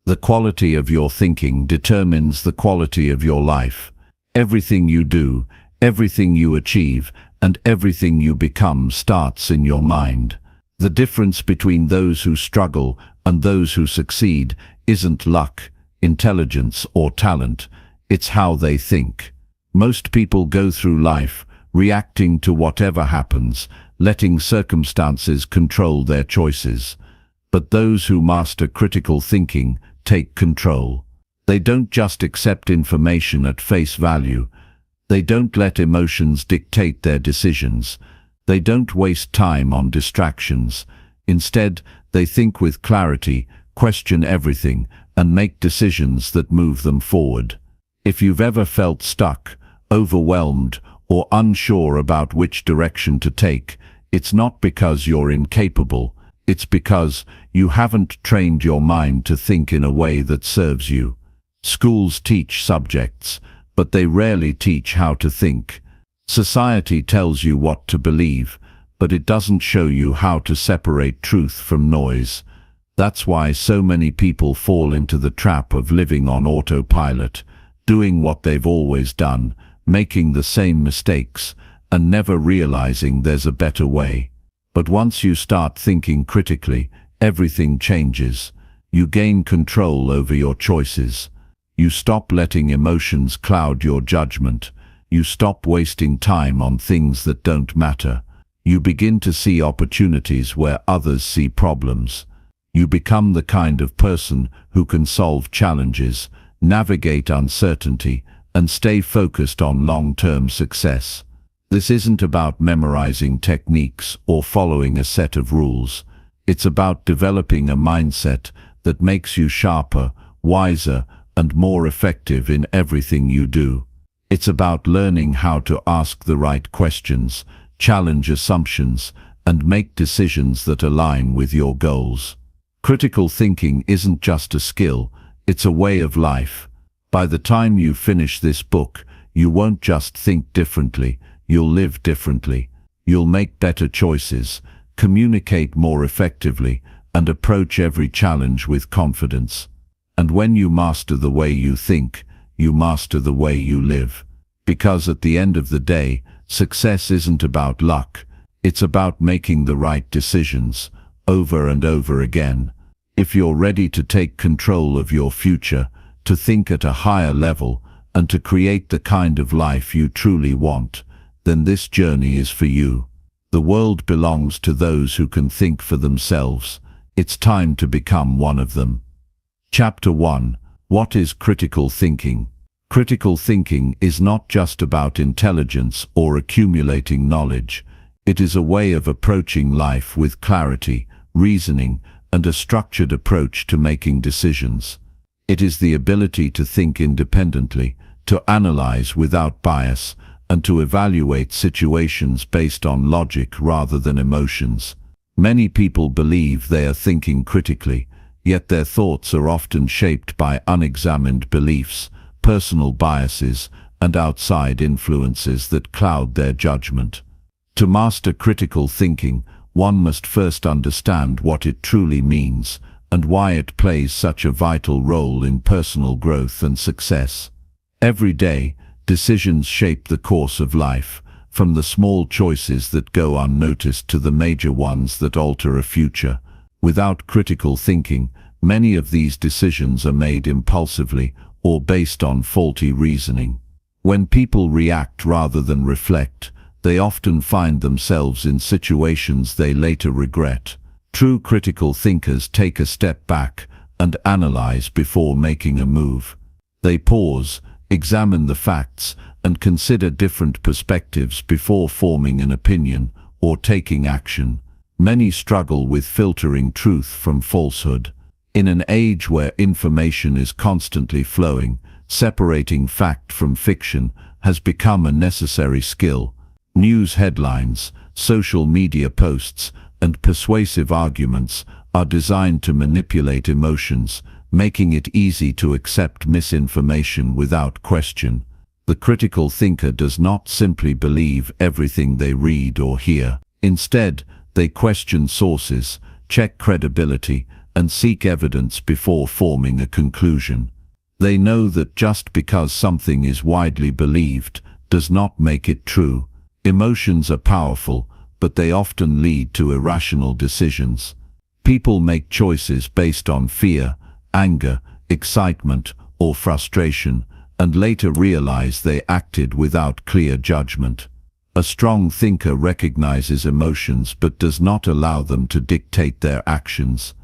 The quality of your thinking determines the quality of your life. Everything you do, everything you achieve, and everything you become starts in your mind. The difference between those who struggle and those who succeed isn't luck, intelligence, or talent. It's how they think. Most people go through life reacting to whatever happens, letting circumstances control their choices. But those who master critical thinking take control. They don't just accept information at face value. They don't let emotions dictate their decisions. They don't waste time on distractions. Instead, they think with clarity, question everything, and make decisions that move them forward. If you've ever felt stuck, overwhelmed, or unsure about which direction to take, it's not because you're incapable. It's because you haven't trained your mind to think in a way that serves you. Schools teach subjects, but they rarely teach how to think. Society tells you what to believe, but it doesn't show you how to separate truth from noise. That's why so many people fall into the trap of living on autopilot, doing what they've always done, making the same mistakes, and never realizing there's a better way. But once you start thinking critically, everything changes. You gain control over your choices. You stop letting emotions cloud your judgment. You stop wasting time on things that don't matter. You begin to see opportunities where others see problems. You become the kind of person who can solve challenges, navigate uncertainty, and stay focused on long-term success. This isn't about memorizing techniques or following a set of rules. It's about developing a mindset that makes you sharper, wiser, and more effective in everything you do. It's about learning how to ask the right questions, challenge assumptions, and make decisions that align with your goals. Critical thinking isn't just a skill, it's a way of life. By the time you finish this book, you won't just think differently, you'll live differently. You'll make better choices, communicate more effectively, and approach every challenge with confidence. And when you master the way you think, you master the way you live. Because at the end of the day, success isn't about luck, it's about making the right decisions, over and over again. If you're ready to take control of your future, to think at a higher level, and to create the kind of life you truly want, then this journey is for you. The world belongs to those who can think for themselves. It's time to become one of them. Chapter 1. What is critical thinking? Critical thinking is not just about intelligence or accumulating knowledge. It is a way of approaching life with clarity, reasoning, and a structured approach to making decisions. It is the ability to think independently, to analyze without bias, and to evaluate situations based on logic rather than emotions. Many people believe they are thinking critically, yet their thoughts are often shaped by unexamined beliefs, personal biases, and outside influences that cloud their judgment. To master critical thinking, one must first understand what it truly means and why it plays such a vital role in personal growth and success. Every day, decisions shape the course of life, from the small choices that go unnoticed to the major ones that alter a future. Without critical thinking, many of these decisions are made impulsively or based on faulty reasoning. When people react rather than reflect, they often find themselves in situations they later regret. True critical thinkers take a step back and analyze before making a move. They pause, examine the facts, and consider different perspectives before forming an opinion or taking action. Many struggle with filtering truth from falsehood. In an age where information is constantly flowing, separating fact from fiction has become a necessary skill. News headlines, social media posts, and persuasive arguments are designed to manipulate emotions, making it easy to accept misinformation without question. The critical thinker does not simply believe everything they read or hear. Instead, they question sources, check credibility, and seek evidence before forming a conclusion. They know that just because something is widely believed does not make it true. Emotions are powerful, but they often lead to irrational decisions. People make choices based on fear, anger, excitement, or frustration, and later realize they acted without clear judgment. A strong thinker recognizes emotions but does not allow them to dictate their actions.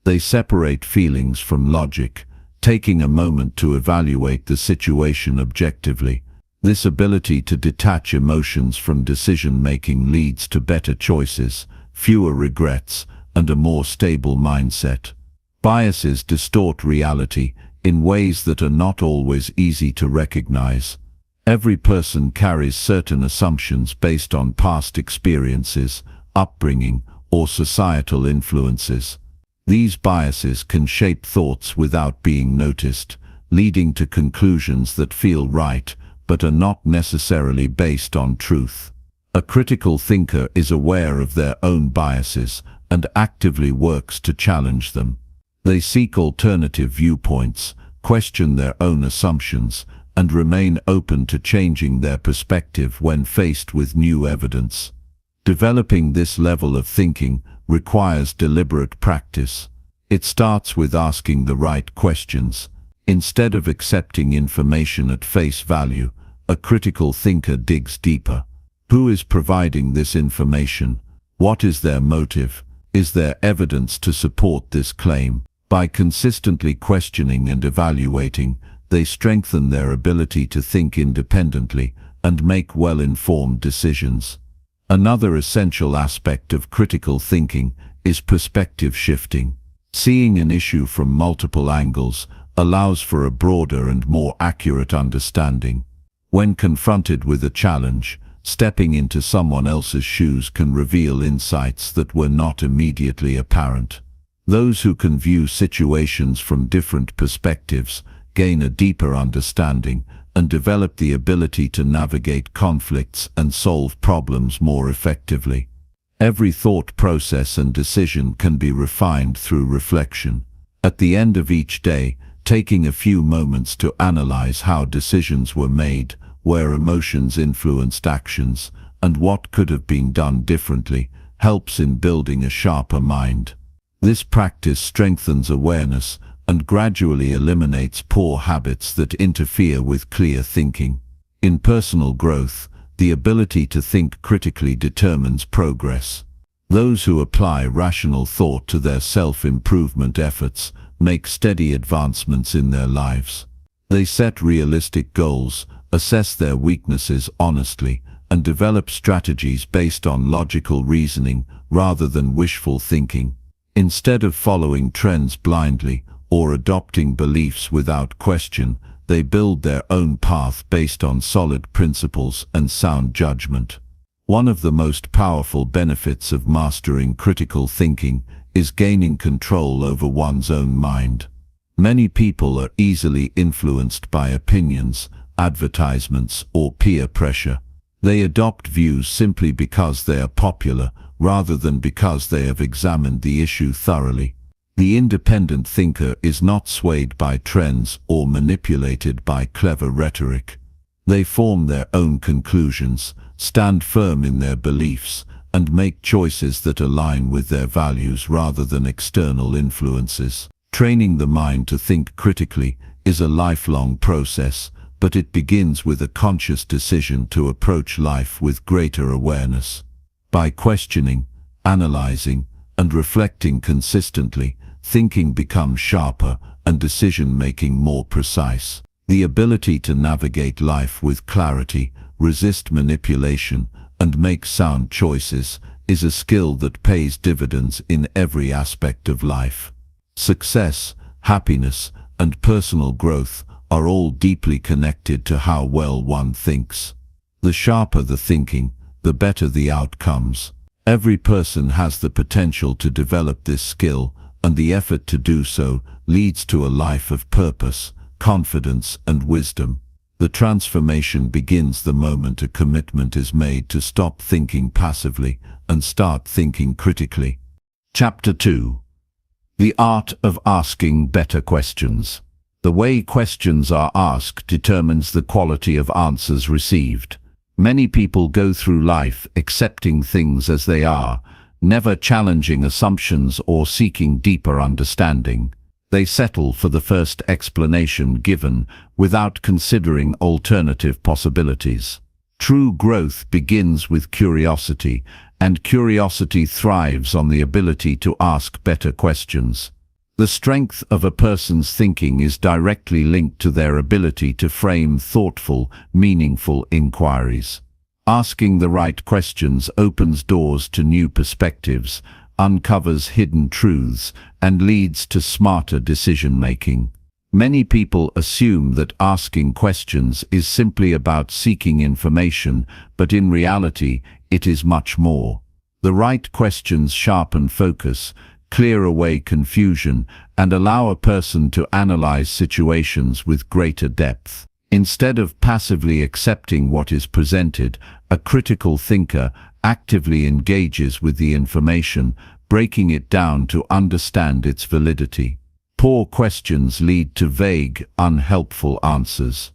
They separate feelings from logic, taking a moment to evaluate the situation objectively. This ability to detach emotions from decision-making leads to better choices, fewer regrets, and a more stable mindset. Biases distort reality in ways that are not always easy to recognize. Every person carries certain assumptions based on past experiences, upbringing, or societal influences. These biases can shape thoughts without being noticed, leading to conclusions that feel right, but are not necessarily based on truth. A critical thinker is aware of their own biases and actively works to challenge them. They seek alternative viewpoints, question their own assumptions, and remain open to changing their perspective when faced with new evidence. Developing this level of thinking requires deliberate practice. It starts with asking the right questions. Instead of accepting information at face value, a critical thinker digs deeper. Who is providing this information? What is their motive? Is there evidence to support this claim? By consistently questioning and evaluating, they strengthen their ability to think independently and make well-informed decisions. Another essential aspect of critical thinking is perspective shifting. Seeing an issue from multiple angles allows for a broader and more accurate understanding. When confronted with a challenge, stepping into someone else's shoes can reveal insights that were not immediately apparent. Those who can view situations from different perspectives gain a deeper understanding and develop the ability to navigate conflicts and solve problems more effectively. Every thought process and decision can be refined through reflection. At the end of each day, taking a few moments to analyze how decisions were made, where emotions influenced actions, and what could have been done differently, helps in building a sharper mind. This practice strengthens awareness and gradually eliminates poor habits that interfere with clear thinking. In personal growth, the ability to think critically determines progress. Those who apply rational thought to their self-improvement efforts make steady advancements in their lives. They set realistic goals, assess their weaknesses honestly, and develop strategies based on logical reasoning rather than wishful thinking. Instead of following trends blindly or adopting beliefs without question, they build their own path based on solid principles and sound judgment. One of the most powerful benefits of mastering critical thinking is gaining control over one's own mind. Many people are easily influenced by opinions, advertisements, or peer pressure. They adopt views simply because they are popular, rather than because they have examined the issue thoroughly. The independent thinker is not swayed by trends or manipulated by clever rhetoric. They form their own conclusions, stand firm in their beliefs, and make choices that align with their values rather than external influences. Training the mind to think critically is a lifelong process, but it begins with a conscious decision to approach life with greater awareness. By questioning, analyzing, and reflecting consistently, thinking becomes sharper and decision-making more precise. The ability to navigate life with clarity, resist manipulation, and make sound choices is a skill that pays dividends in every aspect of life. Success, happiness, and personal growth are all deeply connected to how well one thinks. The sharper the thinking, the better the outcomes. Every person has the potential to develop this skill, and the effort to do so leads to a life of purpose, confidence, and wisdom. The transformation begins the moment a commitment is made to stop thinking passively and start thinking critically. Chapter 2. The art of asking better questions. The way questions are asked determines the quality of answers received. Many people go through life accepting things as they are, never challenging assumptions or seeking deeper understanding. They settle for the first explanation given without considering alternative possibilities. True growth begins with curiosity, and curiosity thrives on the ability to ask better questions. The strength of a person's thinking is directly linked to their ability to frame thoughtful, meaningful inquiries. Asking the right questions opens doors to new perspectives, uncovers hidden truths, and leads to smarter decision-making. Many people assume that asking questions is simply about seeking information, but in reality, it is much more. The right questions sharpen focus, clear away confusion, and allow a person to analyze situations with greater depth. Instead of passively accepting what is presented, a critical thinker actively engages with the information, breaking it down to understand its validity. Poor questions lead to vague, unhelpful answers.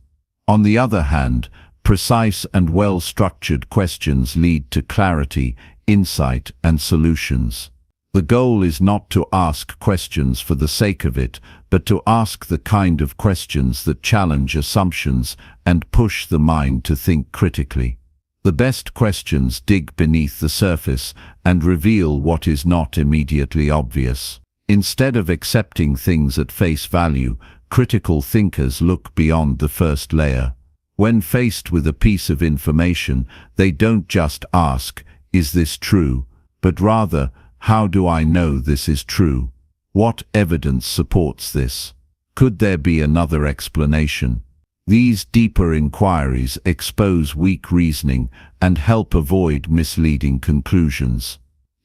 On the other hand, precise and well-structured questions lead to clarity, insight, and solutions. The goal is not to ask questions for the sake of it, but to ask the kind of questions that challenge assumptions and push the mind to think critically. The best questions dig beneath the surface and reveal what is not immediately obvious. Instead of accepting things at face value, critical thinkers look beyond the first layer. When faced with a piece of information, they don't just ask, "Is this true?" but rather, "How do I know this is true? What evidence supports this? Could there be another explanation?" These deeper inquiries expose weak reasoning and help avoid misleading conclusions.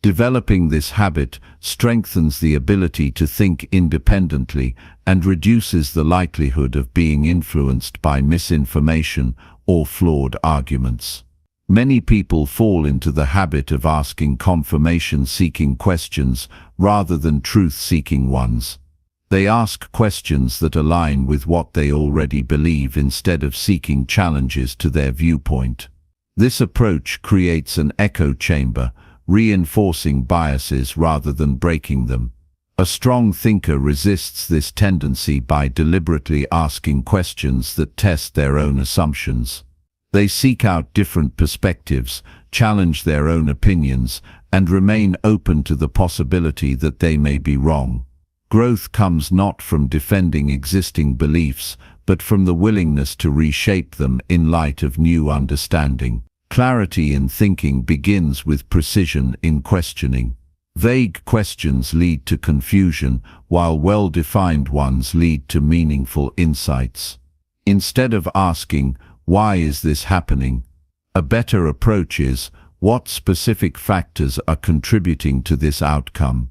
Developing this habit strengthens the ability to think independently and reduces the likelihood of being influenced by misinformation or flawed arguments. Many people fall into the habit of asking confirmation-seeking questions rather than truth-seeking ones. They ask questions that align with what they already believe instead of seeking challenges to their viewpoint. This approach creates an echo chamber, reinforcing biases rather than breaking them. A strong thinker resists this tendency by deliberately asking questions that test their own assumptions. They seek out different perspectives, challenge their own opinions, and remain open to the possibility that they may be wrong. Growth comes not from defending existing beliefs, but from the willingness to reshape them in light of new understanding. Clarity in thinking begins with precision in questioning. Vague questions lead to confusion, while well-defined ones lead to meaningful insights. Instead of asking, "Why is this happening?" a better approach is, "What specific factors are contributing to this outcome?"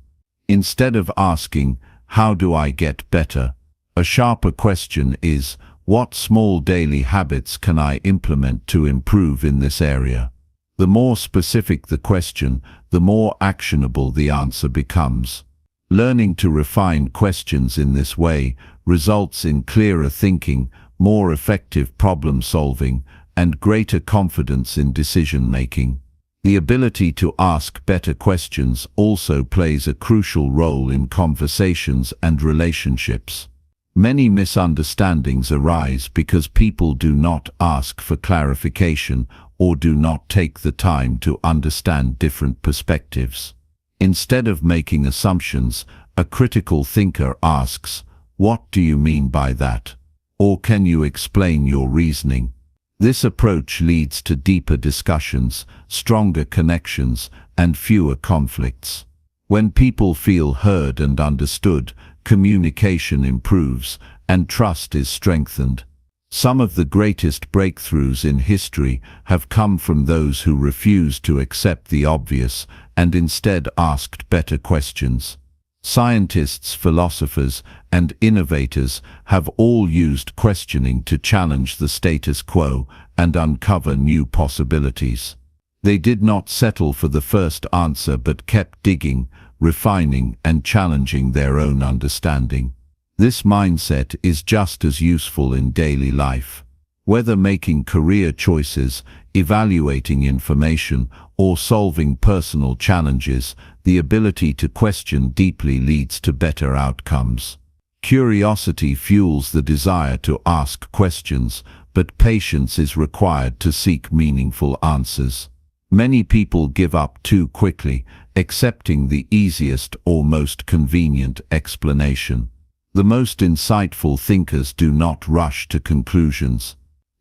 Instead of asking, "How do I get better?" a sharper question is, "What small daily habits can I implement to improve in this area?" The more specific the question, the more actionable the answer becomes. Learning to refine questions in this way results in clearer thinking, more effective problem-solving, and greater confidence in decision-making. The ability to ask better questions also plays a crucial role in conversations and relationships. Many misunderstandings arise because people do not ask for clarification or do not take the time to understand different perspectives. Instead of making assumptions, a critical thinker asks, "What do you mean by that?" Or "Can you explain your reasoning?" This approach leads to deeper discussions, stronger connections, and fewer conflicts. When people feel heard and understood, communication improves, and trust is strengthened. Some of the greatest breakthroughs in history have come from those who refused to accept the obvious and instead asked better questions. Scientists, philosophers, and innovators have all used questioning to challenge the status quo and uncover new possibilities. They did not settle for the first answer but kept digging, refining and challenging their own understanding. This mindset is just as useful in daily life. Whether making career choices, evaluating information, or solving personal challenges, the ability to question deeply leads to better outcomes. Curiosity fuels the desire to ask questions, but patience is required to seek meaningful answers. Many people give up too quickly, accepting the easiest or most convenient explanation. The most insightful thinkers do not rush to conclusions.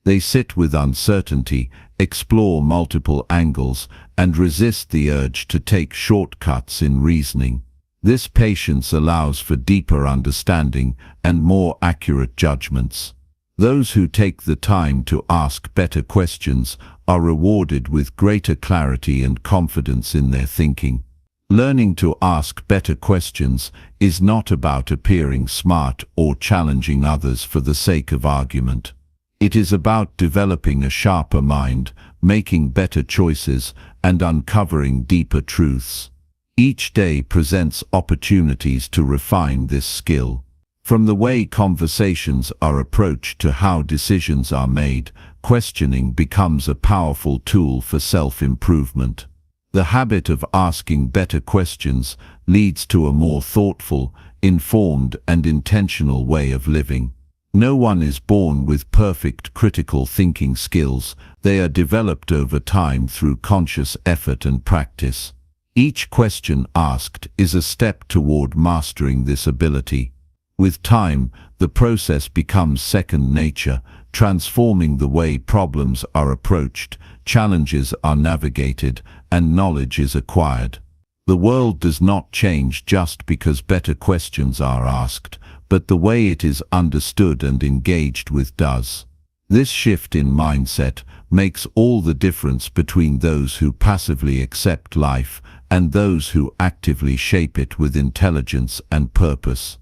They sit with uncertainty, explore multiple angles, and resist the urge to take shortcuts in reasoning. This patience allows for deeper understanding and more accurate judgments. Those who take the time to ask better questions are rewarded with greater clarity and confidence in their thinking. Learning to ask better questions is not about appearing smart or challenging others for the sake of argument. It is about developing a sharper mind, making better choices, and uncovering deeper truths. Each day presents opportunities to refine this skill. From the way conversations are approached to how decisions are made, questioning becomes a powerful tool for self-improvement. The habit of asking better questions leads to a more thoughtful, informed, and intentional way of living. No one is born with perfect critical thinking skills. They are developed over time through conscious effort and practice. Each question asked is a step toward mastering this ability. With time, the process becomes second nature, transforming the way problems are approached, challenges are navigated, and knowledge is acquired. The world does not change just because better questions are asked, but the way it is understood and engaged with does. This shift in mindset makes all the difference between those who passively accept life and those who actively shape it with intelligence and purpose.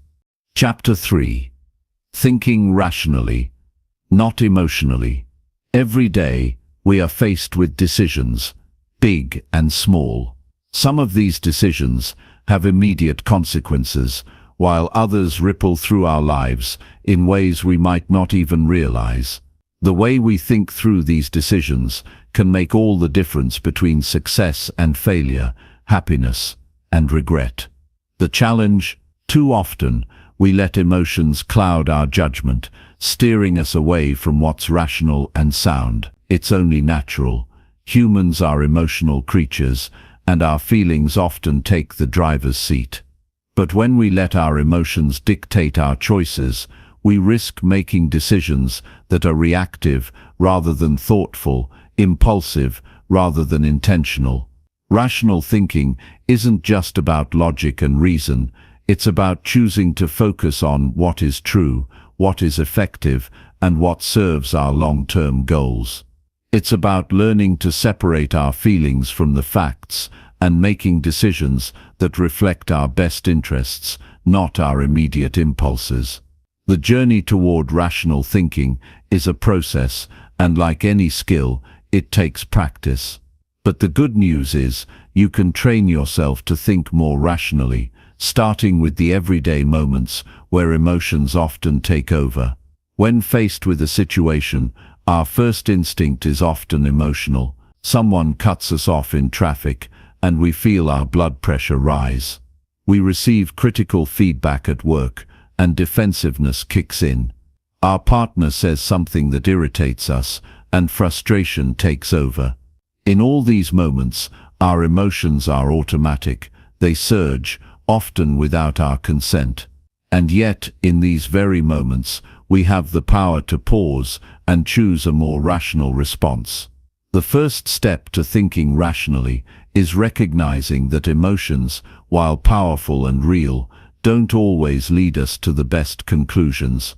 Chapter 3. Thinking rationally, not emotionally. Every day, we are faced with decisions, big and small. Some of these decisions have immediate consequences, while others ripple through our lives in ways we might not even realize. The way we think through these decisions can make all the difference between success and failure, happiness and regret. The challenge: too often, we let emotions cloud our judgment, steering us away from what's rational and sound. It's only natural. Humans are emotional creatures, and our feelings often take the driver's seat. But when we let our emotions dictate our choices, we risk making decisions that are reactive rather than thoughtful, impulsive rather than intentional. Rational thinking isn't just about logic and reason. It's about choosing to focus on what is true, what is effective, and what serves our long-term goals. It's about learning to separate our feelings from the facts and making decisions that reflect our best interests, not our immediate impulses. The journey toward rational thinking is a process, and like any skill, it takes practice. But the good news is, you can train yourself to think more rationally, starting with the everyday moments where emotions often take over. When faced with a situation, our first instinct is often emotional. Someone cuts us off in traffic, and we feel our blood pressure rise. We receive critical feedback at work, and defensiveness kicks in. Our partner says something that irritates us, and frustration takes over. In all these moments, our emotions are automatic. They surge, often without our consent. And yet, in these very moments, we have the power to pause and choose a more rational response. The first step to thinking rationally is recognizing that emotions, while powerful and real, don't always lead us to the best conclusions.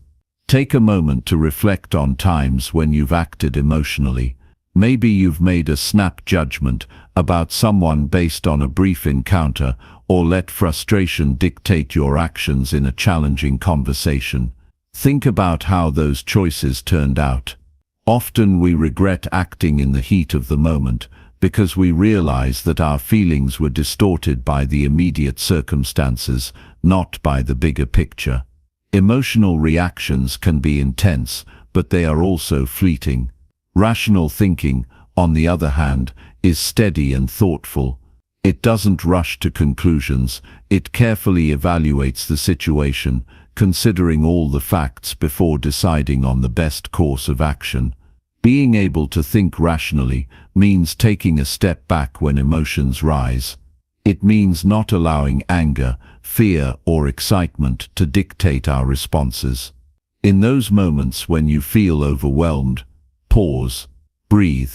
Take a moment to reflect on times when you've acted emotionally. Maybe you've made a snap judgment about someone based on a brief encounter, or let frustration dictate your actions in a challenging conversation. Think about how those choices turned out. Often we regret acting in the heat of the moment, because we realize that our feelings were distorted by the immediate circumstances, not by the bigger picture. Emotional reactions can be intense, but they are also fleeting. Rational thinking, on the other hand, is steady and thoughtful. It doesn't rush to conclusions, it carefully evaluates the situation, considering all the facts before deciding on the best course of action. Being able to think rationally means taking a step back when emotions rise. It means not allowing anger, fear, or excitement to dictate our responses. In those moments when you feel overwhelmed, pause, breathe.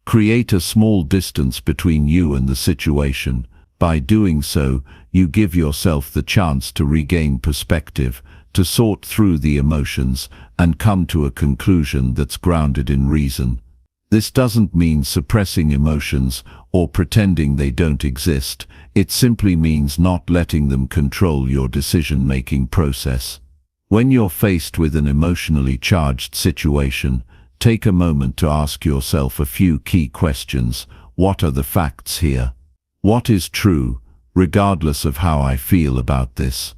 Create a small distance between you and the situation. By doing so, you give yourself the chance to regain perspective, to sort through the emotions, and come to a conclusion that's grounded in reason. This doesn't mean suppressing emotions or pretending they don't exist. It simply means not letting them control your decision-making process. When you're faced with an emotionally charged situation, take a moment to ask yourself a few key questions. What are the facts here? What is true, regardless of how I feel about this?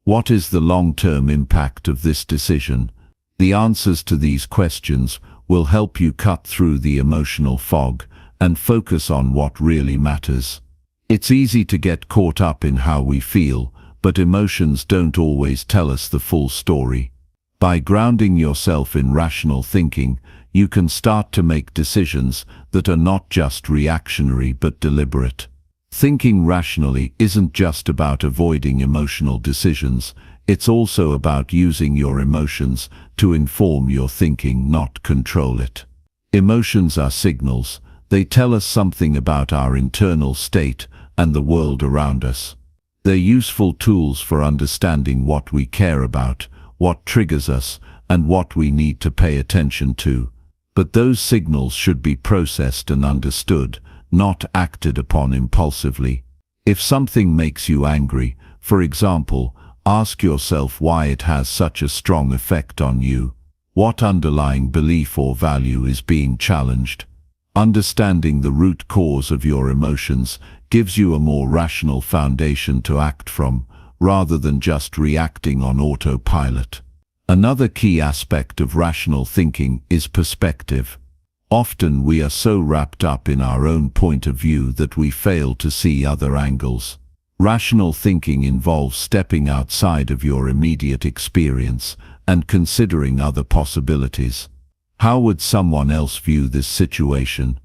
What is the long-term impact of this decision? The answers to these questions will help you cut through the emotional fog and focus on what really matters. It's easy to get caught up in how we feel, but emotions don't always tell us the full story. By grounding yourself in rational thinking, you can start to make decisions that are not just reactionary but deliberate. Thinking rationally isn't just about avoiding emotional decisions, it's also about using your emotions to inform your thinking, not control it. Emotions are signals. They tell us something about our internal state and the world around us. They're useful tools for understanding what we care about, what triggers us, and what we need to pay attention to. But those signals should be processed and understood, not acted upon impulsively. If something makes you angry, for example, ask yourself why it has such a strong effect on you. What underlying belief or value is being challenged? Understanding the root cause of your emotions gives you a more rational foundation to act from, rather than just reacting on autopilot. Another key aspect of rational thinking is perspective. Often we are so wrapped up in our own point of view that we fail to see other angles. Rational thinking involves stepping outside of your immediate experience and considering other possibilities. How would someone else view this situation?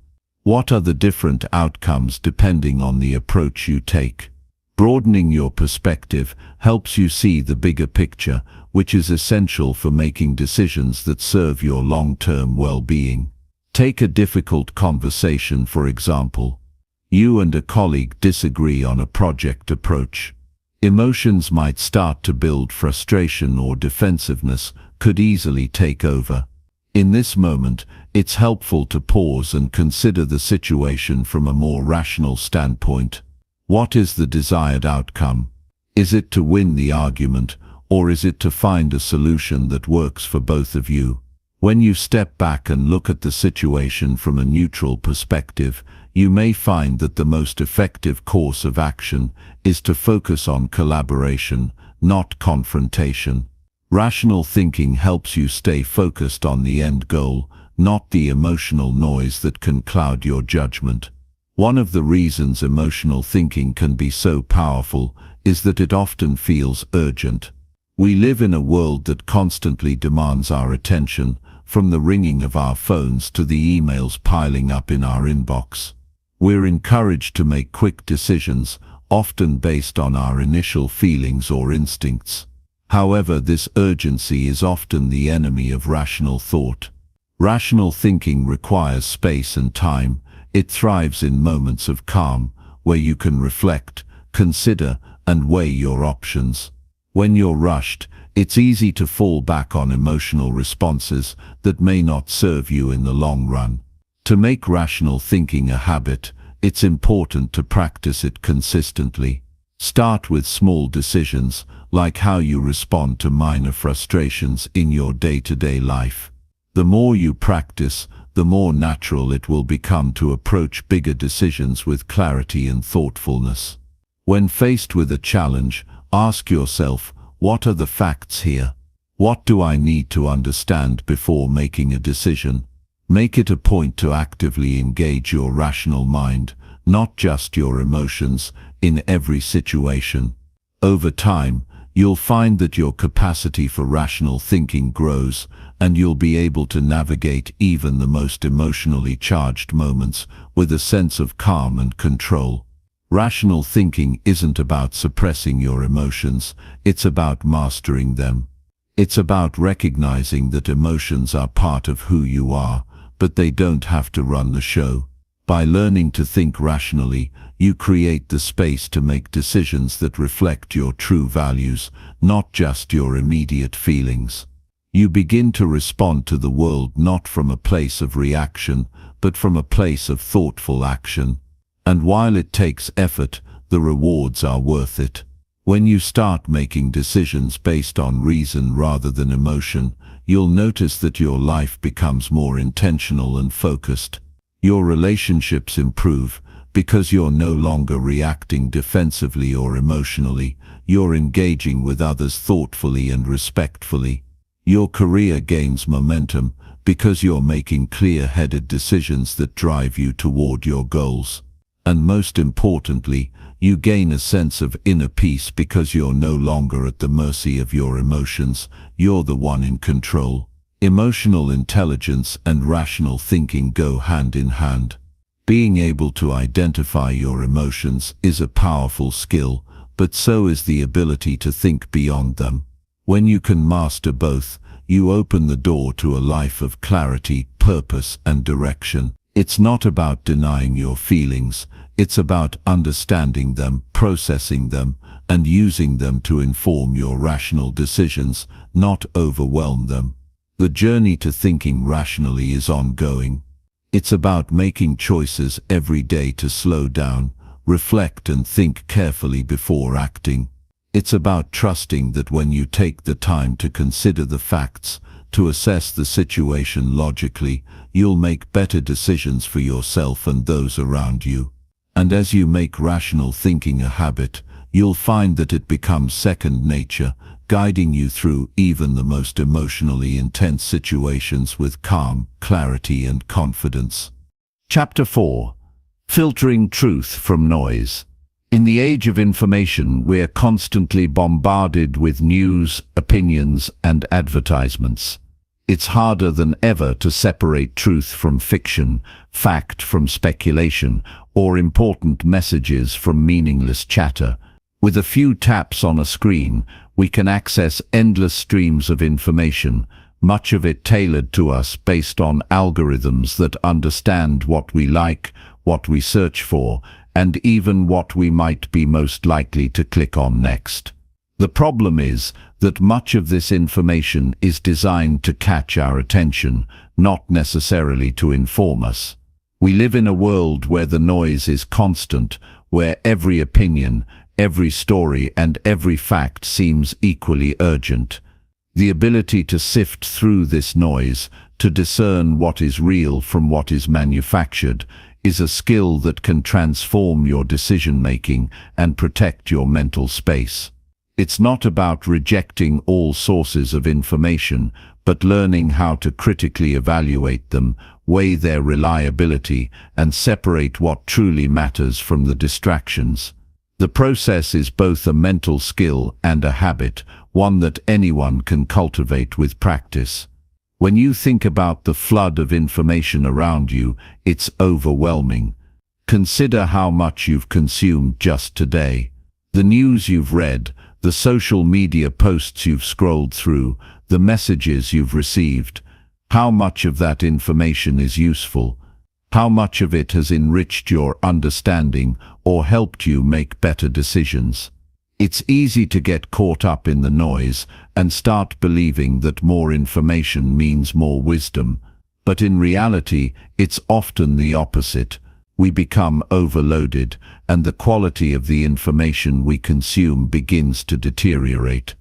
What are the different outcomes depending on the approach you take? Broadening your perspective helps you see the bigger picture, which is essential for making decisions that serve your long-term well-being. Take a difficult conversation, for example. You and a colleague disagree on a project approach. Emotions might start to build. Frustration or defensiveness could easily take over. In this moment, it's helpful to pause and consider the situation from a more rational standpoint. What is the desired outcome? Is it to win the argument, or is it to find a solution that works for both of you? When you step back and look at the situation from a neutral perspective, you may find that the most effective course of action is to focus on collaboration, not confrontation. Rational thinking helps you stay focused on the end goal, not the emotional noise that can cloud your judgment. One of the reasons emotional thinking can be so powerful is that it often feels urgent. We live in a world that constantly demands our attention, from the ringing of our phones to the emails piling up in our inbox. We're encouraged to make quick decisions, often based on our initial feelings or instincts. However, this urgency is often the enemy of rational thought. Rational thinking requires space and time. It thrives in moments of calm, where you can reflect, consider, and weigh your options. When you're rushed, it's easy to fall back on emotional responses that may not serve you in the long run. To make rational thinking a habit, it's important to practice it consistently. Start with small decisions, like how you respond to minor frustrations in your day-to-day life. The more you practice, the more natural it will become to approach bigger decisions with clarity and thoughtfulness. When faced with a challenge, ask yourself, what are the facts here? What do I need to understand before making a decision? Make it a point to actively engage your rational mind, not just your emotions, in every situation. Over time, you'll find that your capacity for rational thinking grows, and you'll be able to navigate even the most emotionally charged moments with a sense of calm and control. Rational thinking isn't about suppressing your emotions, it's about mastering them. It's about recognizing that emotions are part of who you are, but they don't have to run the show. By learning to think rationally, you create the space to make decisions that reflect your true values, not just your immediate feelings. You begin to respond to the world not from a place of reaction, but from a place of thoughtful action. And while it takes effort, the rewards are worth it. When you start making decisions based on reason rather than emotion, you'll notice that your life becomes more intentional and focused. Your relationships improve because you're no longer reacting defensively or emotionally, you're engaging with others thoughtfully and respectfully. Your career gains momentum because you're making clear-headed decisions that drive you toward your goals. And most importantly, you gain a sense of inner peace because you're no longer at the mercy of your emotions, you're the one in control. Emotional intelligence and rational thinking go hand in hand. Being able to identify your emotions is a powerful skill, but so is the ability to think beyond them. When you can master both, you open the door to a life of clarity, purpose, and direction. It's not about denying your feelings, it's about understanding them, processing them, and using them to inform your rational decisions, not overwhelm them. The journey to thinking rationally is ongoing. It's about making choices every day to slow down, reflect and think carefully before acting. It's about trusting that when you take the time to consider the facts, to assess the situation logically, you'll make better decisions for yourself and those around you. And as you make rational thinking a habit, you'll find that it becomes second nature, guiding you through even the most emotionally intense situations with calm, clarity, and confidence. Chapter 4. Filtering Truth from Noise. In the age of information, we're constantly bombarded with news, opinions, and advertisements. It's harder than ever to separate truth from fiction, fact from speculation, or important messages from meaningless chatter. With a few taps on a screen, we can access endless streams of information, much of it tailored to us based on algorithms that understand what we like, what we search for, and even what we might be most likely to click on next. The problem is that much of this information is designed to catch our attention, not necessarily to inform us. We live in a world where the noise is constant, where every opinion, every story, and every fact seems equally urgent. The ability to sift through this noise, to discern what is real from what is manufactured, is a skill that can transform your decision-making and protect your mental space. It's not about rejecting all sources of information, but learning how to critically evaluate them, weigh their reliability, and separate what truly matters from the distractions. The process is both a mental skill and a habit, one that anyone can cultivate with practice. When you think about the flood of information around you, it's overwhelming. Consider how much you've consumed just today. The news you've read, the social media posts you've scrolled through, the messages you've received. How much of that information is useful? How much of it has enriched your understanding or helped you make better decisions? It's easy to get caught up in the noise and start believing that more information means more wisdom. But in reality, it's often the opposite. We become overloaded, and the quality of the information we consume begins to deteriorate.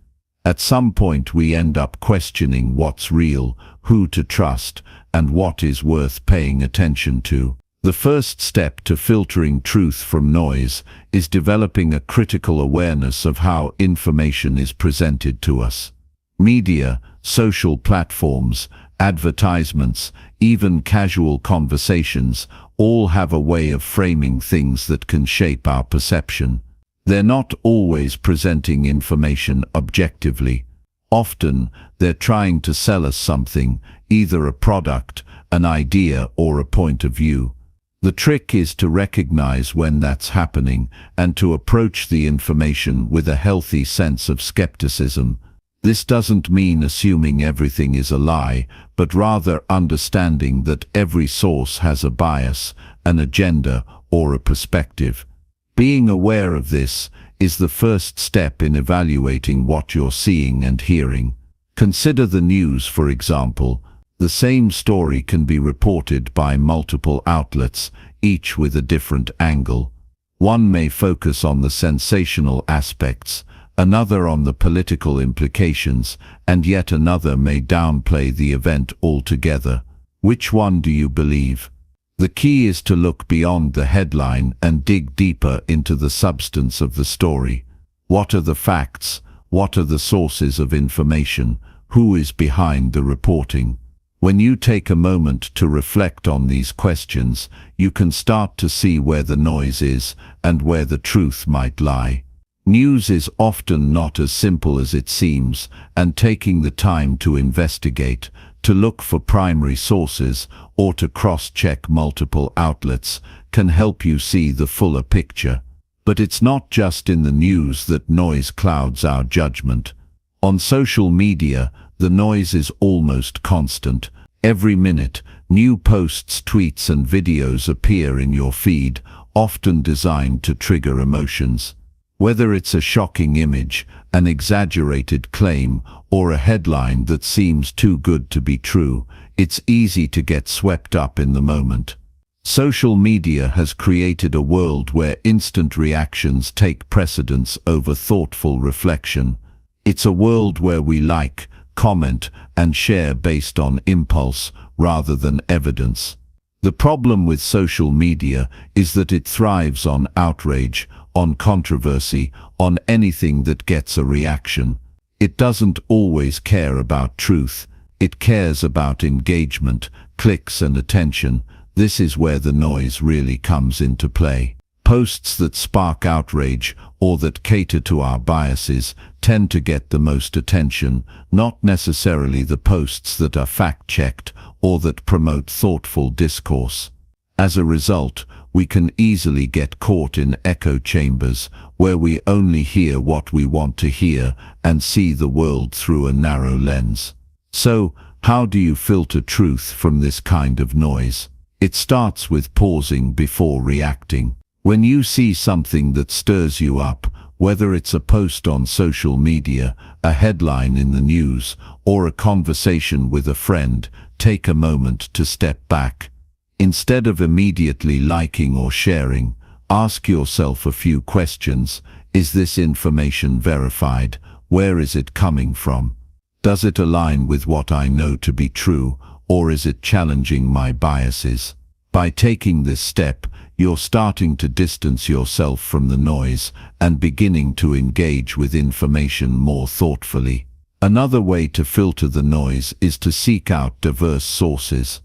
At some point we end up questioning what's real, who to trust, and what is worth paying attention to. The first step to filtering truth from noise is developing a critical awareness of how information is presented to us. Media, social platforms, advertisements, even casual conversations, all have a way of framing things that can shape our perception. They're not always presenting information objectively. Often, they're trying to sell us something, either a product, an idea, or a point of view. The trick is to recognize when that's happening and to approach the information with a healthy sense of skepticism. This doesn't mean assuming everything is a lie, but rather understanding that every source has a bias, an agenda, or a perspective. Being aware of this is the first step in evaluating what you're seeing and hearing. Consider the news, for example. The same story can be reported by multiple outlets, each with a different angle. One may focus on the sensational aspects, another on the political implications, and yet another may downplay the event altogether. Which one do you believe? The key is to look beyond the headline and dig deeper into the substance of the story. What are the facts? What are the sources of information? Who is behind the reporting? When you take a moment to reflect on these questions, you can start to see where the noise is and where the truth might lie. News is often not as simple as it seems, and taking the time to investigate, to look for primary sources, or to cross-check multiple outlets can help you see the fuller picture. But it's not just in the news that noise clouds our judgment. On social media, the noise is almost constant. Every minute, new posts, tweets, and videos appear in your feed, often designed to trigger emotions. Whether it's a shocking image, an exaggerated claim, or a headline that seems too good to be true, it's easy to get swept up in the moment. Social media has created a world where instant reactions take precedence over thoughtful reflection. It's a world where we like, comment, and share based on impulse rather than evidence. The problem with social media is that it thrives on outrage, on controversy, on anything that gets a reaction. It doesn't always care about truth. It cares about engagement, clicks, and attention. This is where the noise really comes into play. Posts that spark outrage or that cater to our biases tend to get the most attention, not necessarily the posts that are fact-checked or that promote thoughtful discourse. As a result, we can easily get caught in echo chambers where we only hear what we want to hear and see the world through a narrow lens. So, how do you filter truth from this kind of noise? It starts with pausing before reacting. When you see something that stirs you up, whether it's a post on social media, a headline in the news, or a conversation with a friend, take a moment to step back. Instead of immediately liking or sharing, ask yourself a few questions. Is this information verified? Where is it coming from? Does it align with what I know to be true, or is it challenging my biases? By taking this step, you're starting to distance yourself from the noise and beginning to engage with information more thoughtfully. Another way to filter the noise is to seek out diverse sources.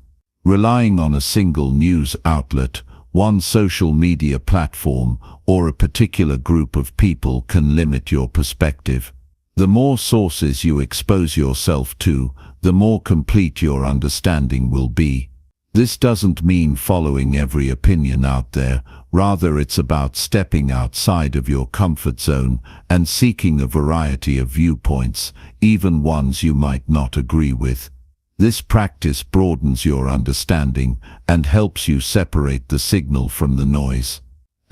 Relying on a single news outlet, one social media platform, or a particular group of people can limit your perspective. The more sources you expose yourself to, the more complete your understanding will be. This doesn't mean following every opinion out there. Rather, it's about stepping outside of your comfort zone and seeking a variety of viewpoints, even ones you might not agree with. This practice broadens your understanding and helps you separate the signal from the noise.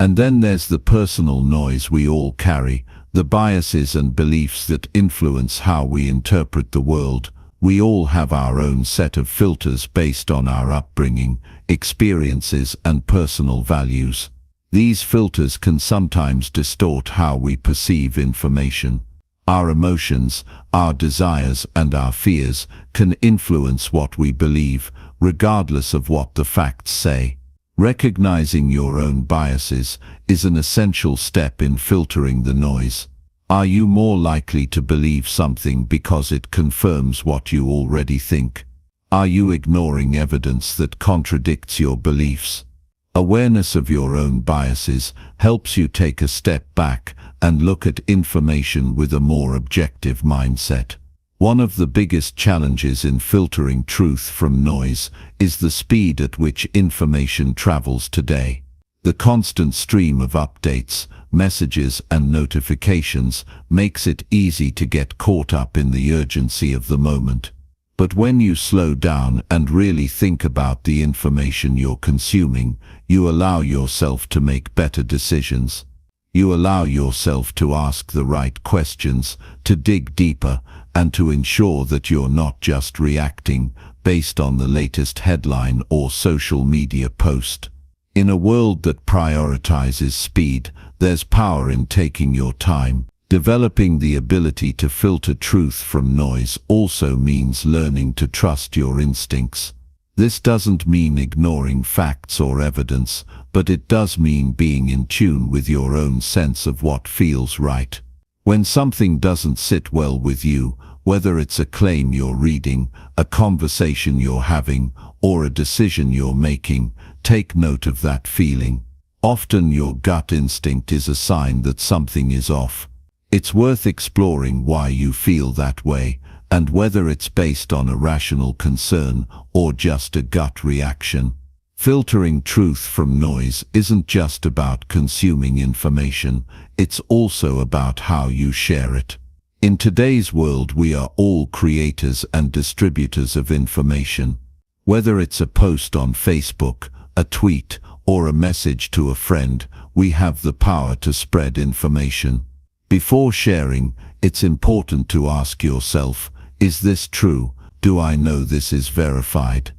And then there's the personal noise we all carry, the biases and beliefs that influence how we interpret the world. We all have our own set of filters based on our upbringing, experiences, and personal values. These filters can sometimes distort how we perceive information. Our emotions, our desires, and our fears can influence what we believe, regardless of what the facts say. Recognizing your own biases is an essential step in filtering the noise. Are you more likely to believe something because it confirms what you already think? Are you ignoring evidence that contradicts your beliefs? Awareness of your own biases helps you take a step back and look at information with a more objective mindset. One of the biggest challenges in filtering truth from noise is the speed at which information travels today. The constant stream of updates, messages, and notifications makes it easy to get caught up in the urgency of the moment. But when you slow down and really think about the information you're consuming, you allow yourself to make better decisions. You allow yourself to ask the right questions, to dig deeper, and to ensure that you're not just reacting based on the latest headline or social media post. In a world that prioritizes speed, there's power in taking your time. Developing the ability to filter truth from noise also means learning to trust your instincts. This doesn't mean ignoring facts or evidence, but it does mean being in tune with your own sense of what feels right. When something doesn't sit well with you, whether it's a claim you're reading, a conversation you're having, or a decision you're making, take note of that feeling. Often your gut instinct is a sign that something is off. It's worth exploring why you feel that way, and whether it's based on a rational concern or just a gut reaction. Filtering truth from noise isn't just about consuming information, it's also about how you share it. In today's world, we are all creators and distributors of information. Whether it's a post on Facebook, a tweet, or a message to a friend, we have the power to spread information. Before sharing, it's important to ask yourself, is this true? Do I know this is verified?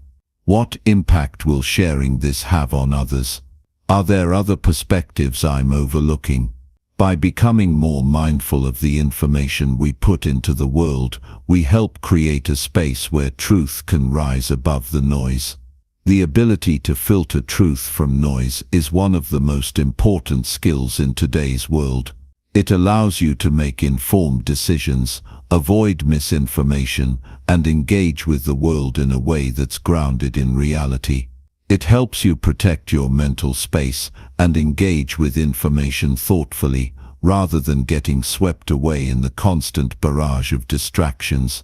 What impact will sharing this have on others? Are there other perspectives I'm overlooking? By becoming more mindful of the information we put into the world, we help create a space where truth can rise above the noise. The ability to filter truth from noise is one of the most important skills in today's world. It allows you to make informed decisions, avoid misinformation, and engage with the world in a way that's grounded in reality. It helps you protect your mental space and engage with information thoughtfully, rather than getting swept away in the constant barrage of distractions.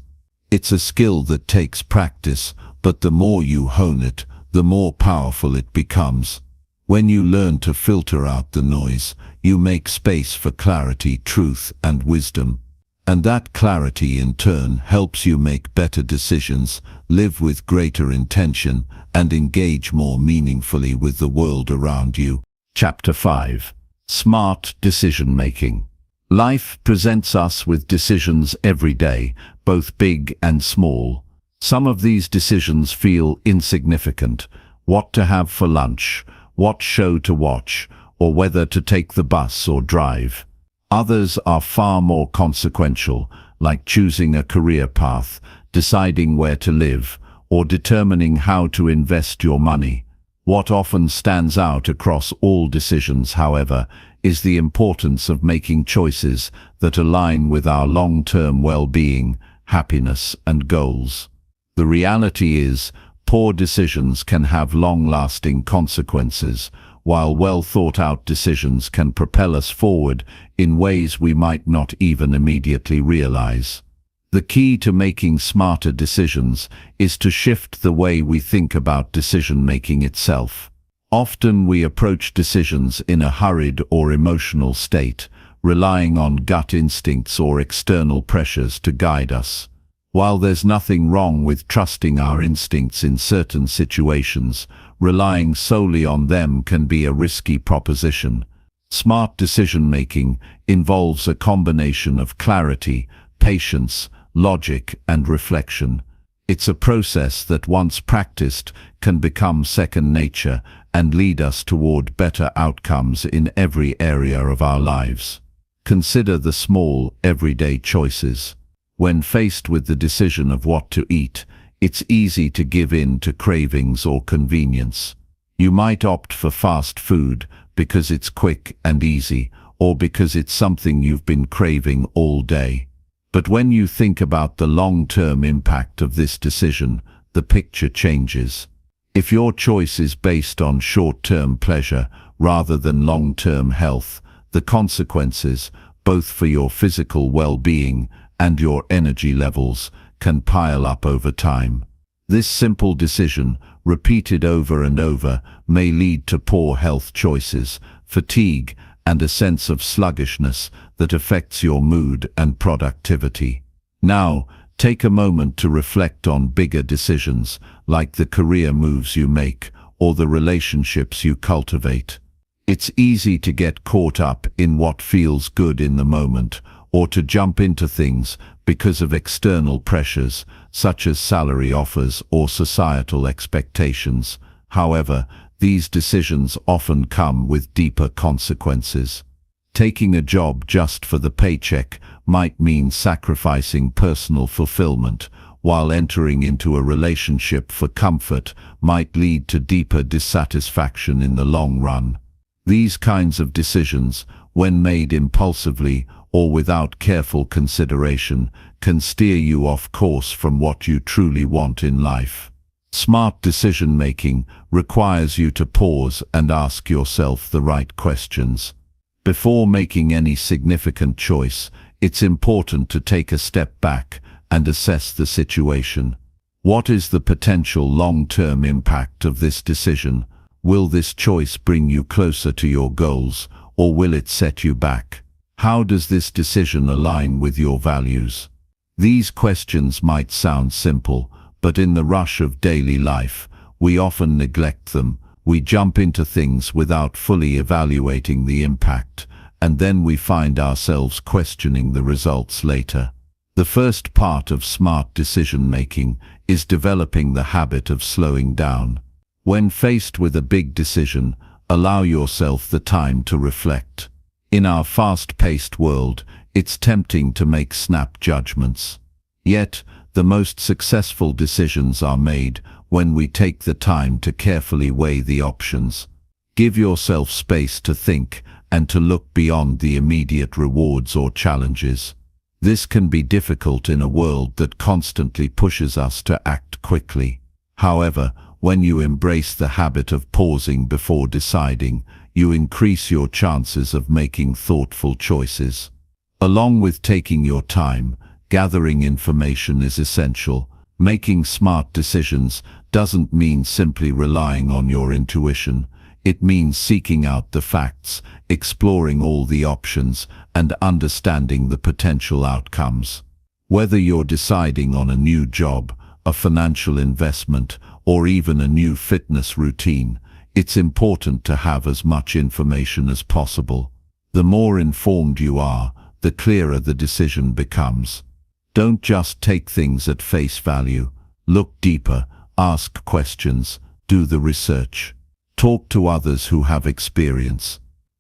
It's a skill that takes practice, but the more you hone it, the more powerful it becomes. When you learn to filter out the noise, you make space for clarity, truth, and wisdom. And that clarity in turn helps you make better decisions, live with greater intention, and engage more meaningfully with the world around you. Chapter 5. Smart Decision Making. Life presents us with decisions every day, both big and small. Some of these decisions feel insignificant: what to have for lunch, what show to watch, or whether to take the bus or drive. Others are far more consequential, like choosing a career path, deciding where to live, or determining how to invest your money. What often stands out across all decisions, however, is the importance of making choices that align with our long-term well-being, happiness, and goals. The reality is, poor decisions can have long-lasting consequences, while well-thought-out decisions can propel us forward in ways we might not even immediately realize. The key to making smarter decisions is to shift the way we think about decision-making itself. Often we approach decisions in a hurried or emotional state, relying on gut instincts or external pressures to guide us. While there's nothing wrong with trusting our instincts in certain situations, relying solely on them can be a risky proposition. Smart decision-making involves a combination of clarity, patience, logic, and reflection. It's a process that, once practiced, can become second nature and lead us toward better outcomes in every area of our lives. Consider the small, everyday choices. When faced with the decision of what to eat, it's easy to give in to cravings or convenience. You might opt for fast food because it's quick and easy, or because it's something you've been craving all day. But when you think about the long-term impact of this decision, the picture changes. If your choice is based on short-term pleasure rather than long-term health, the consequences, both for your physical well-being and your energy levels, can pile up over time. This simple decision, repeated over and over, may lead to poor health choices, fatigue, and a sense of sluggishness that affects your mood and productivity. Now, take a moment to reflect on bigger decisions, like the career moves you make or the relationships you cultivate. It's easy to get caught up in what feels good in the moment, or to jump into things because of external pressures, such as salary offers or societal expectations. However, these decisions often come with deeper consequences. Taking a job just for the paycheck might mean sacrificing personal fulfillment, while entering into a relationship for comfort might lead to deeper dissatisfaction in the long run. These kinds of decisions, when made impulsively or without careful consideration, can steer you off course from what you truly want in life. Smart decision-making requires you to pause and ask yourself the right questions. Before making any significant choice, it's important to take a step back and assess the situation. What is the potential long-term impact of this decision? Will this choice bring you closer to your goals, or will it set you back? How does this decision align with your values? These questions might sound simple, but in the rush of daily life, we often neglect them. We jump into things without fully evaluating the impact, and then we find ourselves questioning the results later. The first part of smart decision-making is developing the habit of slowing down. When faced with a big decision, allow yourself the time to reflect. In our fast-paced world, it's tempting to make snap judgments. Yet, the most successful decisions are made when we take the time to carefully weigh the options. Give yourself space to think and to look beyond the immediate rewards or challenges. This can be difficult in a world that constantly pushes us to act quickly. However, when you embrace the habit of pausing before deciding, you increase your chances of making thoughtful choices. Along with taking your time, gathering information is essential. Making smart decisions doesn't mean simply relying on your intuition. It means seeking out the facts, exploring all the options, and understanding the potential outcomes. Whether you're deciding on a new job, a financial investment, or even a new fitness routine, it's important to have as much information as possible. The more informed you are, the clearer the decision becomes. Don't just take things at face value. Look deeper, ask questions, do the research. Talk to others who have experience.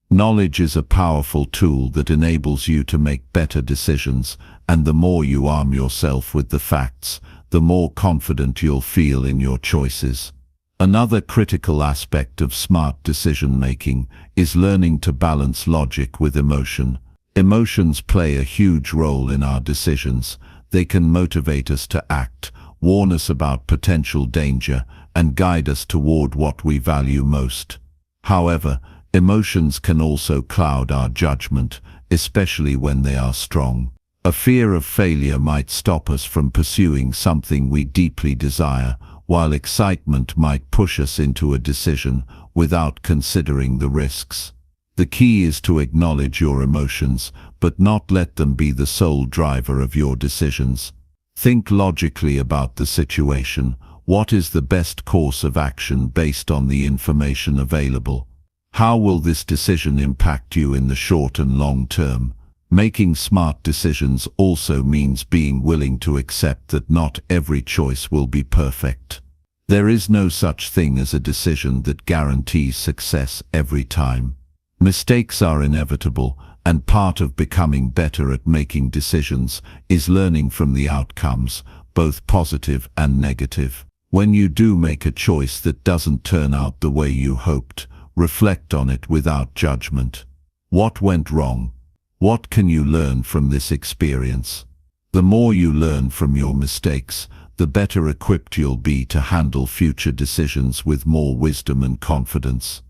Knowledge is a powerful tool that enables you to make better decisions, and the more you arm yourself with the facts, the more confident you'll feel in your choices. Another critical aspect of smart decision-making is learning to balance logic with emotion. Emotions play a huge role in our decisions. They can motivate us to act, warn us about potential danger, and guide us toward what we value most. However, emotions can also cloud our judgment, especially when they are strong. A fear of failure might stop us from pursuing something we deeply desire, while excitement might push us into a decision without considering the risks. The key is to acknowledge your emotions, but not let them be the sole driver of your decisions. Think logically about the situation. What is the best course of action based on the information available? How will this decision impact you in the short and long term? Making smart decisions also means being willing to accept that not every choice will be perfect. There is no such thing as a decision that guarantees success every time. Mistakes are inevitable, And part of becoming better at making decisions is learning from the outcomes, both positive and negative. When you do make a choice that doesn't turn out the way you hoped, reflect on it without judgment. What went wrong? What can you learn from this experience? The more you learn from your mistakes, the better equipped you'll be to handle future decisions with more wisdom and confidence.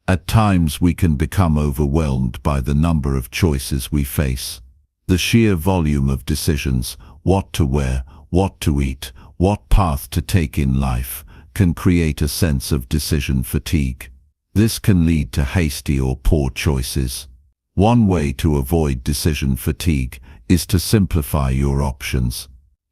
At times we can become overwhelmed by the number of choices we face. The sheer volume of decisions, what to wear, what to eat, what path to take in life, can create a sense of decision fatigue. This can lead to hasty or poor choices. One way to avoid decision fatigue is to simplify your options.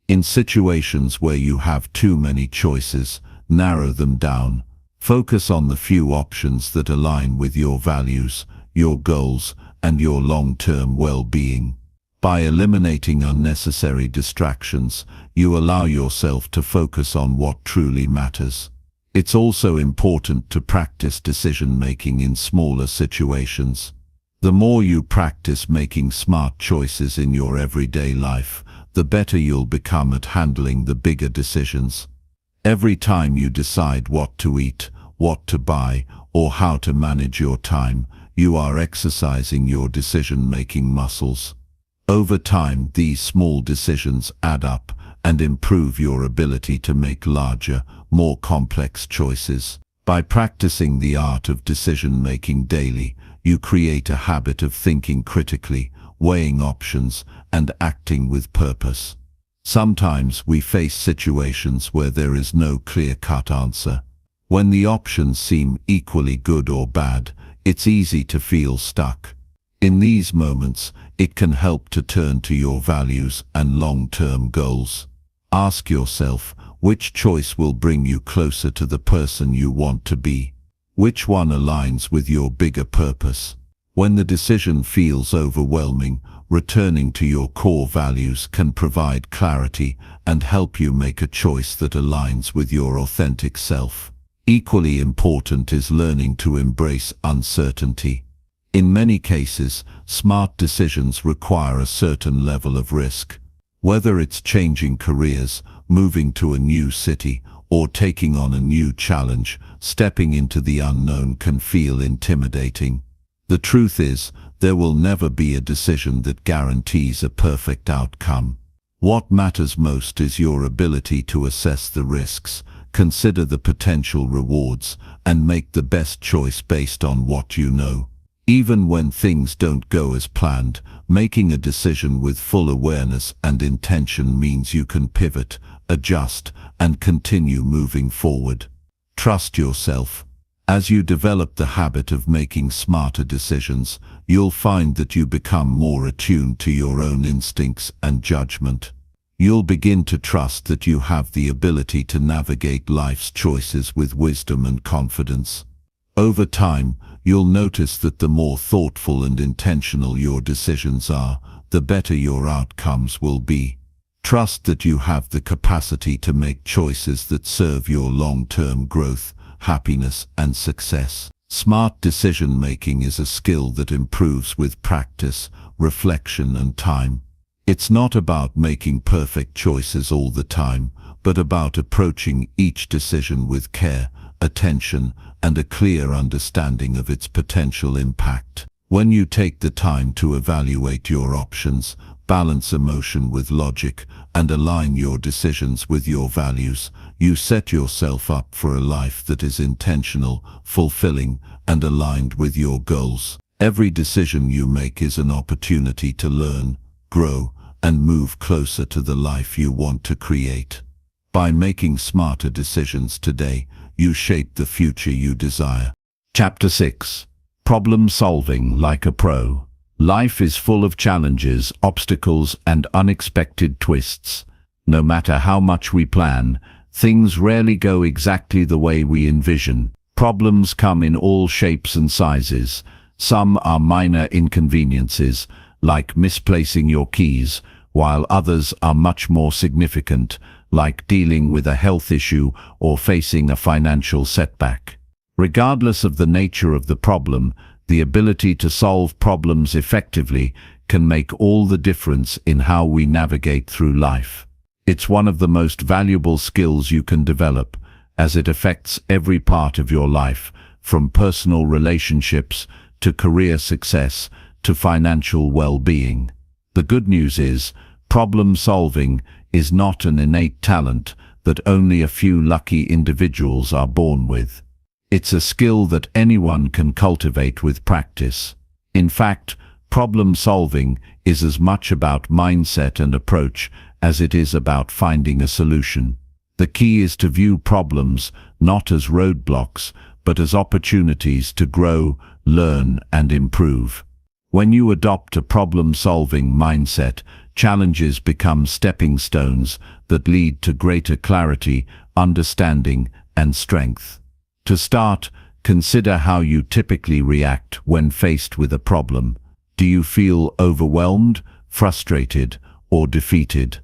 In situations where you have too many choices, narrow them down. Focus on the few options that align with your values, your goals, and your long-term well-being. By eliminating unnecessary distractions, you allow yourself to focus on what truly matters. It's also important to practice decision-making in smaller situations. The more you practice making smart choices in your everyday life, the better you'll become at handling the bigger decisions. Every time you decide what to eat, what to buy, or how to manage your time, you are exercising your decision-making muscles. Over time, these small decisions add up and improve your ability to make larger, more complex choices. By practicing the art of decision-making daily, you create a habit of thinking critically, weighing options, and acting with purpose. Sometimes we face situations where there is no clear-cut answer. When the options seem equally good or bad, it's easy to feel stuck. In these moments, it can help to turn to your values and long-term goals. Ask yourself, which choice will bring you closer to the person you want to be? Which one aligns with your bigger purpose? When the decision feels overwhelming, returning to your core values can provide clarity and help you make a choice that aligns with your authentic self. Equally important is learning to embrace uncertainty. In many cases, smart decisions require a certain level of risk. Whether it's changing careers, moving to a new city, or taking on a new challenge, stepping into the unknown can feel intimidating. The truth is, there will never be a decision that guarantees a perfect outcome. What matters most is your ability to assess the risks, consider the potential rewards, and make the best choice based on what you know. Even when things don't go as planned, making a decision with full awareness and intention means you can pivot, adjust, and continue moving forward. Trust yourself. As you develop the habit of making smarter decisions, you'll find that you become more attuned to your own instincts and judgment. You'll begin to trust that you have the ability to navigate life's choices with wisdom and confidence. Over time, you'll notice that the more thoughtful and intentional your decisions are, the better your outcomes will be. Trust that you have the capacity to make choices that serve your long-term growth, happiness, and success. Smart decision-making is a skill that improves with practice, reflection, and time. It's not about making perfect choices all the time, but about approaching each decision with care, attention, and a clear understanding of its potential impact. When you take the time to evaluate your options, balance emotion with logic, and align your decisions with your values, you set yourself up for a life that is intentional, fulfilling, and aligned with your goals. Every decision you make is an opportunity to learn, grow, and move closer to the life you want to create. By making smarter decisions today, you shape the future you desire. Chapter 6. Problem Solving Like a Pro. Life is full of challenges, obstacles, and unexpected twists. No matter how much we plan, things rarely go exactly the way we envision. Problems come in all shapes and sizes. Some are minor inconveniences, like misplacing your keys, while others are much more significant, like dealing with a health issue or facing a financial setback. Regardless of the nature of the problem, The ability to solve problems effectively can make all the difference in how we navigate through life. It's one of the most valuable skills you can develop, as it affects every part of your life, from personal relationships to career success to financial well-being. The good news is, problem solving is not an innate talent that only a few lucky individuals are born with. It's a skill that anyone can cultivate with practice. In fact, problem solving is as much about mindset and approach as it is about finding a solution. The key is to view problems not as roadblocks, but as opportunities to grow, learn, and improve. When you adopt a problem-solving mindset, challenges become stepping stones that lead to greater clarity, understanding, and strength. To start, consider how you typically react when faced with a problem. Do you feel overwhelmed, frustrated, or defeated?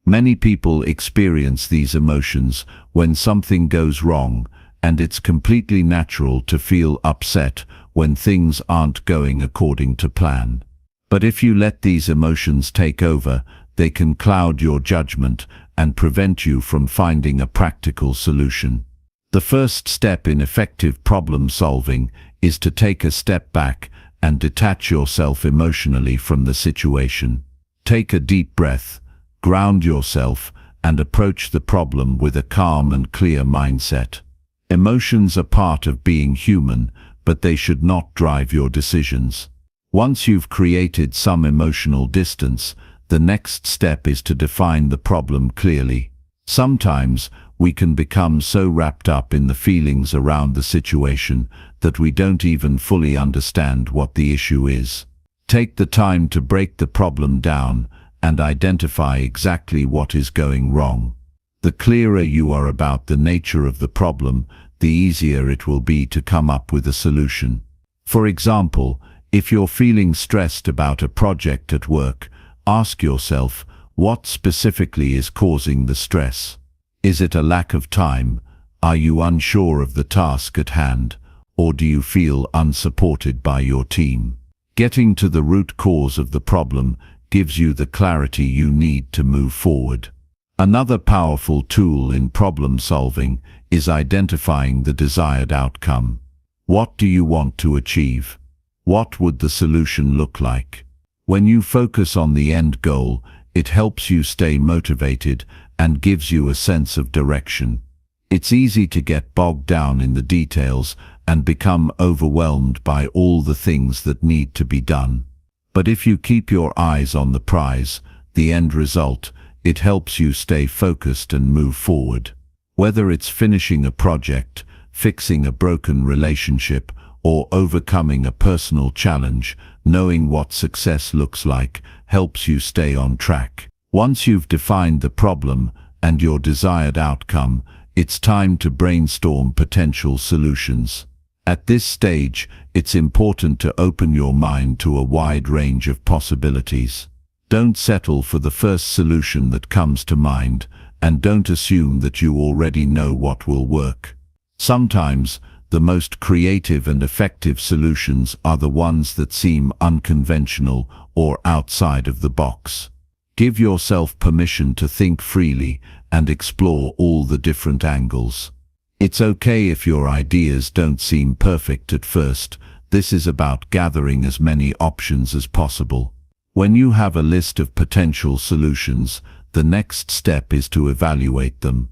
Many people experience these emotions when something goes wrong, and it's completely natural to feel upset when things aren't going according to plan. But if you let these emotions take over, they can cloud your judgment and prevent you from finding a practical solution. The first step in effective problem solving is to take a step back and detach yourself emotionally from the situation. Take a deep breath, ground yourself, and approach the problem with a calm and clear mindset. Emotions are part of being human, but they should not drive your decisions. Once you've created some emotional distance, the next step is to define the problem clearly. Sometimes we can become so wrapped up in the feelings around the situation that we don't even fully understand what the issue is. Take the time to break the problem down and identify exactly what is going wrong. The clearer you are about the nature of the problem, the easier it will be to come up with a solution. For example, if you're feeling stressed about a project at work, ask yourself, what specifically is causing the stress? Is it a lack of time? Are you unsure of the task at hand? Or do you feel unsupported by your team? Getting to the root cause of the problem gives you the clarity you need to move forward. Another powerful tool in problem solving is identifying the desired outcome. What do you want to achieve? What would the solution look like? When you focus on the end goal, it helps you stay motivated and gives you a sense of direction. It's easy to get bogged down in the details and become overwhelmed by all the things that need to be done. But if you keep your eyes on the prize, the end result, it helps you stay focused and move forward. Whether it's finishing a project, fixing a broken relationship, or overcoming a personal challenge, knowing what success looks like helps you stay on track. Once you've defined the problem and your desired outcome, it's time to brainstorm potential solutions. At this stage, it's important to open your mind to a wide range of possibilities. Don't settle for the first solution that comes to mind, and don't assume that you already know what will work. Sometimes, the most creative and effective solutions are the ones that seem unconventional or outside of the box. Give yourself permission to think freely and explore all the different angles. It's okay if your ideas don't seem perfect at first. This is about gathering as many options as possible. When you have a list of potential solutions, the next step is to evaluate them.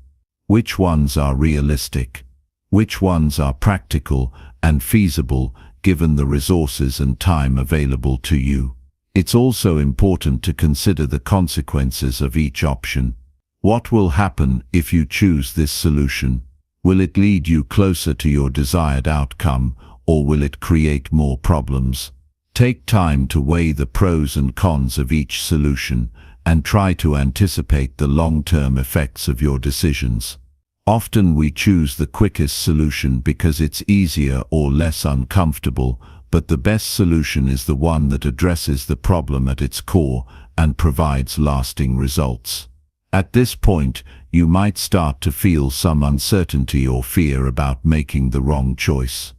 Which ones are realistic? Which ones are practical and feasible given the resources and time available to you? It's also important to consider the consequences of each option. What will happen if you choose this solution? Will it lead you closer to your desired outcome, or will it create more problems? Take time to weigh the pros and cons of each solution and try to anticipate the long-term effects of your decisions. Often we choose the quickest solution because it's easier or less uncomfortable, but the best solution is the one that addresses the problem at its core and provides lasting results. At this point, you might start to feel some uncertainty or fear about making the wrong choice.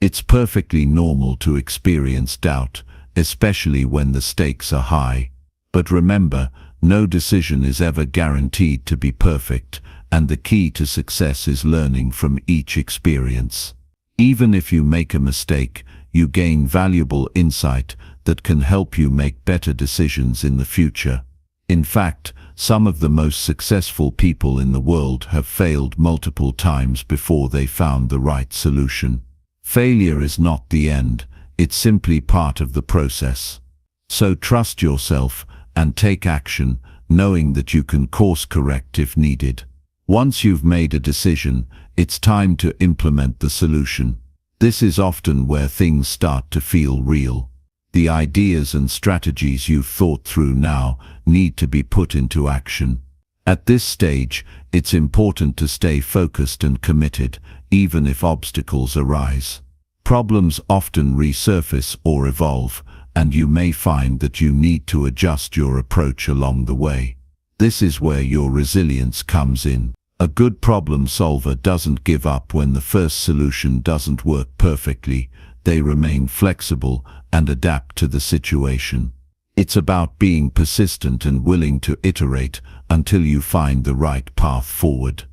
It's perfectly normal to experience doubt, especially when the stakes are high. But remember, no decision is ever guaranteed to be perfect, and the key to success is learning from each experience. Even if you make a mistake, you gain valuable insight that can help you make better decisions in the future. In fact, some of the most successful people in the world have failed multiple times before they found the right solution. Failure is not the end, it's simply part of the process. So trust yourself and take action, knowing that you can course correct if needed. Once you've made a decision, it's time to implement the solution. This is often where things start to feel real. The ideas and strategies you've thought through now need to be put into action. At this stage, it's important to stay focused and committed, even if obstacles arise. Problems often resurface or evolve, and you may find that you need to adjust your approach along the way. This is where your resilience comes in. A good problem solver doesn't give up when the first solution doesn't work perfectly. They remain flexible and adapt to the situation. It's about being persistent and willing to iterate until you find the right path forward.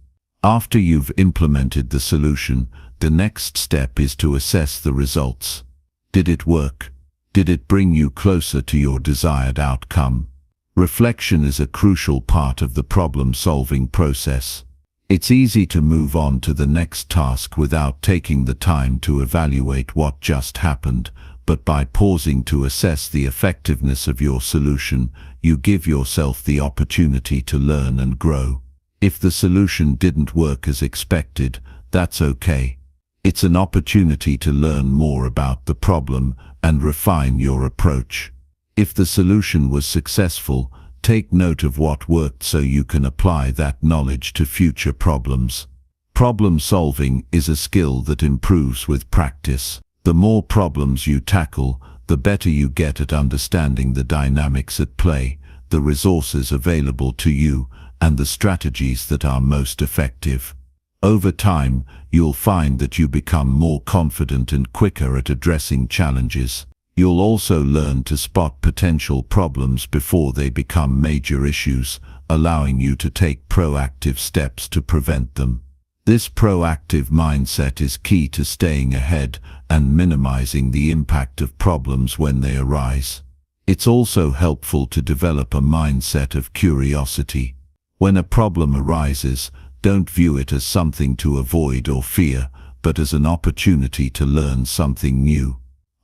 After you've implemented the solution, the next step is to assess the results. Did it work? Did it bring you closer to your desired outcome? Reflection is a crucial part of the problem-solving process. It's easy to move on to the next task without taking the time to evaluate what just happened, but by pausing to assess the effectiveness of your solution, you give yourself the opportunity to learn and grow. If the solution didn't work as expected, that's okay. It's an opportunity to learn more about the problem and refine your approach. If the solution was successful, take note of what worked so you can apply that knowledge to future problems. Problem solving is a skill that improves with practice. The more problems you tackle, the better you get at understanding the dynamics at play, the resources available to you, and the strategies that are most effective. Over time, you'll find that you become more confident and quicker at addressing challenges. You'll also learn to spot potential problems before they become major issues, allowing you to take proactive steps to prevent them. This proactive mindset is key to staying ahead and minimizing the impact of problems when they arise. It's also helpful to develop a mindset of curiosity. When a problem arises, don't view it as something to avoid or fear, but as an opportunity to learn something new.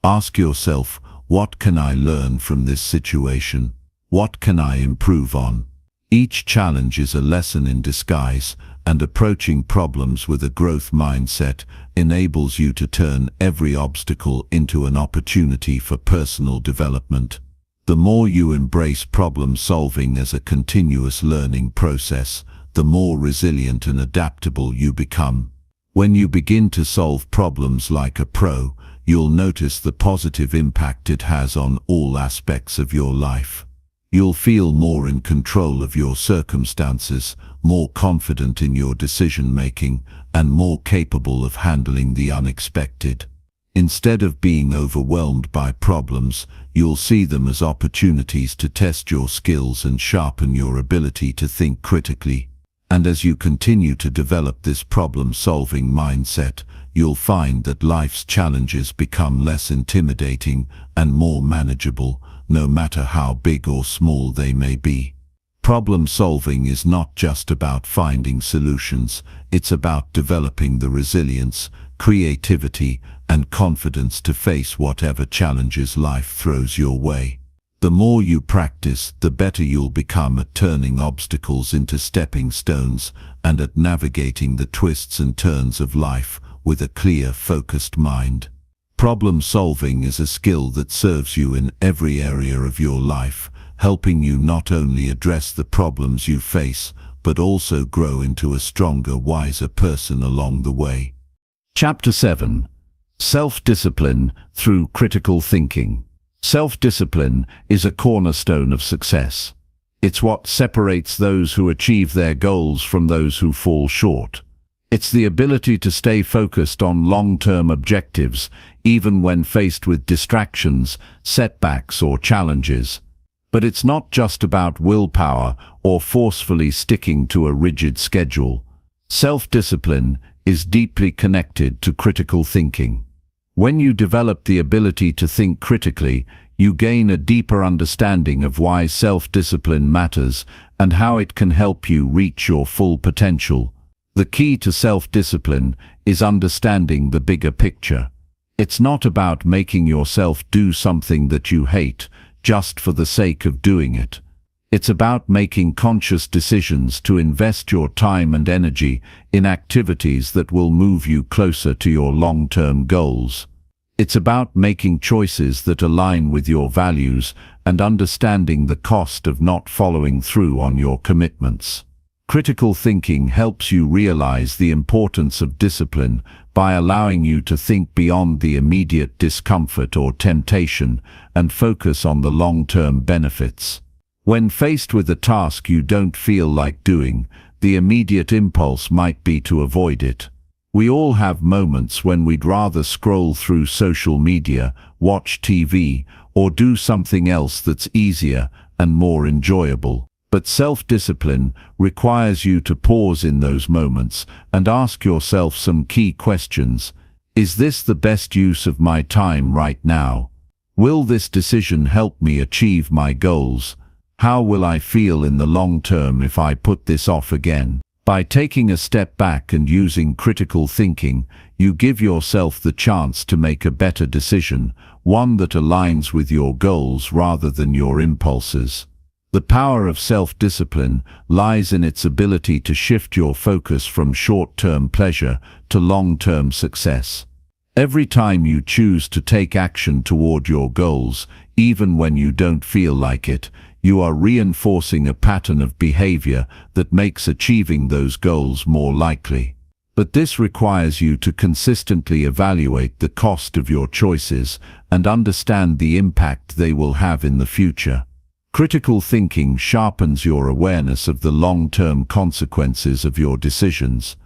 Ask yourself, what can I learn from this situation? What can I improve on? Each challenge is a lesson in disguise, and approaching problems with a growth mindset enables you to turn every obstacle into an opportunity for personal development. The more you embrace problem solving as a continuous learning process, the more resilient and adaptable you become. When you begin to solve problems like a pro, you'll notice the positive impact it has on all aspects of your life. You'll feel more in control of your circumstances, more confident in your decision-making, and more capable of handling the unexpected. Instead of being overwhelmed by problems, you'll see them as opportunities to test your skills and sharpen your ability to think critically. And as you continue to develop this problem-solving mindset, you'll find that life's challenges become less intimidating and more manageable, no matter how big or small they may be. Problem solving is not just about finding solutions, it's about developing the resilience, creativity, and confidence to face whatever challenges life throws your way. The more you practice, the better you'll become at turning obstacles into stepping stones and at navigating the twists and turns of life with a clear, focused mind. Problem solving is a skill that serves you in every area of your life, helping you not only address the problems you face, but also grow into a stronger, wiser person along the way. Chapter 7. Self-discipline through critical thinking. Self-discipline is a cornerstone of success. It's what separates those who achieve their goals from those who fall short. It's the ability to stay focused on long-term objectives, even when faced with distractions, setbacks, or challenges. But it's not just about willpower or forcefully sticking to a rigid schedule. Self-discipline is deeply connected to critical thinking. When you develop the ability to think critically, you gain a deeper understanding of why self-discipline matters and how it can help you reach your full potential. The key to self-discipline is understanding the bigger picture. It's not about making yourself do something that you hate just for the sake of doing it. It's about making conscious decisions to invest your time and energy in activities that will move you closer to your long-term goals. It's about making choices that align with your values and understanding the cost of not following through on your commitments. Critical thinking helps you realize the importance of discipline by allowing you to think beyond the immediate discomfort or temptation and focus on the long-term benefits. When faced with a task you don't feel like doing, the immediate impulse might be to avoid it. We all have moments when we'd rather scroll through social media, watch TV, or do something else that's easier and more enjoyable. But self-discipline requires you to pause in those moments and ask yourself some key questions. Is this the best use of my time right now? Will this decision help me achieve my goals? How will I feel in the long term if I put this off again? By taking a step back and using critical thinking, you give yourself the chance to make a better decision, one that aligns with your goals rather than your impulses. The power of self-discipline lies in its ability to shift your focus from short-term pleasure to long-term success. Every time you choose to take action toward your goals, even when you don't feel like it, you are reinforcing a pattern of behavior that makes achieving those goals more likely. But this requires you to consistently evaluate the cost of your choices and understand the impact they will have in the future. Critical thinking sharpens your awareness of the long-term consequences of your decisions.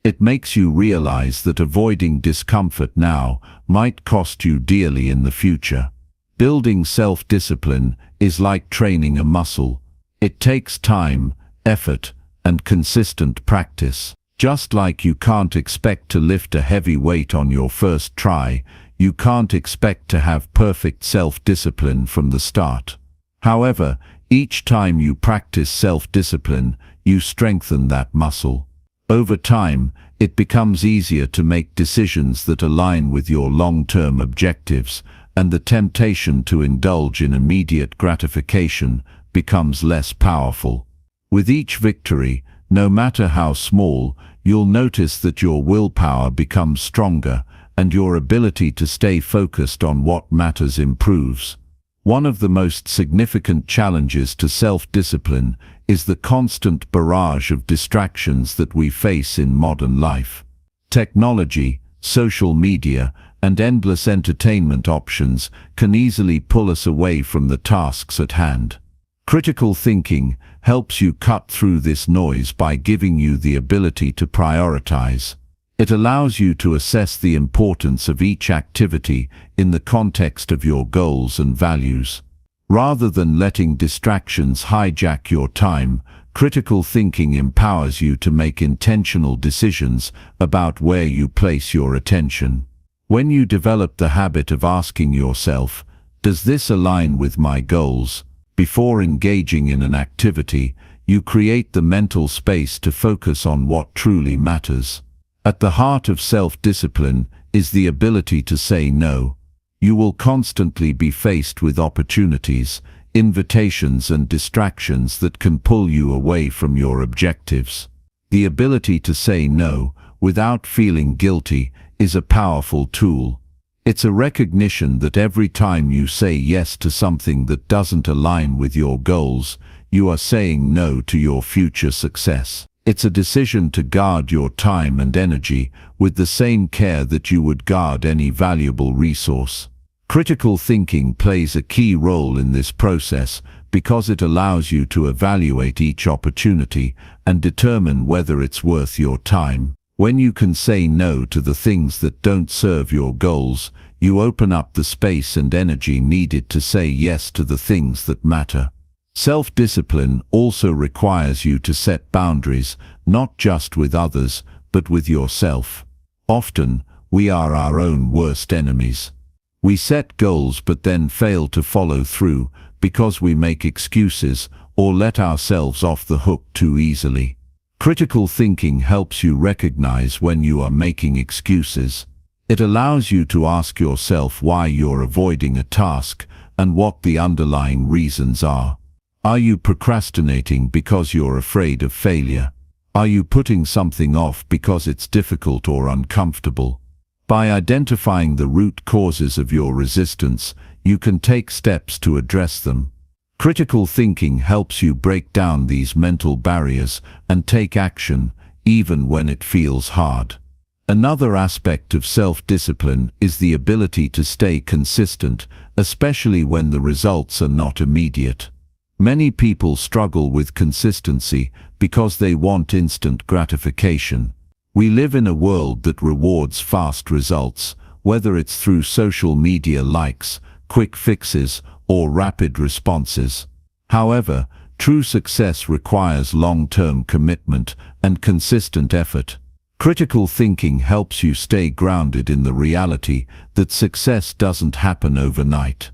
It makes you realize that avoiding discomfort now might cost you dearly in the future. Building self-discipline is like training a muscle. It takes time, effort, and consistent practice. Just like you can't expect to lift a heavy weight on your first try, you can't expect to have perfect self-discipline from the start. However, each time you practice self-discipline, you strengthen that muscle. Over time, it becomes easier to make decisions that align with your long-term objectives, and the temptation to indulge in immediate gratification becomes less powerful. With each victory, no matter how small, you'll notice that your willpower becomes stronger and your ability to stay focused on what matters improves. One of the most significant challenges to self-discipline is the constant barrage of distractions that we face in modern life. Technology, social media, and endless entertainment options can easily pull us away from the tasks at hand. Critical thinking helps you cut through this noise by giving you the ability to prioritize. It allows you to assess the importance of each activity in the context of your goals and values. Rather than letting distractions hijack your time, critical thinking empowers you to make intentional decisions about where you place your attention. When you develop the habit of asking yourself, "Does this align with my goals?" before engaging in an activity, you create the mental space to focus on what truly matters. At the heart of self-discipline is the ability to say no. You will constantly be faced with opportunities, invitations, and distractions that can pull you away from your objectives. The ability to say no without feeling guilty is a powerful tool. It's a recognition that every time you say yes to something that doesn't align with your goals, you are saying no to your future success. It's a decision to guard your time and energy with the same care that you would guard any valuable resource. Critical thinking plays a key role in this process because it allows you to evaluate each opportunity and determine whether it's worth your time. When you can say no to the things that don't serve your goals, you open up the space and energy needed to say yes to the things that matter. Self-discipline also requires you to set boundaries, not just with others, but with yourself. Often, we are our own worst enemies. We set goals but then fail to follow through because we make excuses or let ourselves off the hook too easily. Critical thinking helps you recognize when you are making excuses. It allows you to ask yourself why you're avoiding a task and what the underlying reasons are. Are you procrastinating because you're afraid of failure? Are you putting something off because it's difficult or uncomfortable? By identifying the root causes of your resistance, you can take steps to address them. Critical thinking helps you break down these mental barriers and take action, even when it feels hard. Another aspect of self-discipline is the ability to stay consistent, especially when the results are not immediate. Many people struggle with consistency because they want instant gratification. We live in a world that rewards fast results, whether it's through social media likes, quick fixes, or rapid responses. However, true success requires long-term commitment and consistent effort. Critical thinking helps you stay grounded in the reality that success doesn't happen overnight.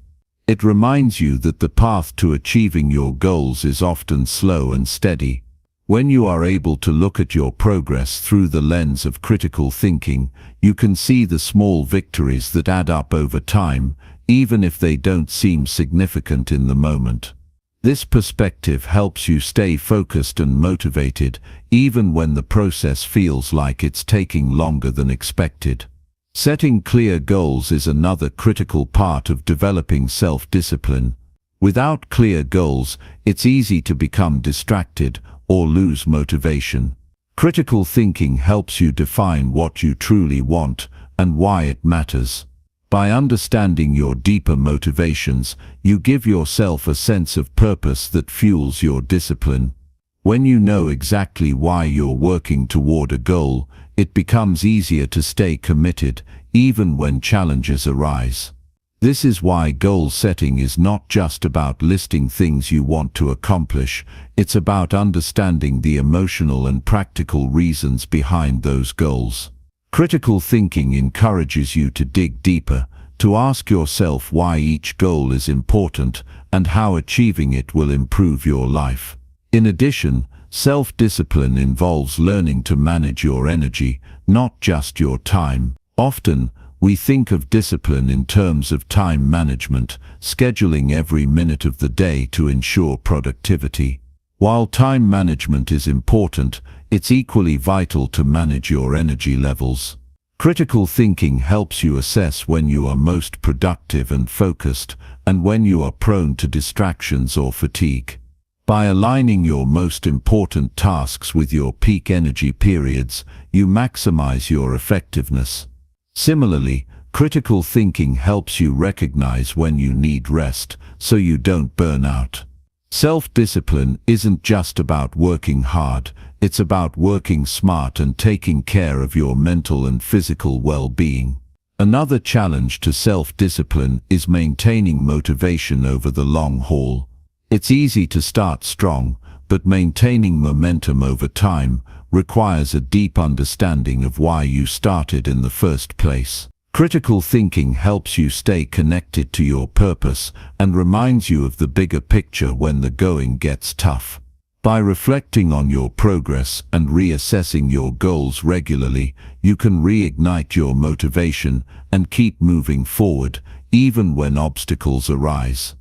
It reminds you that the path to achieving your goals is often slow and steady. When you are able to look at your progress through the lens of critical thinking, you can see the small victories that add up over time, even if they don't seem significant in the moment. This perspective helps you stay focused and motivated, even when the process feels like it's taking longer than expected. Setting clear goals is another critical part of developing self-discipline. Without clear goals, it's easy to become distracted or lose motivation. Critical thinking helps you define what you truly want and why it matters. By understanding your deeper motivations, you give yourself a sense of purpose that fuels your discipline. When you know exactly why you're working toward a goal, it becomes easier to stay committed, even when challenges arise. This is why goal setting is not just about listing things you want to accomplish, it's about understanding the emotional and practical reasons behind those goals. Critical thinking encourages you to dig deeper, to ask yourself why each goal is important and how achieving it will improve your life. In addition, self-discipline involves learning to manage your energy, not just your time. Often, we think of discipline in terms of time management, scheduling every minute of the day to ensure productivity. While time management is important, it's equally vital to manage your energy levels. Critical thinking helps you assess when you are most productive and focused, and when you are prone to distractions or fatigue. By aligning your most important tasks with your peak energy periods, you maximize your effectiveness. Similarly, critical thinking helps you recognize when you need rest, so you don't burn out. Self-discipline isn't just about working hard, it's about working smart and taking care of your mental and physical well-being. Another challenge to self-discipline is maintaining motivation over the long haul. It's easy to start strong, but maintaining momentum over time requires a deep understanding of why you started in the first place. Critical thinking helps you stay connected to your purpose and reminds you of the bigger picture when the going gets tough. By reflecting on your progress and reassessing your goals regularly, you can reignite your motivation and keep moving forward, even when obstacles arise.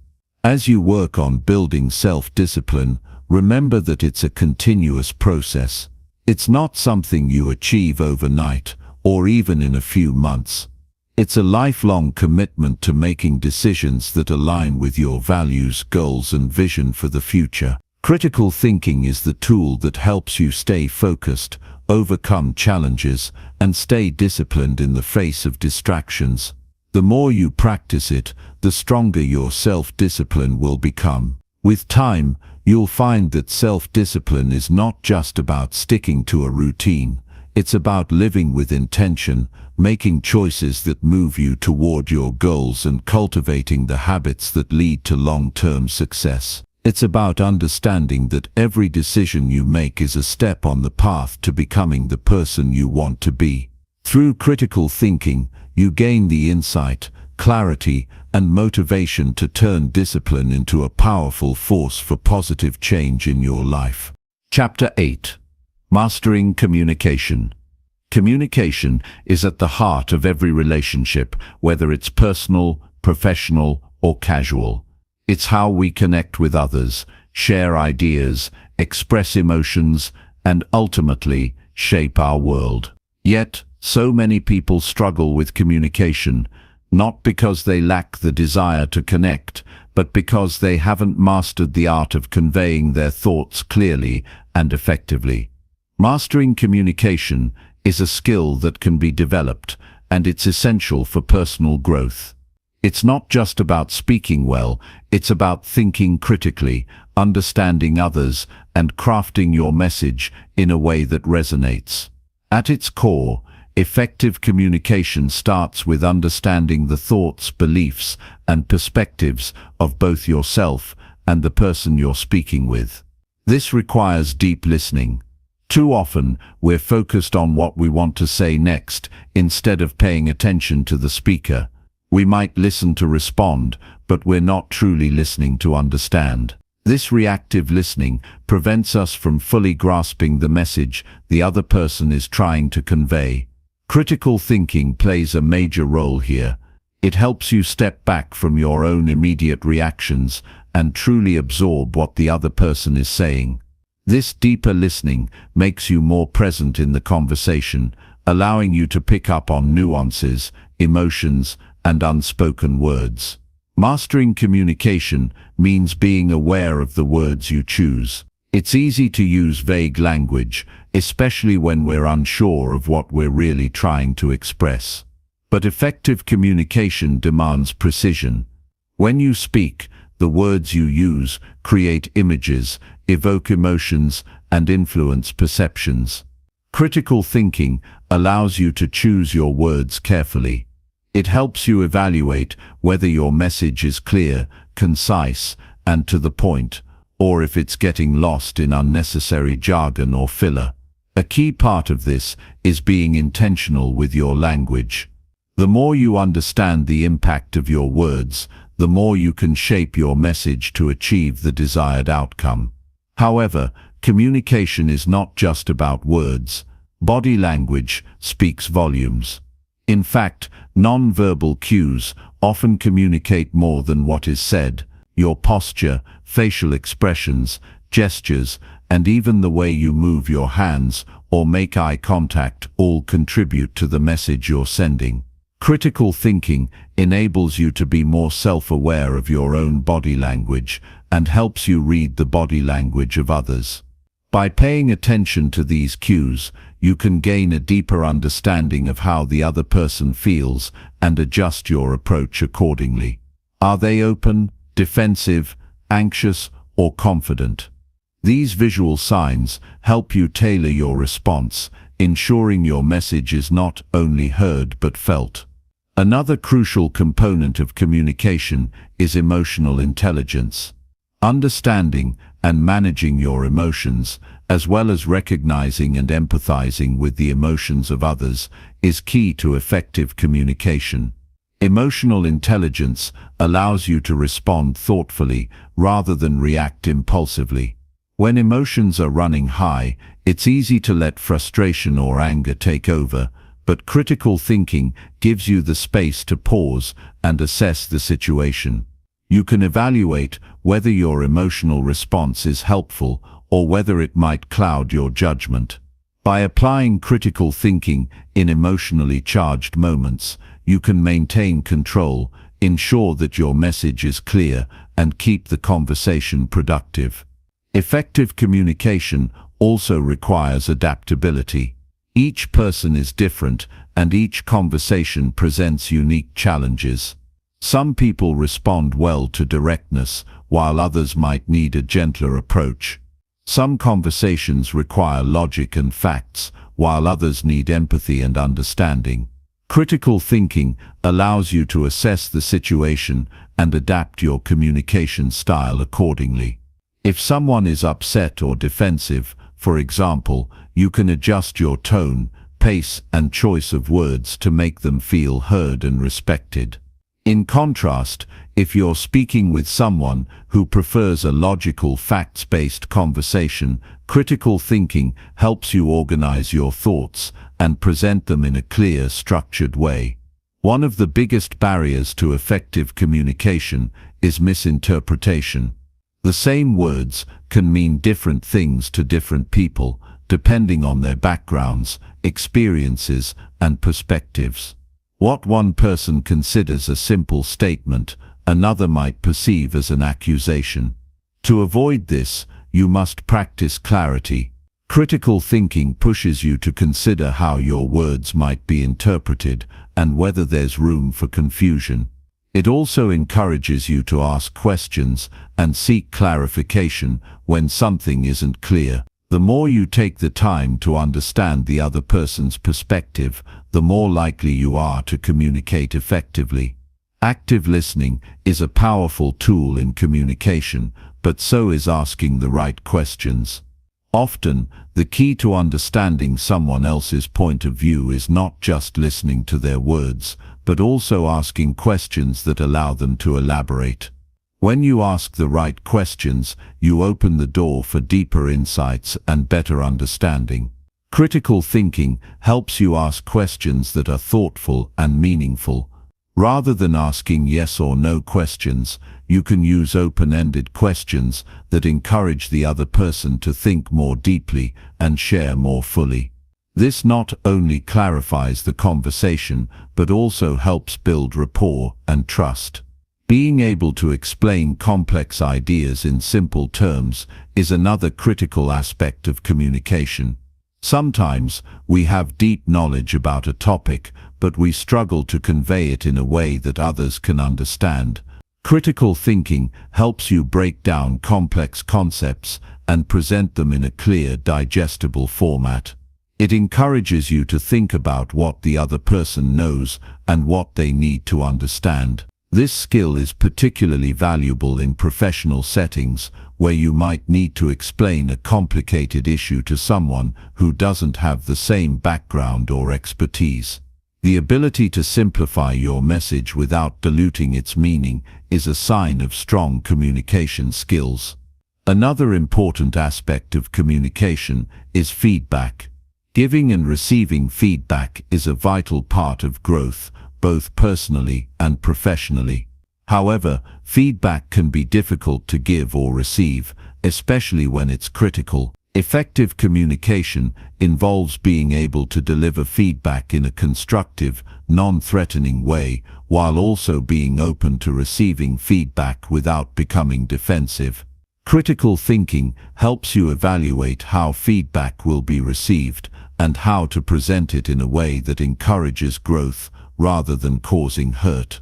As you work on building self-discipline, remember that it's a continuous process. It's not something you achieve overnight, or even in a few months. It's a lifelong commitment to making decisions that align with your values, goals, and vision for the future. Critical thinking is the tool that helps you stay focused, overcome challenges, and stay disciplined in the face of distractions. The more you practice it, the stronger your self-discipline will become. With time, you'll find that self-discipline is not just about sticking to a routine. It's about living with intention, making choices that move you toward your goals and cultivating the habits that lead to long-term success. It's about understanding that every decision you make is a step on the path to becoming the person you want to be. Through critical thinking, you gain the insight, clarity, and motivation to turn discipline into a powerful force for positive change in your life. Chapter 8. Mastering communication. Communication is at the heart of every relationship, whether it's personal, professional, or casual. It's how we connect with others, share ideas, express emotions, and ultimately shape our world. Yet, so many people struggle with communication, not because they lack the desire to connect, but because they haven't mastered the art of conveying their thoughts clearly and effectively. Mastering communication is a skill that can be developed, and it's essential for personal growth. It's not just about speaking well, it's about thinking critically, understanding others, and crafting your message in a way that resonates. At its core, effective communication starts with understanding the thoughts, beliefs, and perspectives of both yourself and the person you're speaking with. This requires deep listening. Too often, we're focused on what we want to say next, instead of paying attention to the speaker. We might listen to respond, but we're not truly listening to understand. This reactive listening prevents us from fully grasping the message the other person is trying to convey. Critical thinking plays a major role here. It helps you step back from your own immediate reactions and truly absorb what the other person is saying. This deeper listening makes you more present in the conversation, allowing you to pick up on nuances, emotions, and unspoken words. Mastering communication means being aware of the words you choose. It's easy to use vague language, especially when we're unsure of what we're really trying to express. But effective communication demands precision. When you speak, the words you use create images, evoke emotions, and influence perceptions. Critical thinking allows you to choose your words carefully. It helps you evaluate whether your message is clear, concise, and to the point, or if it's getting lost in unnecessary jargon or filler. A key part of this is being intentional with your language. The more you understand the impact of your words, the more you can shape your message to achieve the desired outcome. However, communication is not just about words. Body language speaks volumes. In fact, non-verbal cues often communicate more than what is said. Your posture, facial expressions, gestures, and even the way you move your hands or make eye contact all contribute to the message you're sending. Critical thinking enables you to be more self-aware of your own body language and helps you read the body language of others. By paying attention to these cues, you can gain a deeper understanding of how the other person feels and adjust your approach accordingly. Are they open, defensive, anxious, or confident? These visual signs help you tailor your response, ensuring your message is not only heard but felt. Another crucial component of communication is emotional intelligence. Understanding and managing your emotions, as well as recognizing and empathizing with the emotions of others, is key to effective communication. Emotional intelligence allows you to respond thoughtfully rather than react impulsively. When emotions are running high, it's easy to let frustration or anger take over, but critical thinking gives you the space to pause and assess the situation. You can evaluate whether your emotional response is helpful or whether it might cloud your judgment. By applying critical thinking in emotionally charged moments, you can maintain control, ensure that your message is clear, and keep the conversation productive. Effective communication also requires adaptability. Each person is different, and each conversation presents unique challenges. Some people respond well to directness, while others might need a gentler approach. Some conversations require logic and facts, while others need empathy and understanding. Critical thinking allows you to assess the situation and adapt your communication style accordingly. If someone is upset or defensive, for example, you can adjust your tone, pace, and choice of words to make them feel heard and respected. In contrast, if you're speaking with someone who prefers a logical, facts-based conversation, critical thinking helps you organize your thoughts and present them in a clear, structured way. One of the biggest barriers to effective communication is misinterpretation. The same words can mean different things to different people, depending on their backgrounds, experiences, and perspectives. What one person considers a simple statement, another might perceive as an accusation. To avoid this, you must practice clarity. Critical thinking pushes you to consider how your words might be interpreted and whether there's room for confusion. It also encourages you to ask questions and seek clarification when something isn't clear. The more you take the time to understand the other person's perspective, the more likely you are to communicate effectively. Active listening is a powerful tool in communication, but so is asking the right questions. Often, the key to understanding someone else's point of view is not just listening to their words, but also asking questions that allow them to elaborate. When you ask the right questions, you open the door for deeper insights and better understanding. Critical thinking helps you ask questions that are thoughtful and meaningful. Rather than asking yes or no questions, you can use open-ended questions that encourage the other person to think more deeply and share more fully. This not only clarifies the conversation, but also helps build rapport and trust. Being able to explain complex ideas in simple terms is another critical aspect of communication. Sometimes we have deep knowledge about a topic, but we struggle to convey it in a way that others can understand. Critical thinking helps you break down complex concepts and present them in a clear, digestible format. It encourages you to think about what the other person knows and what they need to understand. This skill is particularly valuable in professional settings, where you might need to explain a complicated issue to someone who doesn't have the same background or expertise. The ability to simplify your message without diluting its meaning is a sign of strong communication skills. Another important aspect of communication is feedback. Giving and receiving feedback is a vital part of growth, both personally and professionally. However, feedback can be difficult to give or receive, especially when it's critical. Effective communication involves being able to deliver feedback in a constructive, non-threatening way, while also being open to receiving feedback without becoming defensive. Critical thinking helps you evaluate how feedback will be received and how to present it in a way that encourages growth rather than causing hurt.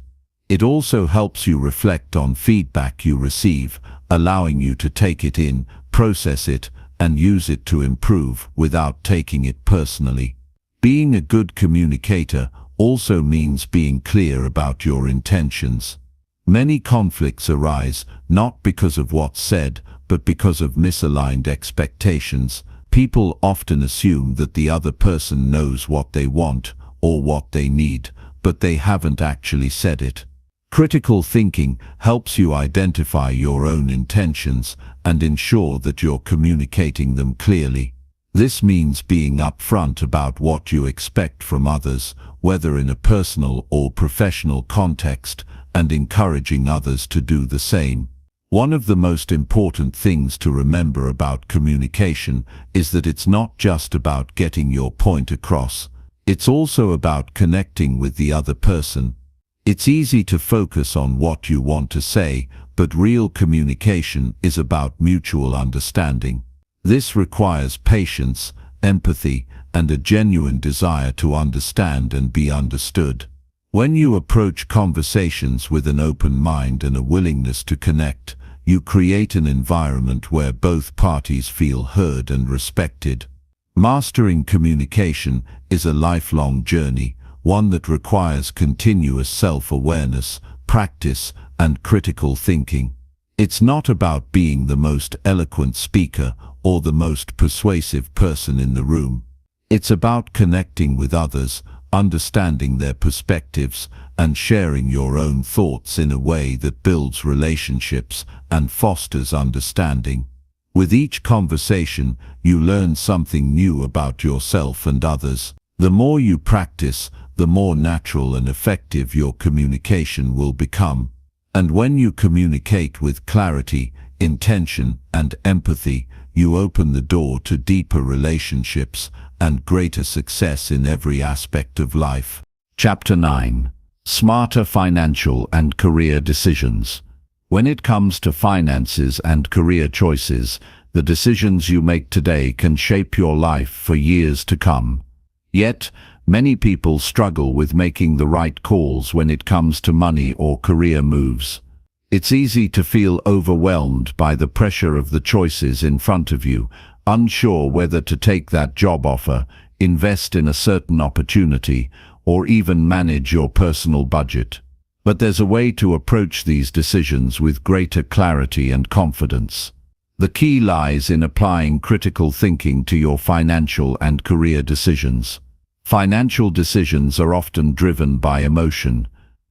It also helps you reflect on feedback you receive, allowing you to take it in, process it, and use it to improve without taking it personally. Being a good communicator also means being clear about your intentions. Many conflicts arise not because of what's said, but because of misaligned expectations. People often assume that the other person knows what they want or what they need, but they haven't actually said it. Critical thinking helps you identify your own intentions and ensure that you're communicating them clearly. This means being upfront about what you expect from others, whether in a personal or professional context, and encouraging others to do the same. One of the most important things to remember about communication is that it's not just about getting your point across. It's also about connecting with the other person. It's easy to focus on what you want to say, but real communication is about mutual understanding. This requires patience, empathy, and a genuine desire to understand and be understood. When you approach conversations with an open mind and a willingness to connect, you create an environment where both parties feel heard and respected. Mastering communication is a lifelong journey, one that requires continuous self-awareness, practice, and critical thinking. It's not about being the most eloquent speaker or the most persuasive person in the room. It's about connecting with others, understanding their perspectives, and sharing your own thoughts in a way that builds relationships and fosters understanding. With each conversation, you learn something new about yourself and others. The more you practice, the more natural and effective your communication will become. And when you communicate with clarity, intention, and empathy, you open the door to deeper relationships and greater success in every aspect of life. Chapter 9. Smarter Financial and Career Decisions. When it comes to finances and career choices, the decisions you make today can shape your life for years to come. Yet, many people struggle with making the right calls when it comes to money or career moves. It's easy to feel overwhelmed by the pressure of the choices in front of you, unsure whether to take that job offer, invest in a certain opportunity, or even manage your personal budget. But there's a way to approach these decisions with greater clarity and confidence. The key lies in applying critical thinking to your financial and career decisions. Financial decisions are often driven by emotion.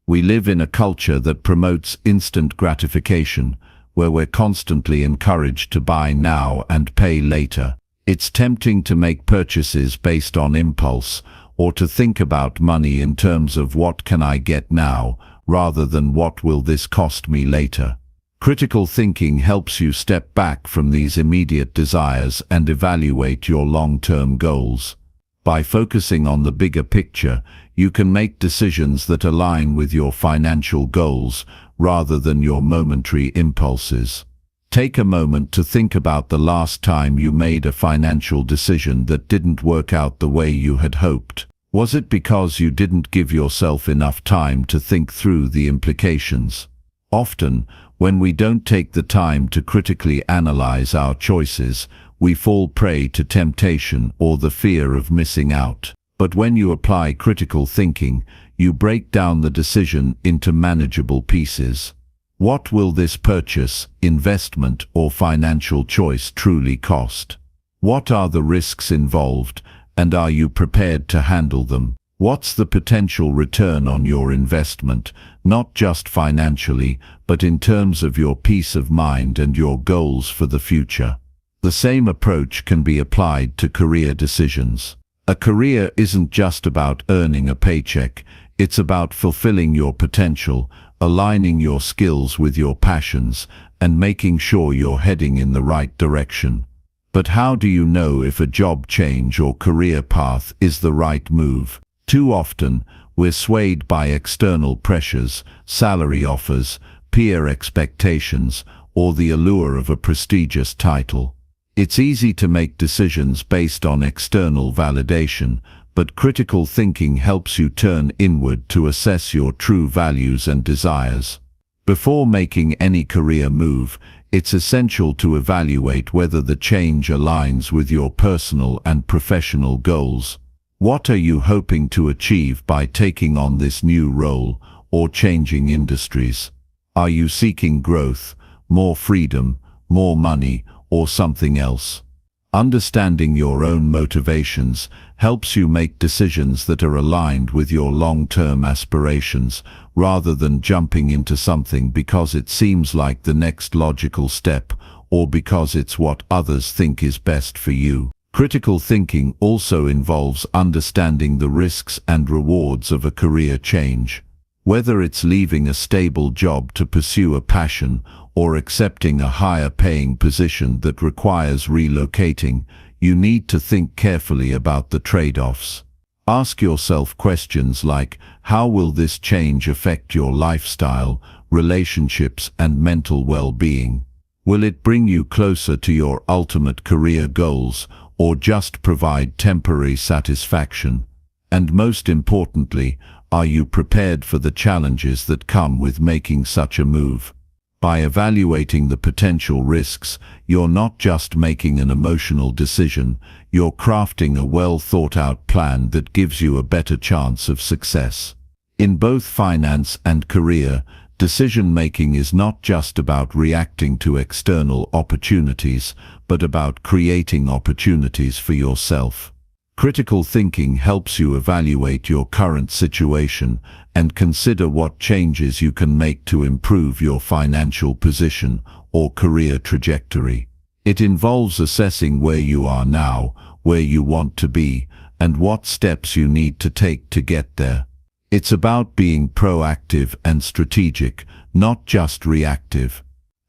We live in a culture that promotes instant gratification, where we're constantly encouraged to buy now and pay later. It's tempting to make purchases based on impulse, or to think about money in terms of what can I get now, rather than what will this cost me later. Critical thinking helps you step back from these immediate desires and evaluate your long-term goals. By focusing on the bigger picture, you can make decisions that align with your financial goals rather than your momentary impulses. Take a moment to think about the last time you made a financial decision that didn't work out the way you had hoped. Was it because you didn't give yourself enough time to think through the implications? Often, when we don't take the time to critically analyze our choices, we fall prey to temptation or the fear of missing out. But when you apply critical thinking, you break down the decision into manageable pieces. What will this purchase, investment, or financial choice truly cost? What are the risks involved, and are you prepared to handle them? What's the potential return on your investment, not just financially, but in terms of your peace of mind and your goals for the future? The same approach can be applied to career decisions. A career isn't just about earning a paycheck, it's about fulfilling your potential, aligning your skills with your passions, and making sure you're heading in the right direction. But how do you know if a job change or career path is the right move? Too often, we're swayed by external pressures, salary offers, peer expectations, or the allure of a prestigious title. It's easy to make decisions based on external validation, but critical thinking helps you turn inward to assess your true values and desires. Before making any career move, it's essential to evaluate whether the change aligns with your personal and professional goals. What are you hoping to achieve by taking on this new role or changing industries? Are you seeking growth, more freedom, more money, or something else? Understanding your own motivations helps you make decisions that are aligned with your long-term aspirations, rather than jumping into something because it seems like the next logical step, or because it's what others think is best for you. Critical thinking also involves understanding the risks and rewards of a career change. Whether it's leaving a stable job to pursue a passion, or accepting a higher-paying position that requires relocating, you need to think carefully about the trade-offs. Ask yourself questions like, how will this change affect your lifestyle, relationships, and mental well-being? Will it bring you closer to your ultimate career goals, or just provide temporary satisfaction? And most importantly, are you prepared for the challenges that come with making such a move? By evaluating the potential risks, you're not just making an emotional decision, you're crafting a well-thought-out plan that gives you a better chance of success. In both finance and career, decision-making is not just about reacting to external opportunities, but about creating opportunities for yourself. Critical thinking helps you evaluate your current situation and consider what changes you can make to improve your financial position or career trajectory. It involves assessing where you are now, where you want to be, and what steps you need to take to get there. It's about being proactive and strategic, not just reactive.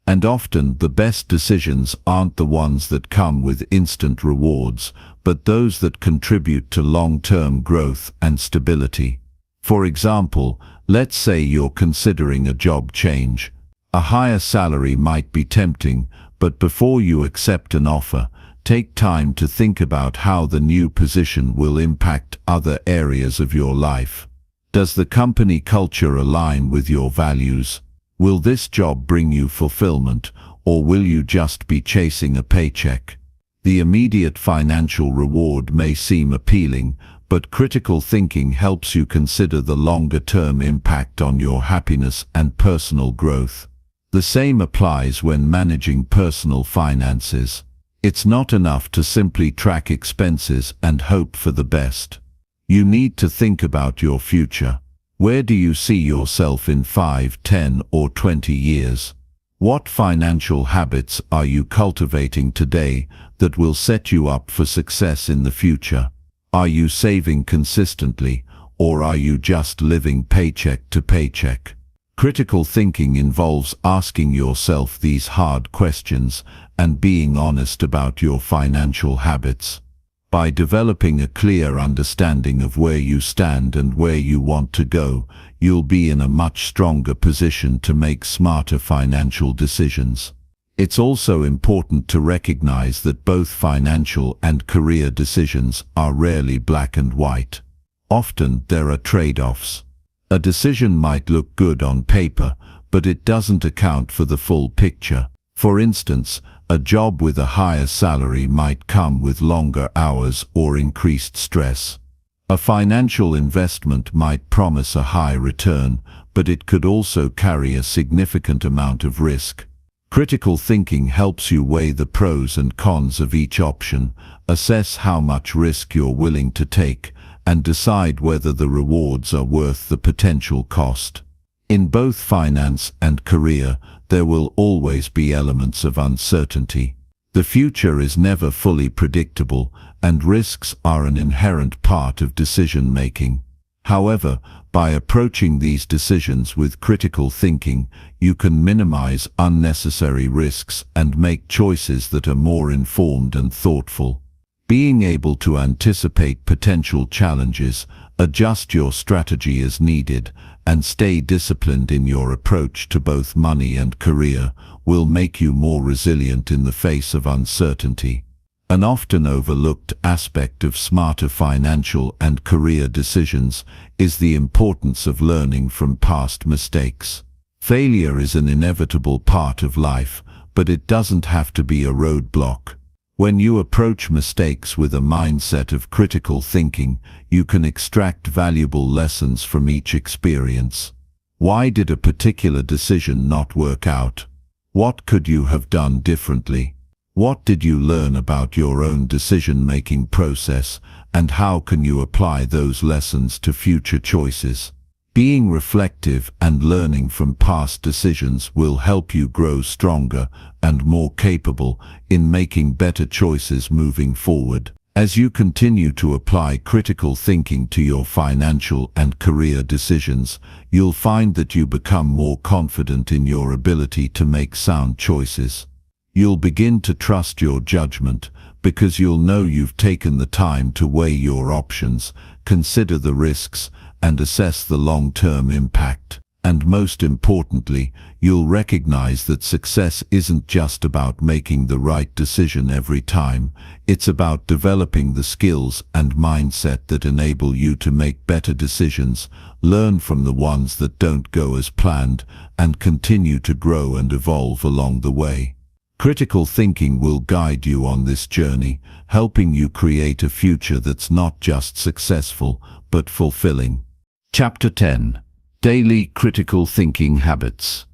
And often the best decisions aren't the ones that come with instant rewards, but those that contribute to long-term growth and stability. For example, let's say you're considering a job change. A higher salary might be tempting, but before you accept an offer, take time to think about how the new position will impact other areas of your life. Does the company culture align with your values? Will this job bring you fulfillment, or will you just be chasing a paycheck? The immediate financial reward may seem appealing, but critical thinking helps you consider the longer-term impact on your happiness and personal growth. The same applies when managing personal finances. It's not enough to simply track expenses and hope for the best. You need to think about your future. Where do you see yourself in 5, 10, or 20 years? What financial habits are you cultivating today that will set you up for success in the future? Are you saving consistently, or are you just living paycheck to paycheck? Critical thinking involves asking yourself these hard questions and being honest about your financial habits. By developing a clear understanding of where you stand and where you want to go, you'll be in a much stronger position to make smarter financial decisions. It's also important to recognize that both financial and career decisions are rarely black and white. Often there are trade-offs. A decision might look good on paper, but it doesn't account for the full picture. For instance, a job with a higher salary might come with longer hours or increased stress. A financial investment might promise a high return, but it could also carry a significant amount of risk. Critical thinking helps you weigh the pros and cons of each option, assess how much risk you're willing to take, and decide whether the rewards are worth the potential cost. In both finance and career, there will always be elements of uncertainty. The future is never fully predictable, and risks are an inherent part of decision-making. However, by approaching these decisions with critical thinking, you can minimize unnecessary risks and make choices that are more informed and thoughtful. Being able to anticipate potential challenges, adjust your strategy as needed, and stay disciplined in your approach to both money and career will make you more resilient in the face of uncertainty. An often overlooked aspect of smarter financial and career decisions is the importance of learning from past mistakes. Failure is an inevitable part of life, but it doesn't have to be a roadblock. When you approach mistakes with a mindset of critical thinking, you can extract valuable lessons from each experience. Why did a particular decision not work out? What could you have done differently? What did you learn about your own decision-making process, and how can you apply those lessons to future choices? Being reflective and learning from past decisions will help you grow stronger and more capable in making better choices moving forward. As you continue to apply critical thinking to your financial and career decisions, you'll find that you become more confident in your ability to make sound choices. You'll begin to trust your judgment because you'll know you've taken the time to weigh your options, consider the risks, and assess the long-term impact. And most importantly, you'll recognize that success isn't just about making the right decision every time. It's about developing the skills and mindset that enable you to make better decisions, learn from the ones that don't go as planned, and continue to grow and evolve along the way. Critical thinking will guide you on this journey, helping you create a future that's not just successful, but fulfilling. Chapter 10. Daily Critical Thinking Habits.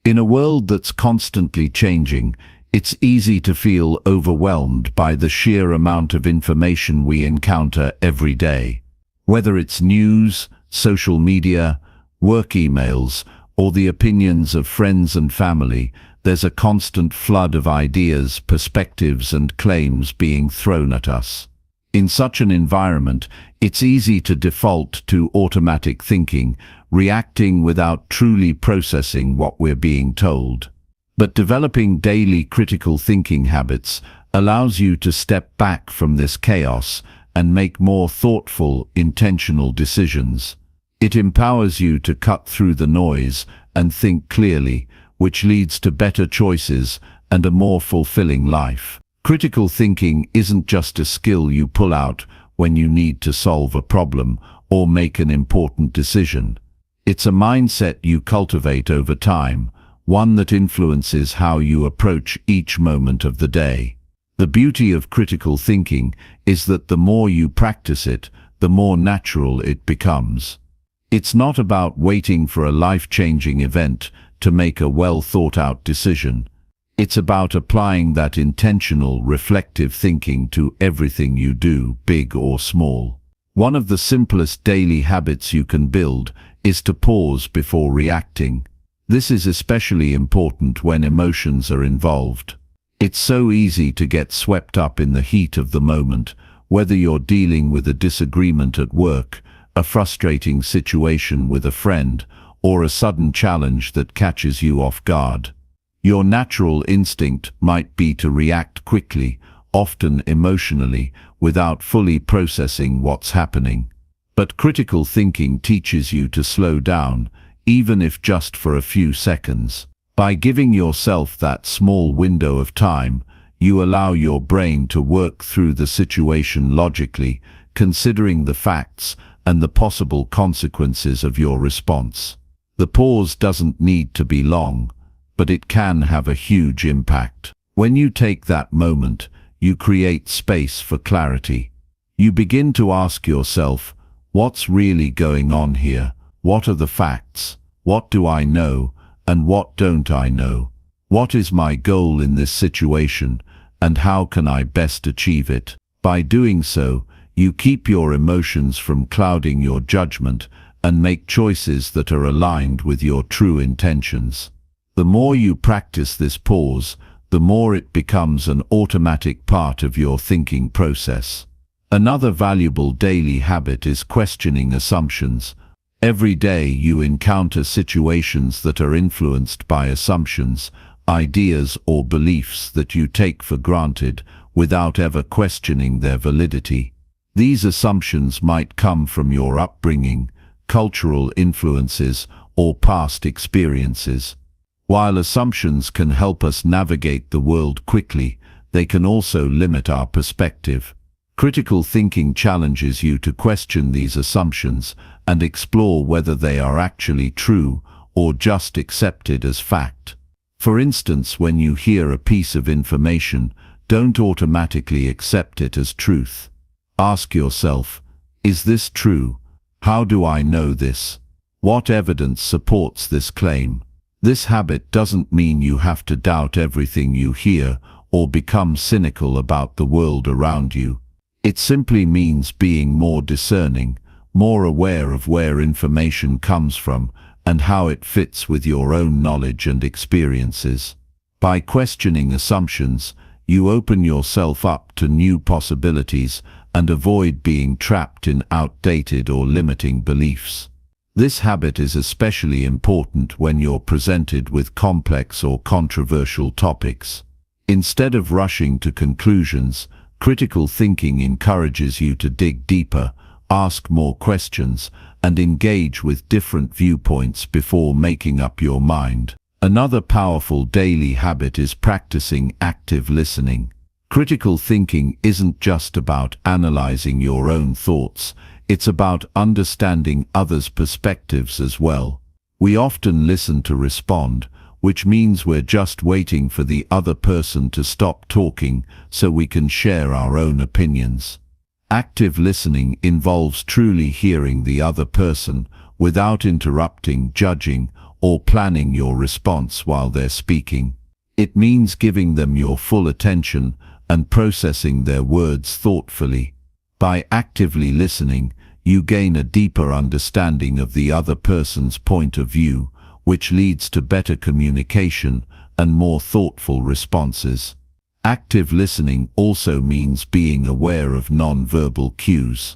In a world that's constantly changing, it's easy to feel overwhelmed by the sheer amount of information we encounter every day. Whether it's news, social media, work emails, or the opinions of friends and family, there's a constant flood of ideas, perspectives, and claims being thrown at us. In such an environment, it's easy to default to automatic thinking, reacting without truly processing what we're being told. But developing daily critical thinking habits allows you to step back from this chaos and make more thoughtful, intentional decisions. It empowers you to cut through the noise and think clearly, which leads to better choices and a more fulfilling life. Critical thinking isn't just a skill you pull out when you need to solve a problem or make an important decision. It's a mindset you cultivate over time, one that influences how you approach each moment of the day. The beauty of critical thinking is that the more you practice it, the more natural it becomes. It's not about waiting for a life-changing event to make a well-thought-out decision. It's about applying that intentional, reflective thinking to everything you do, big or small. One of the simplest daily habits you can build is to pause before reacting. This is especially important when emotions are involved. It's so easy to get swept up in the heat of the moment, whether you're dealing with a disagreement at work, a frustrating situation with a friend, or a sudden challenge that catches you off guard. Your natural instinct might be to react quickly, often emotionally, without fully processing what's happening. But critical thinking teaches you to slow down, even if just for a few seconds. By giving yourself that small window of time, you allow your brain to work through the situation logically, considering the facts and the possible consequences of your response. The pause doesn't need to be long, but it can have a huge impact. When you take that moment, you create space for clarity. You begin to ask yourself, what's really going on here? What are the facts? What do I know? And what don't I know? What is my goal in this situation? And how can I best achieve it? By doing so, you keep your emotions from clouding your judgment and make choices that are aligned with your true intentions. The more you practice this pause, the more it becomes an automatic part of your thinking process. Another valuable daily habit is questioning assumptions. Every day you encounter situations that are influenced by assumptions, ideas or beliefs that you take for granted without ever questioning their validity. These assumptions might come from your upbringing, cultural influences, or past experiences. While assumptions can help us navigate the world quickly, they can also limit our perspective. Critical thinking challenges you to question these assumptions and explore whether they are actually true or just accepted as fact. For instance, when you hear a piece of information, don't automatically accept it as truth. Ask yourself, is this true? How do I know this? What evidence supports this claim? This habit doesn't mean you have to doubt everything you hear or become cynical about the world around you. It simply means being more discerning, more aware of where information comes from and how it fits with your own knowledge and experiences. By questioning assumptions, you open yourself up to new possibilities and avoid being trapped in outdated or limiting beliefs. This habit is especially important when you're presented with complex or controversial topics. Instead of rushing to conclusions, critical thinking encourages you to dig deeper, ask more questions, and engage with different viewpoints before making up your mind. Another powerful daily habit is practicing active listening. Critical thinking isn't just about analyzing your own thoughts, it's about understanding others' perspectives as well. We often listen to respond, which means we're just waiting for the other person to stop talking so we can share our own opinions. Active listening involves truly hearing the other person without interrupting, judging, or planning your response while they're speaking. It means giving them your full attention and processing their words thoughtfully. By actively listening, you gain a deeper understanding of the other person's point of view, which leads to better communication and more thoughtful responses. Active listening also means being aware of non-verbal cues.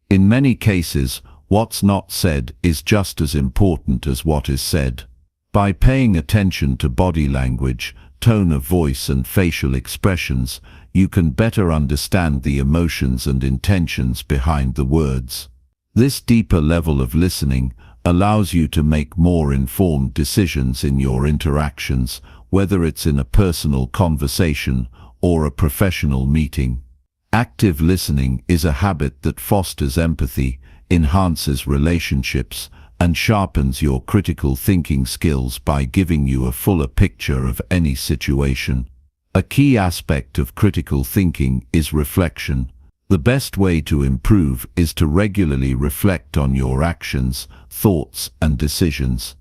In many cases, what's not said is just as important as what is said. By paying attention to body language, tone of voice and facial expressions, you can better understand the emotions and intentions behind the words. This deeper level of listening allows you to make more informed decisions in your interactions, whether it's in a personal conversation or a professional meeting. Active listening is a habit that fosters empathy, enhances relationships, and sharpens your critical thinking skills by giving you a fuller picture of any situation. A key aspect of critical thinking is reflection. The best way to improve is to regularly reflect on your actions, thoughts, and decisions.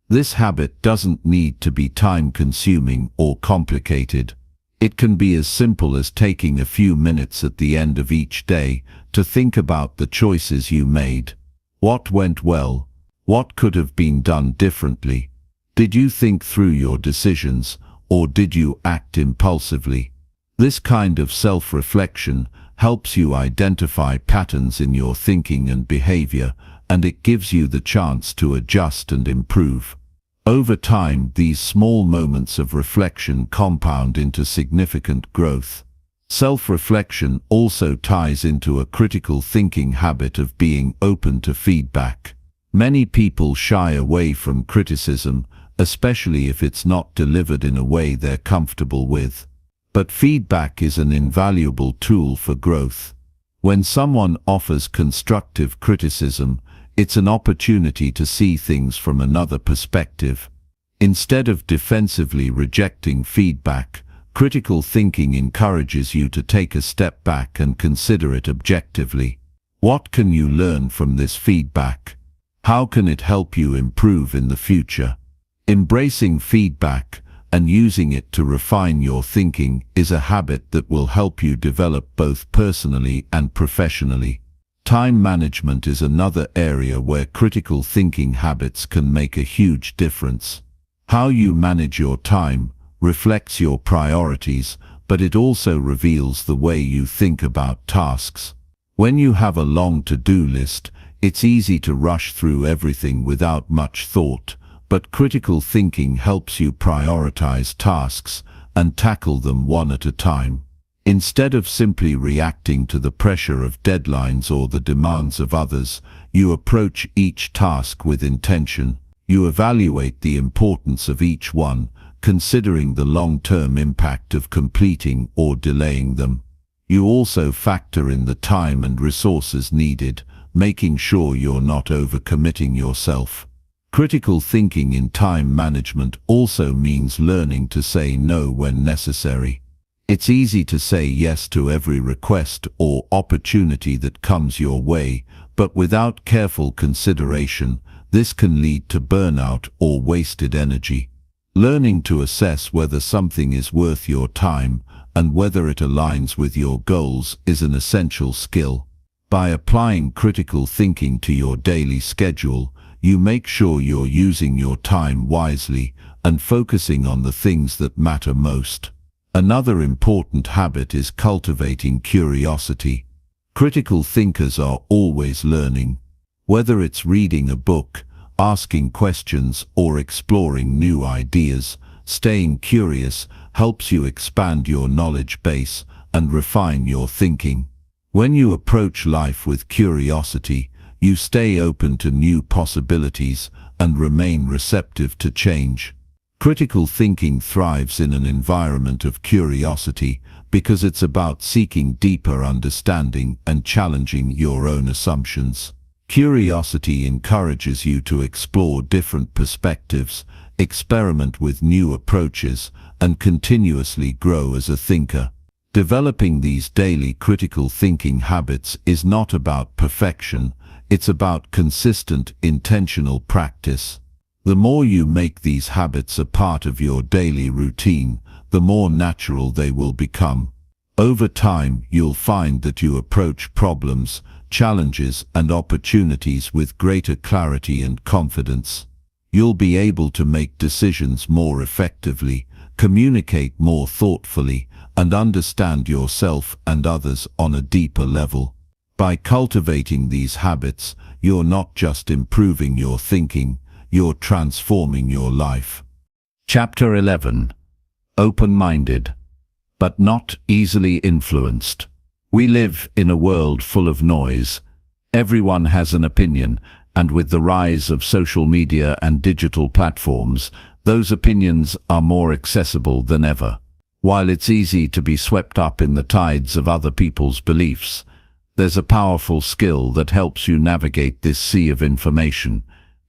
This habit doesn't need to be time-consuming or complicated. It can be as simple as taking a few minutes at the end of each day to think about the choices you made. What went well? What could have been done differently? Did you think through your decisions, or did you act impulsively? This kind of self-reflection helps you identify patterns in your thinking and behavior, and it gives you the chance to adjust and improve. Over time, these small moments of reflection compound into significant growth. Self-reflection also ties into a critical thinking habit of being open to feedback. Many people shy away from criticism, especially if it's not delivered in a way they're comfortable with. But feedback is an invaluable tool for growth. When someone offers constructive criticism, it's an opportunity to see things from another perspective. Instead of defensively rejecting feedback, critical thinking encourages you to take a step back and consider it objectively. What can you learn from this feedback? How can it help you improve in the future? Embracing feedback and using it to refine your thinking is a habit that will help you develop both personally and professionally. Time management is another area where critical thinking habits can make a huge difference. How you manage your time reflects your priorities, but it also reveals the way you think about tasks. When you have a long to-do list, it's easy to rush through everything without much thought. But critical thinking helps you prioritize tasks and tackle them one at a time. Instead of simply reacting to the pressure of deadlines or the demands of others, you approach each task with intention. You evaluate the importance of each one, considering the long-term impact of completing or delaying them. You also factor in the time and resources needed, making sure you're not overcommitting yourself. Critical thinking in time management also means learning to say no when necessary. It's easy to say yes to every request or opportunity that comes your way, but without careful consideration, this can lead to burnout or wasted energy. Learning to assess whether something is worth your time and whether it aligns with your goals is an essential skill. By applying critical thinking to your daily schedule, you make sure you're using your time wisely and focusing on the things that matter most. Another important habit is cultivating curiosity. Critical thinkers are always learning. Whether it's reading a book, asking questions, or exploring new ideas, staying curious helps you expand your knowledge base and refine your thinking. When you approach life with curiosity, You stay open to new possibilities and remain receptive to change. Critical thinking thrives in an environment of curiosity because it's about seeking deeper understanding and challenging your own assumptions. Curiosity encourages you to explore different perspectives, experiment with new approaches, and continuously grow as a thinker. Developing these daily critical thinking habits is not about perfection, it's about consistent, intentional practice. The more you make these habits a part of your daily routine, the more natural they will become. Over time, you'll find that you approach problems, challenges, and opportunities with greater clarity and confidence. You'll be able to make decisions more effectively, communicate more thoughtfully, and understand yourself and others on a deeper level. By cultivating these habits, you're not just improving your thinking, you're transforming your life. Chapter 11. Open-minded, but not easily influenced. We live in a world full of noise. Everyone has an opinion, and with the rise of social media and digital platforms, those opinions are more accessible than ever. While it's easy to be swept up in the tides of other people's beliefs, there's a powerful skill that helps you navigate this sea of information,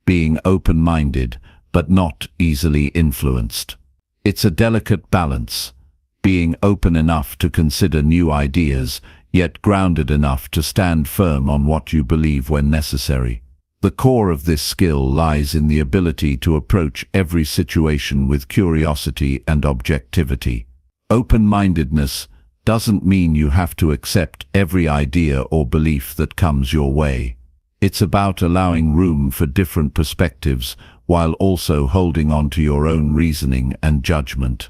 being open-minded, but not easily influenced. It's a delicate balance, being open enough to consider new ideas, yet grounded enough to stand firm on what you believe when necessary. The core of this skill lies in the ability to approach every situation with curiosity and objectivity. Open-mindedness doesn't mean you have to accept every idea or belief that comes your way. It's about allowing room for different perspectives while also holding on to your own reasoning and judgment.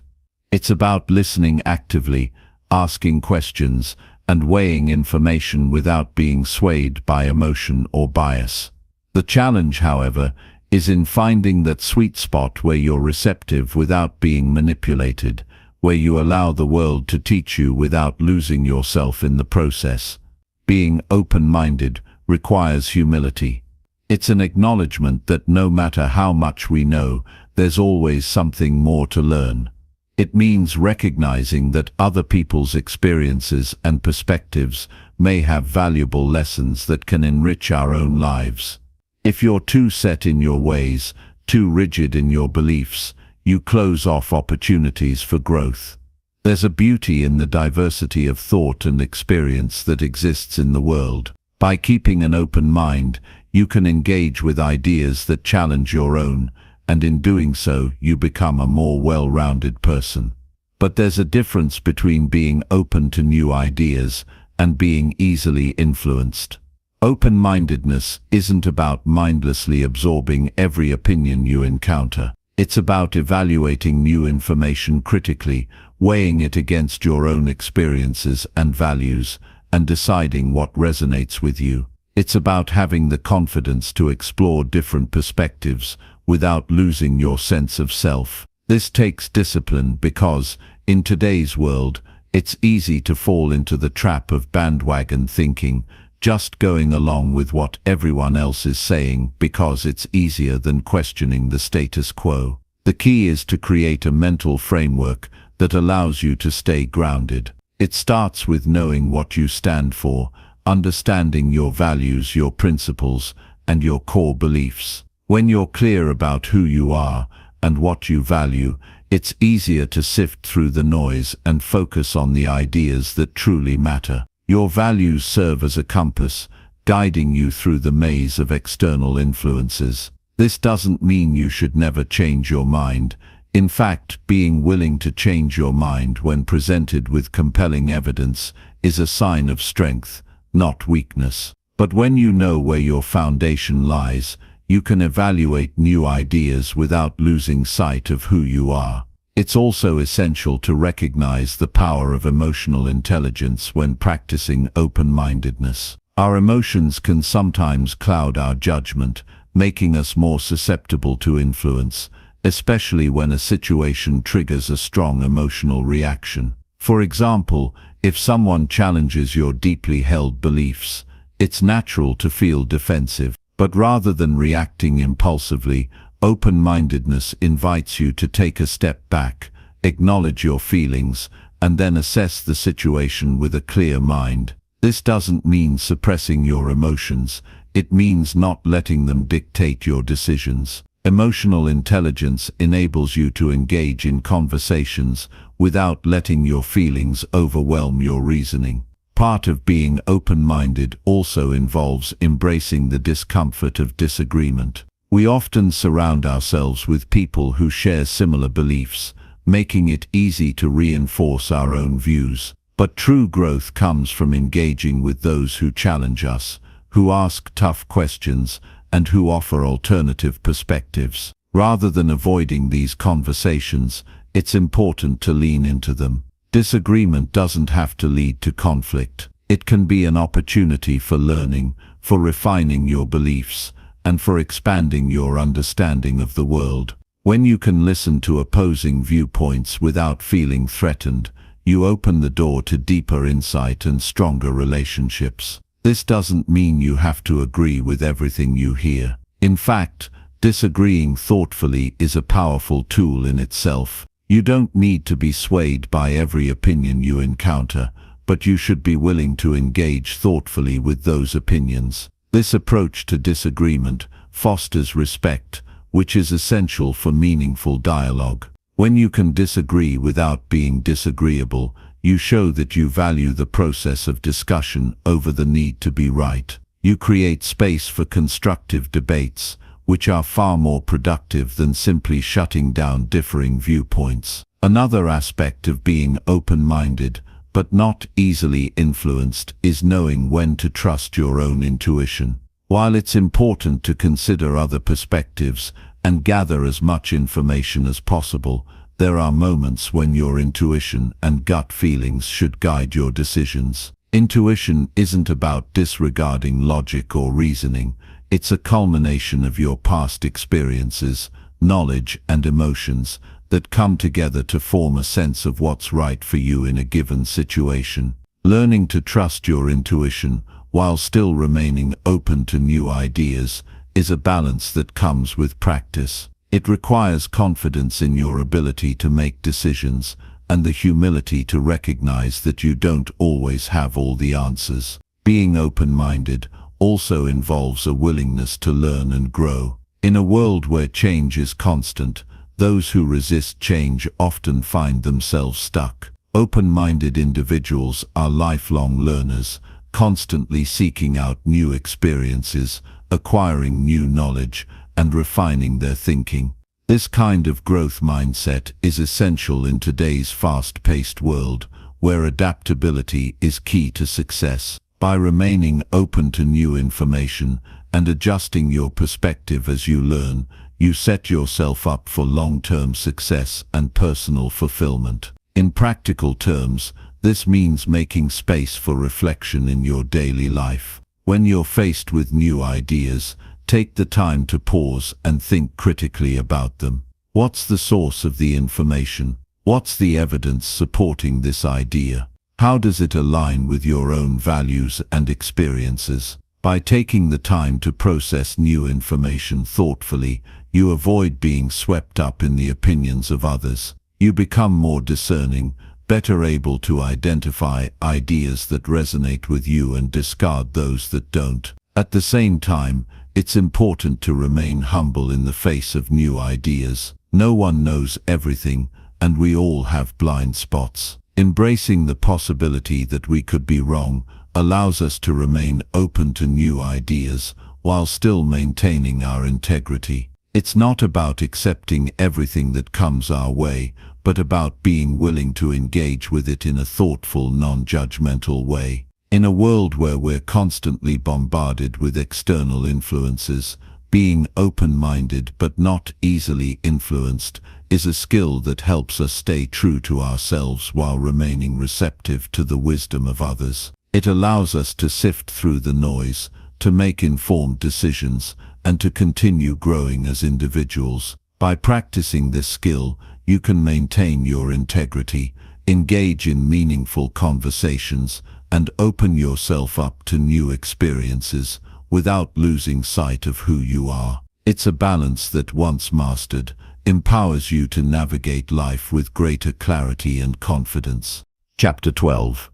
It's about listening actively, asking questions, and weighing information without being swayed by emotion or bias. The challenge, however, is in finding that sweet spot where you're receptive without being manipulated, where you allow the world to teach you without losing yourself in the process. Being open-minded requires humility. It's an acknowledgement that no matter how much we know, there's always something more to learn. It means recognizing that other people's experiences and perspectives may have valuable lessons that can enrich our own lives. If you're too set in your ways, too rigid in your beliefs, you close off opportunities for growth. There's a beauty in the diversity of thought and experience that exists in the world. By keeping an open mind, you can engage with ideas that challenge your own, and in doing so, you become a more well-rounded person. But there's a difference between being open to new ideas and being easily influenced. Open-mindedness isn't about mindlessly absorbing every opinion you encounter. It's about evaluating new information critically, weighing it against your own experiences and values, and deciding what resonates with you. It's about having the confidence to explore different perspectives without losing your sense of self. This takes discipline because, in today's world, it's easy to fall into the trap of bandwagon thinking, just going along with what everyone else is saying because it's easier than questioning the status quo. The key is to create a mental framework that allows you to stay grounded. It starts with knowing what you stand for, understanding your values, your principles, and your core beliefs. When you're clear about who you are and what you value, it's easier to sift through the noise and focus on the ideas that truly matter. Your values serve as a compass, guiding you through the maze of external influences. This doesn't mean you should never change your mind. In fact, being willing to change your mind when presented with compelling evidence is a sign of strength, not weakness. But when you know where your foundation lies, you can evaluate new ideas without losing sight of who you are. It's also essential to recognize the power of emotional intelligence when practicing open-mindedness. Our emotions can sometimes cloud our judgment, making us more susceptible to influence, especially when a situation triggers a strong emotional reaction. For example, if someone challenges your deeply held beliefs, It's natural to feel defensive, but rather than reacting impulsively, open-mindedness invites you to take a step back, acknowledge your feelings, and then assess the situation with a clear mind. This doesn't mean suppressing your emotions, it means not letting them dictate your decisions. Emotional intelligence enables you to engage in conversations without letting your feelings overwhelm your reasoning. Part of being open-minded also involves embracing the discomfort of disagreement. We often surround ourselves with people who share similar beliefs, making it easy to reinforce our own views. But true growth comes from engaging with those who challenge us, who ask tough questions, and who offer alternative perspectives. Rather than avoiding these conversations, it's important to lean into them. Disagreement doesn't have to lead to conflict. It can be an opportunity for learning, for refining your beliefs, and for expanding your understanding of the world. When you can listen to opposing viewpoints without feeling threatened, you open the door to deeper insight and stronger relationships. This doesn't mean you have to agree with everything you hear. In fact, disagreeing thoughtfully is a powerful tool in itself. You don't need to be swayed by every opinion you encounter, but you should be willing to engage thoughtfully with those opinions. This approach to disagreement fosters respect, which is essential for meaningful dialogue. When you can disagree without being disagreeable, you show that you value the process of discussion over the need to be right. You create space for constructive debates, which are far more productive than simply shutting down differing viewpoints. Another aspect of being open-minded, but not easily influenced, is knowing when to trust your own intuition. While it's important to consider other perspectives and gather as much information as possible, there are moments when your intuition and gut feelings should guide your decisions. Intuition isn't about disregarding logic or reasoning. It's a culmination of your past experiences, knowledge, and emotions that come together to form a sense of what's right for you in a given situation. Learning to trust your intuition while still remaining open to new ideas is a balance that comes with practice. It requires confidence in your ability to make decisions and the humility to recognize that you don't always have all the answers. Being open-minded also involves a willingness to learn and grow. In a world where change is constant, those who resist change often find themselves stuck. Open-minded individuals are lifelong learners, constantly seeking out new experiences, acquiring new knowledge, and refining their thinking. This kind of growth mindset is essential in today's fast-paced world, where adaptability is key to success. By remaining open to new information and adjusting your perspective as you learn, you set yourself up for long-term success and personal fulfillment. In practical terms, this means making space for reflection in your daily life. When you're faced with new ideas, take the time to pause and think critically about them. What's the source of the information? What's the evidence supporting this idea? How does it align with your own values and experiences? By taking the time to process new information thoughtfully, you avoid being swept up in the opinions of others. You become more discerning, better able to identify ideas that resonate with you and discard those that don't. At the same time, it's important to remain humble in the face of new ideas. No one knows everything, and we all have blind spots. Embracing the possibility that we could be wrong allows us to remain open to new ideas while still maintaining our integrity. It's not about accepting everything that comes our way, but about being willing to engage with it in a thoughtful, non-judgmental way. In a world where we're constantly bombarded with external influences, being open-minded but not easily influenced is a skill that helps us stay true to ourselves while remaining receptive to the wisdom of others. It allows us to sift through the noise, to make informed decisions, and to continue growing as individuals. By practicing this skill, you can maintain your integrity, engage in meaningful conversations, and open yourself up to new experiences without losing sight of who you are. It's a balance that, once mastered, empowers you to navigate life with greater clarity and confidence. Chapter 12.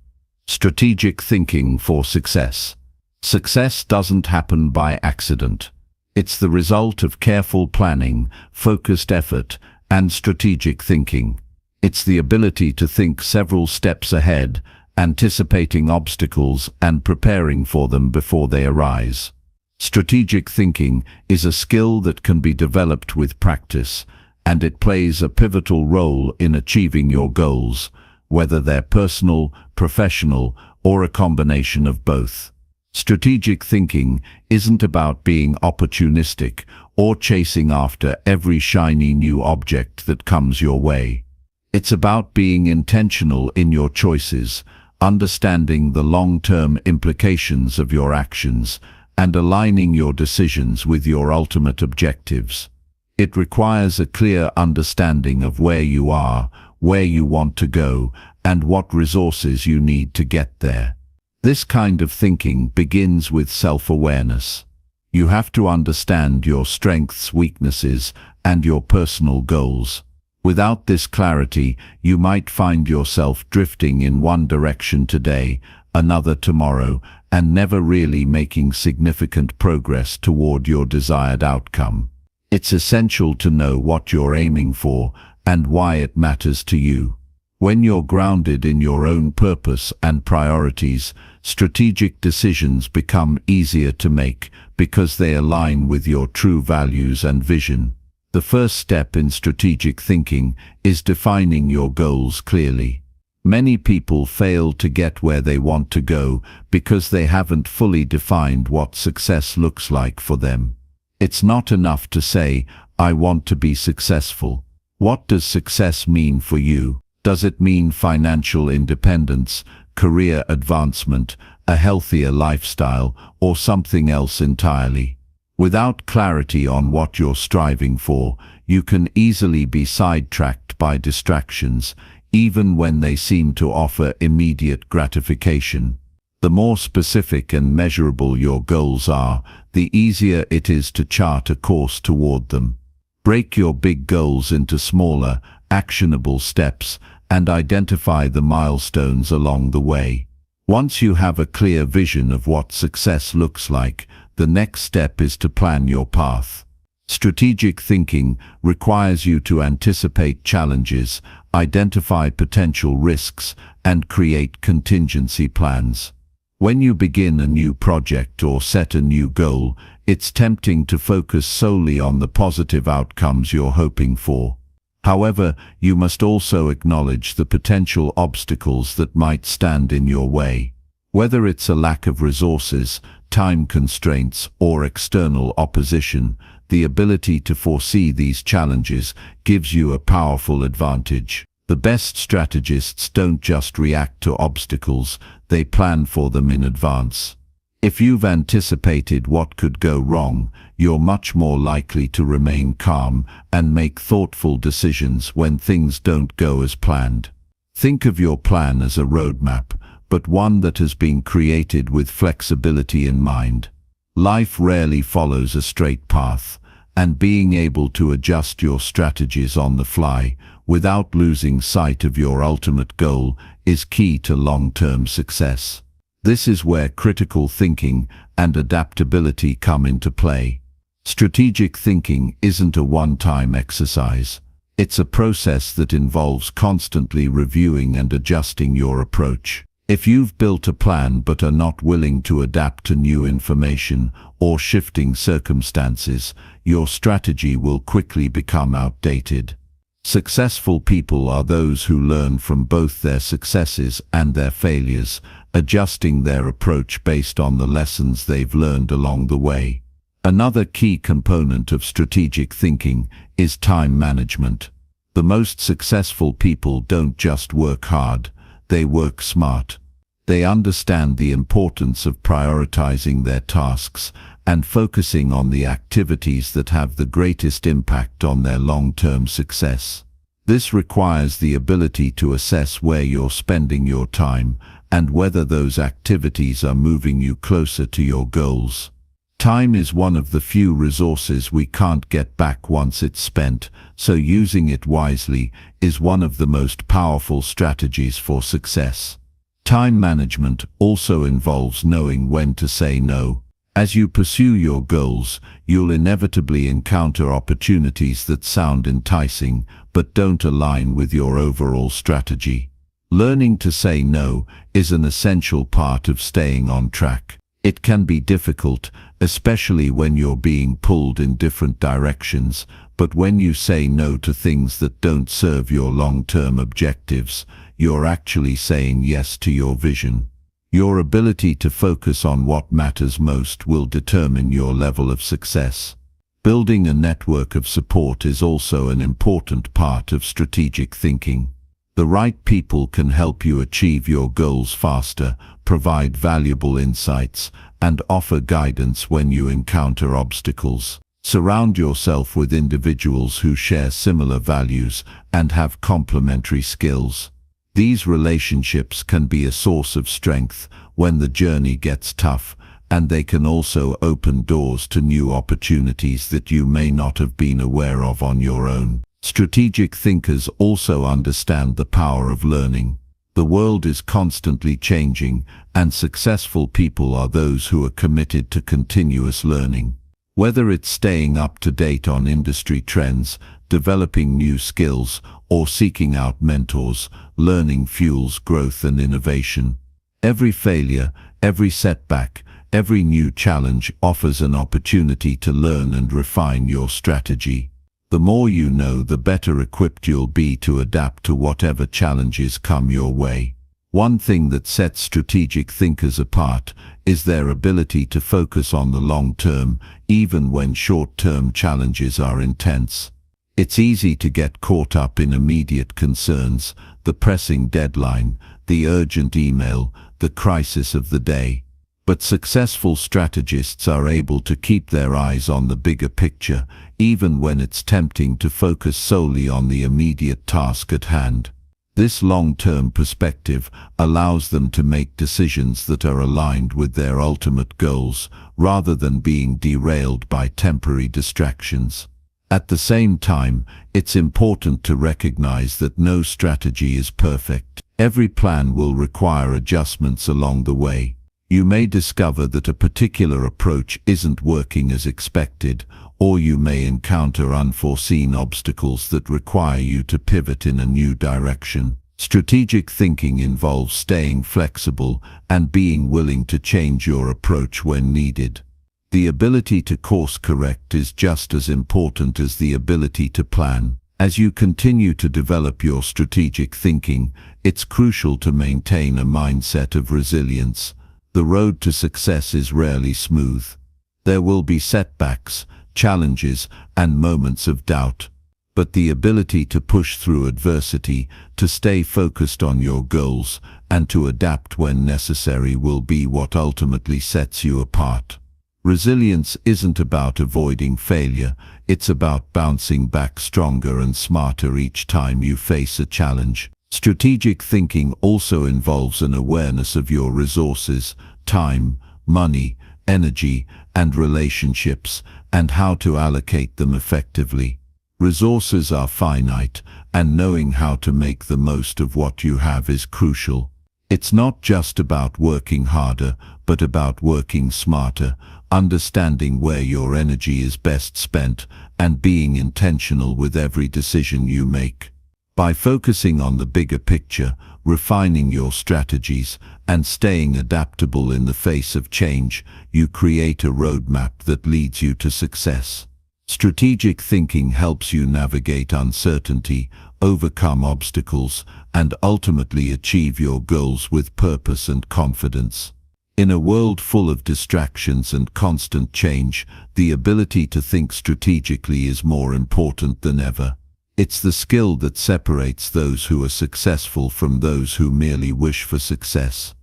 Strategic Thinking for Success. Success doesn't happen by accident. It's the result of careful planning, focused effort, and strategic thinking. It's the ability to think several steps ahead, anticipating obstacles and preparing for them before they arise. Strategic thinking is a skill that can be developed with practice, and it plays a pivotal role in achieving your goals, whether they're personal, professional, or a combination of both. Strategic thinking isn't about being opportunistic or chasing after every shiny new object that comes your way. It's about being intentional in your choices, understanding the long-term implications of your actions, and aligning your decisions with your ultimate objectives. It requires a clear understanding of where you are, where you want to go, and what resources you need to get there. This kind of thinking begins with self-awareness. You have to understand your strengths, weaknesses, and your personal goals. Without this clarity, you might find yourself drifting in one direction today, another tomorrow, and never really making significant progress toward your desired outcome. It's essential to know what you're aiming for and why it matters to you. When you're grounded in your own purpose and priorities, strategic decisions become easier to make because they align with your true values and vision. The first step in strategic thinking is defining your goals clearly. Many people fail to get where they want to go because they haven't fully defined what success looks like for them. It's not enough to say, "I want to be successful." What does success mean for you? Does it mean financial independence, career advancement, a healthier lifestyle, or something else entirely? Without clarity on what you're striving for, you can easily be sidetracked by distractions, even when they seem to offer immediate gratification. The more specific and measurable your goals are, the easier it is to chart a course toward them. Break your big goals into smaller, actionable steps, and identify the milestones along the way. Once you have a clear vision of what success looks like, the next step is to plan your path. Strategic thinking requires you to anticipate challenges, identify potential risks, and create contingency plans. When you begin a new project or set a new goal, it's tempting to focus solely on the positive outcomes you're hoping for. However, you must also acknowledge the potential obstacles that might stand in your way. Whether it's a lack of resources, time constraints, or external opposition, the ability to foresee these challenges gives you a powerful advantage. The best strategists don't just react to obstacles, they plan for them in advance. If you've anticipated what could go wrong, you're much more likely to remain calm and make thoughtful decisions when things don't go as planned. Think of your plan as a roadmap, but one that has been created with flexibility in mind. Life rarely follows a straight path, and being able to adjust your strategies on the fly without losing sight of your ultimate goal is key to long-term success. This is where critical thinking and adaptability come into play. Strategic thinking isn't a one-time exercise. It's a process that involves constantly reviewing and adjusting your approach. If you've built a plan but are not willing to adapt to new information or shifting circumstances, your strategy will quickly become outdated. Successful people are those who learn from both their successes and their failures, adjusting their approach based on the lessons they've learned along the way. Another key component of strategic thinking is time management. The most successful people don't just work hard, they work smart. They understand the importance of prioritizing their tasks and focusing on the activities that have the greatest impact on their long-term success. This requires the ability to assess where you're spending your time and whether those activities are moving you closer to your goals. Time is one of the few resources we can't get back once it's spent, so using it wisely is one of the most powerful strategies for success. Time management also involves knowing when to say no. As you pursue your goals, you'll inevitably encounter opportunities that sound enticing but don't align with your overall strategy. Learning to say no is an essential part of staying on track. It can be difficult, especially when you're being pulled in different directions, but when you say no to things that don't serve your long-term objectives, you're actually saying yes to your vision. Your ability to focus on what matters most will determine your level of success. Building a network of support is also an important part of strategic thinking. The right people can help you achieve your goals faster, provide valuable insights, and offer guidance when you encounter obstacles. Surround yourself with individuals who share similar values and have complementary skills. These relationships can be a source of strength when the journey gets tough, and they can also open doors to new opportunities that you may not have been aware of on your own. Strategic thinkers also understand the power of learning. The world is constantly changing, and successful people are those who are committed to continuous learning. Whether it's staying up to date on industry trends, developing new skills, or seeking out mentors, learning fuels growth and innovation. Every failure, every setback, every new challenge offers an opportunity to learn and refine your strategy. The more you know, the better equipped you'll be to adapt to whatever challenges come your way. One thing that sets strategic thinkers apart is their ability to focus on the long term, even when short-term challenges are intense. It's easy to get caught up in immediate concerns, the pressing deadline, the urgent email, the crisis of the day. But successful strategists are able to keep their eyes on the bigger picture, even when it's tempting to focus solely on the immediate task at hand. This long-term perspective allows them to make decisions that are aligned with their ultimate goals, rather than being derailed by temporary distractions. At the same time, it's important to recognize that no strategy is perfect. Every plan will require adjustments along the way. You may discover that a particular approach isn't working as expected, or you may encounter unforeseen obstacles that require you to pivot in a new direction. Strategic thinking involves staying flexible and being willing to change your approach when needed. The ability to course correct is just as important as the ability to plan. As you continue to develop your strategic thinking, it's crucial to maintain a mindset of resilience. The road to success is rarely smooth. There will be setbacks, challenges, and moments of doubt. But the ability to push through adversity, to stay focused on your goals, and to adapt when necessary will be what ultimately sets you apart. Resilience isn't about avoiding failure, it's about bouncing back stronger and smarter each time you face a challenge. Strategic thinking also involves an awareness of your resources, time, money, energy, and relationships, and how to allocate them effectively. Resources are finite, and knowing how to make the most of what you have is crucial. It's not just about working harder, but about working smarter, understanding where your energy is best spent, and being intentional with every decision you make. By focusing on the bigger picture, refining your strategies, and staying adaptable in the face of change, you create a roadmap that leads you to success. Strategic thinking helps you navigate uncertainty, overcome obstacles, and ultimately achieve your goals with purpose and confidence. In a world full of distractions and constant change, the ability to think strategically is more important than ever. It's the skill that separates those who are successful from those who merely wish for success.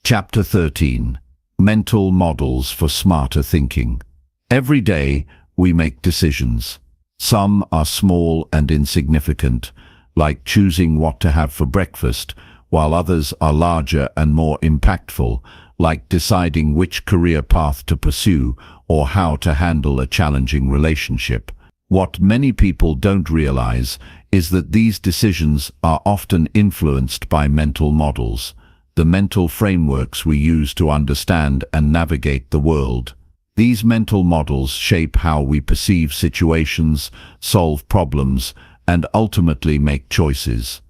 Chapter 13. Mental Models for Smarter Thinking. Every day, we make decisions. Some are small and insignificant, like choosing what to have for breakfast, while others are larger and more impactful, like deciding which career path to pursue or how to handle a challenging relationship. What many people don't realize is that these decisions are often influenced by mental models, the mental frameworks we use to understand and navigate the world. These mental models shape how we perceive situations, solve problems, and ultimately make choices.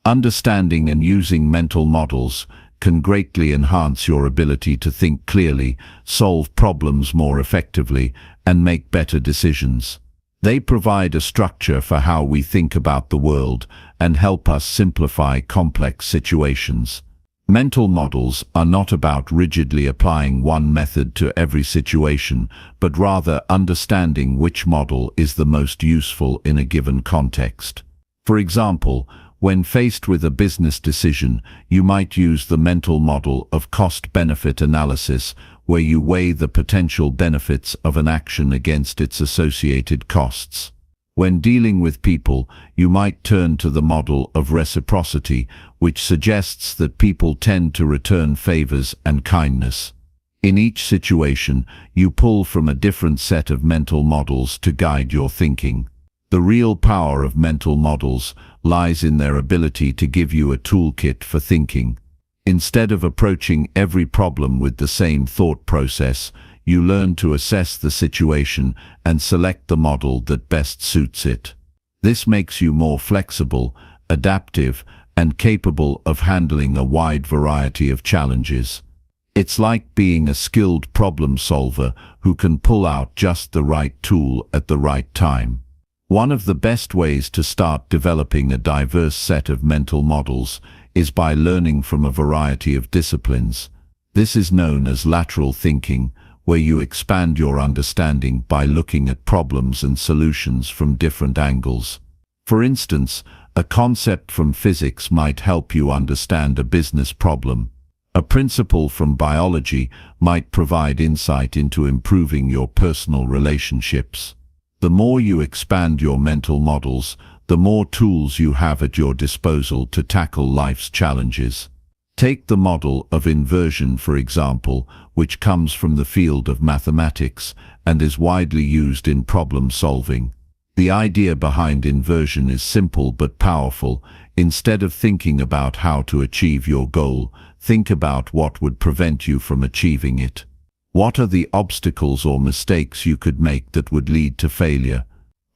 Understanding and using mental models can greatly enhance your ability to think clearly, solve problems more effectively, and make better decisions. They provide a structure for how we think about the world and help us simplify complex situations. Mental models are not about rigidly applying one method to every situation, but rather understanding which model is the most useful in a given context. For example, when faced with a business decision, you might use the mental model of cost-benefit analysis, where you weigh the potential benefits of an action against its associated costs. When dealing with people, you might turn to the model of reciprocity, which suggests that people tend to return favors and kindness. In each situation, you pull from a different set of mental models to guide your thinking. The real power of mental models lies in their ability to give you a toolkit for thinking. Instead of approaching every problem with the same thought process, you learn to assess the situation and select the model that best suits it. This makes you more flexible, adaptive, and capable of handling a wide variety of challenges. It's like being a skilled problem solver who can pull out just the right tool at the right time. One of the best ways to start developing a diverse set of mental models is by learning from a variety of disciplines. This is known as lateral thinking, where you expand your understanding by looking at problems and solutions from different angles. For instance, a concept from physics might help you understand a business problem. A principle from biology might provide insight into improving your personal relationships. The more you expand your mental models, the more tools you have at your disposal to tackle life's challenges. Take the model of inversion, for example, which comes from the field of mathematics and is widely used in problem solving. The idea behind inversion is simple but powerful. Instead of thinking about how to achieve your goal, think about what would prevent you from achieving it. What are the obstacles or mistakes you could make that would lead to failure?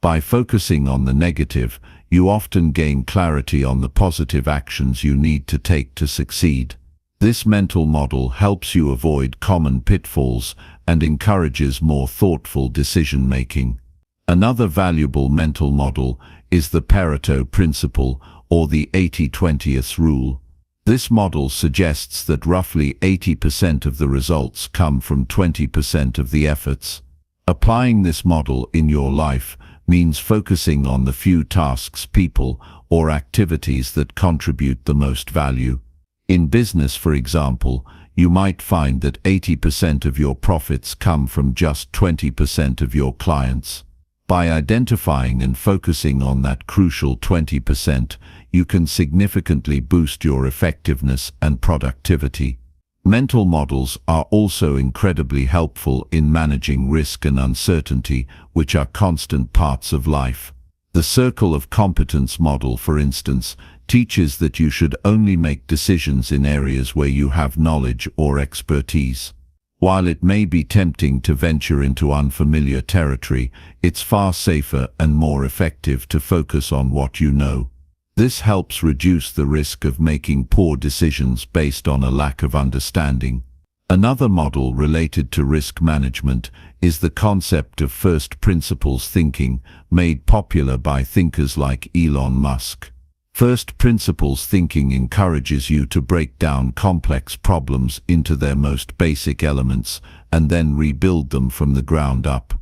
By focusing on the negative, you often gain clarity on the positive actions you need to take to succeed. This mental model helps you avoid common pitfalls and encourages more thoughtful decision-making. Another valuable mental model is the Pareto principle, or the 80-20 rule. This model suggests that roughly 80% of the results come from 20% of the efforts. Applying this model in your life means focusing on the few tasks, people, or activities that contribute the most value. In business, for example, you might find that 80% of your profits come from just 20% of your clients. By identifying and focusing on that crucial 20%, you can significantly boost your effectiveness and productivity. Mental models are also incredibly helpful in managing risk and uncertainty, which are constant parts of life. The circle of competence model, for instance, teaches that you should only make decisions in areas where you have knowledge or expertise. While it may be tempting to venture into unfamiliar territory, it's far safer and more effective to focus on what you know. This helps reduce the risk of making poor decisions based on a lack of understanding. Another model related to risk management is the concept of first principles thinking, made popular by thinkers like Elon Musk. First principles thinking encourages you to break down complex problems into their most basic elements and then rebuild them from the ground up.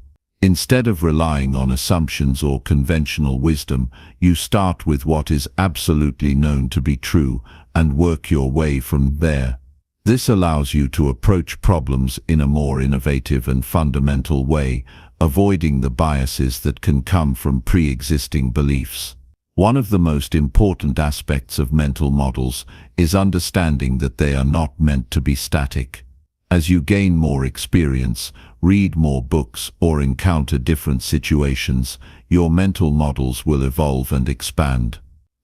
Instead of relying on assumptions or conventional wisdom, you start with what is absolutely known to be true and work your way from there. This allows you to approach problems in a more innovative and fundamental way, avoiding the biases that can come from pre-existing beliefs. One of the most important aspects of mental models is understanding that they are not meant to be static. As you gain more experience, read more books, or encounter different situations, your mental models will evolve and expand.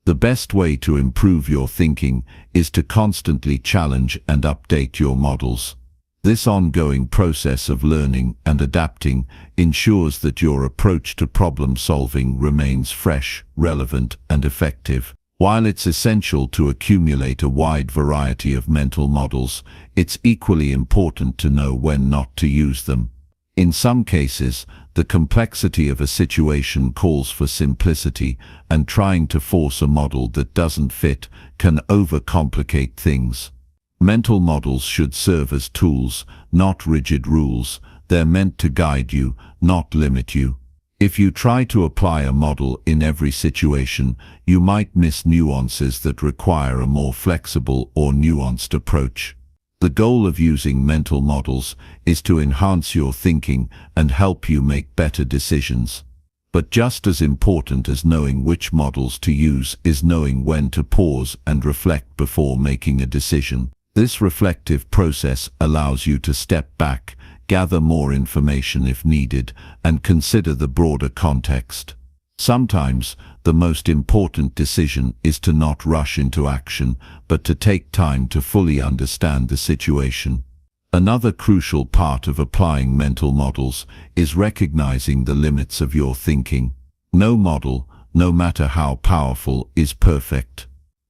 The best way to improve your thinking is to constantly challenge and update your models. This ongoing process of learning and adapting ensures that your approach to problem solving remains fresh, relevant, and effective. While it's essential to accumulate a wide variety of mental models, it's equally important to know when not to use them. In some cases, the complexity of a situation calls for simplicity, and trying to force a model that doesn't fit can overcomplicate things. Mental models should serve as tools, not rigid rules. They're meant to guide you, not limit you. If you try to apply a model in every situation, you might miss nuances that require a more flexible or nuanced approach. The goal of using mental models is to enhance your thinking and help you make better decisions. But just as important as knowing which models to use is knowing when to pause and reflect before making a decision. This reflective process allows you to step back, gather more information if needed, and consider the broader context. Sometimes, the most important decision is to not rush into action, but to take time to fully understand the situation. Another crucial part of applying mental models is recognizing the limits of your thinking. No model, no matter how powerful, is perfect.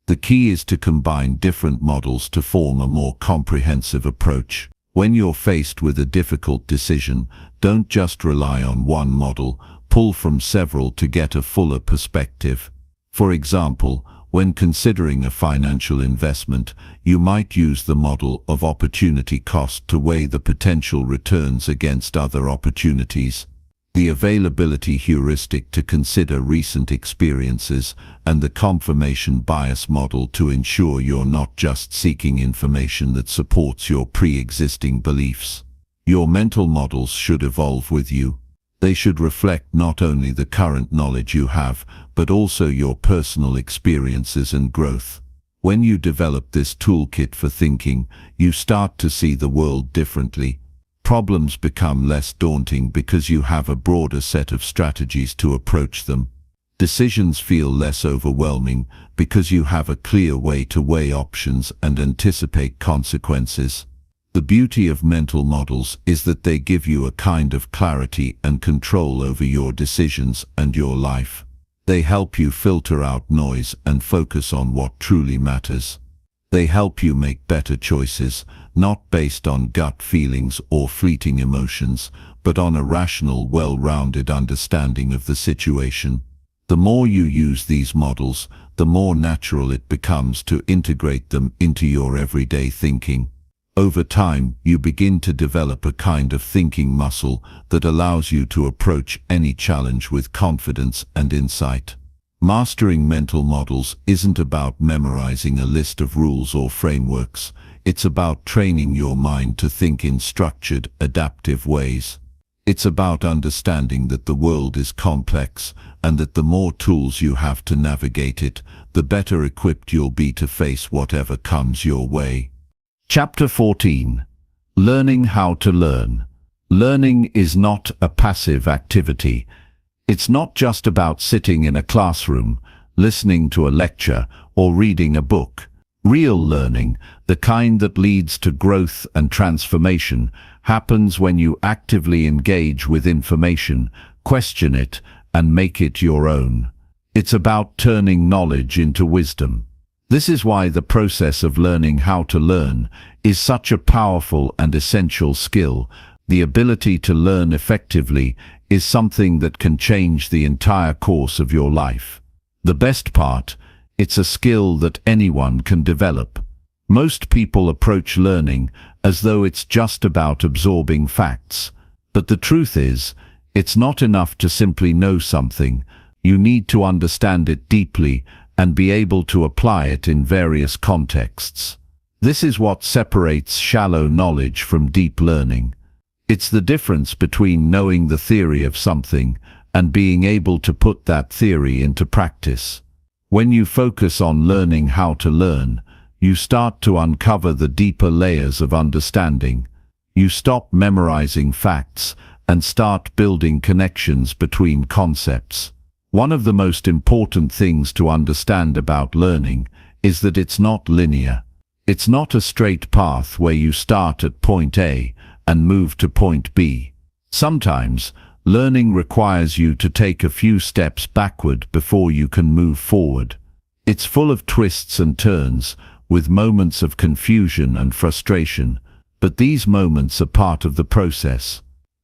The key is to combine different models to form a more comprehensive approach. When you're faced with a difficult decision, don't just rely on one model, pull from several to get a fuller perspective. For example, when considering a financial investment, you might use the model of opportunity cost to weigh the potential returns against other opportunities, the availability heuristic to consider recent experiences, and the confirmation bias model to ensure you're not just seeking information that supports your pre-existing beliefs. Your mental models should evolve with you. They should reflect not only the current knowledge you have, but also your personal experiences and growth. When you develop this toolkit for thinking, you start to see the world differently. Problems become less daunting because you have a broader set of strategies to approach them. Decisions feel less overwhelming because you have a clear way to weigh options and anticipate consequences. The beauty of mental models is that they give you a kind of clarity and control over your decisions and your life. They help you filter out noise and focus on what truly matters. They help you make better choices, not based on gut feelings or fleeting emotions, but on a rational, well-rounded understanding of the situation. The more you use these models, the more natural it becomes to integrate them into your everyday thinking. Over time, you begin to develop a kind of thinking muscle that allows you to approach any challenge with confidence and insight. Mastering mental models isn't about memorizing a list of rules or frameworks. It's about training your mind to think in structured, adaptive ways. It's about understanding that the world is complex, and that the more tools you have to navigate it, the better equipped you'll be to face whatever comes your way. Chapter 14. Learning how to learn. Learning is not a passive activity. It's not just about sitting in a classroom, listening to a lecture, or reading a book. Real learning, the kind that leads to growth and transformation, happens when you actively engage with information, question it, and make it your own. It's about turning knowledge into wisdom. This is why the process of learning how to learn is such a powerful and essential skill. The ability to learn effectively is something that can change the entire course of your life. The best part, it's a skill that anyone can develop. Most people approach learning as though it's just about absorbing facts. But the truth is, it's not enough to simply know something. You need to understand it deeply and be able to apply it in various contexts. This is what separates shallow knowledge from deep learning. It's the difference between knowing the theory of something and being able to put that theory into practice. When you focus on learning how to learn, you start to uncover the deeper layers of understanding. You stop memorizing facts and start building connections between concepts. One of the most important things to understand about learning is that it's not linear. It's not a straight path where you start at point A and move to point B. Sometimes, learning requires you to take a few steps backward before you can move forward. It's full of twists and turns, with moments of confusion and frustration, but these moments are part of the process.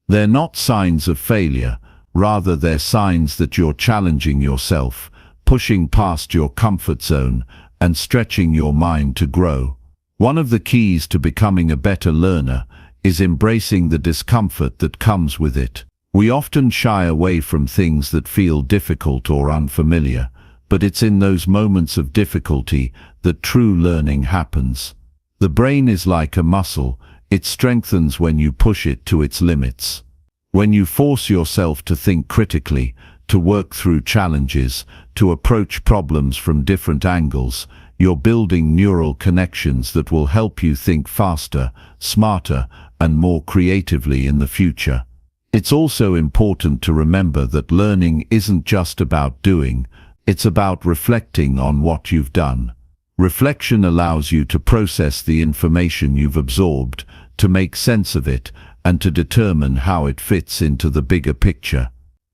They're not signs of failure, rather they're signs that you're challenging yourself, pushing past your comfort zone, and stretching your mind to grow. One of the keys to becoming a better learner is embracing the discomfort that comes with it. We often shy away from things that feel difficult or unfamiliar, but it's in those moments of difficulty that true learning happens. The brain is like a muscle. It strengthens when you push it to its limits. When you force yourself to think critically, to work through challenges, to approach problems from different angles, you're building neural connections that will help you think faster, smarter, and more creatively in the future. It's also important to remember that learning isn't just about doing, it's about reflecting on what you've done. Reflection allows you to process the information you've absorbed, to make sense of it, and to determine how it fits into the bigger picture.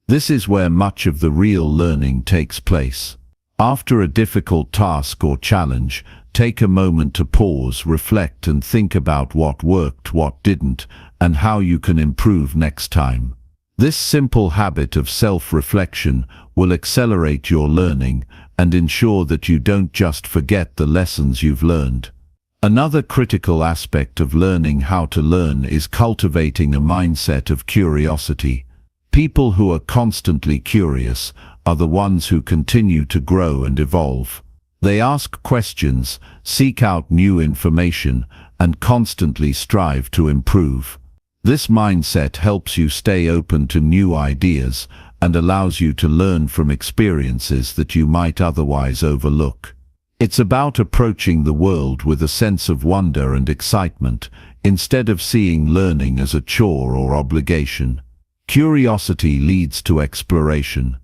This is where much of the real learning takes place. After a difficult task or challenge, take a moment to pause, reflect, and think about what worked, what didn't, and how you can improve next time. This simple habit of self-reflection will accelerate your learning and ensure that you don't just forget the lessons you've learned. Another critical aspect of learning how to learn is cultivating a mindset of curiosity. People who are constantly curious are the ones who continue to grow and evolve. They ask questions, seek out new information, and constantly strive to improve. This mindset helps you stay open to new ideas and allows you to learn from experiences that you might otherwise overlook. It's about approaching the world with a sense of wonder and excitement, instead of seeing learning as a chore or obligation. Curiosity leads to exploration.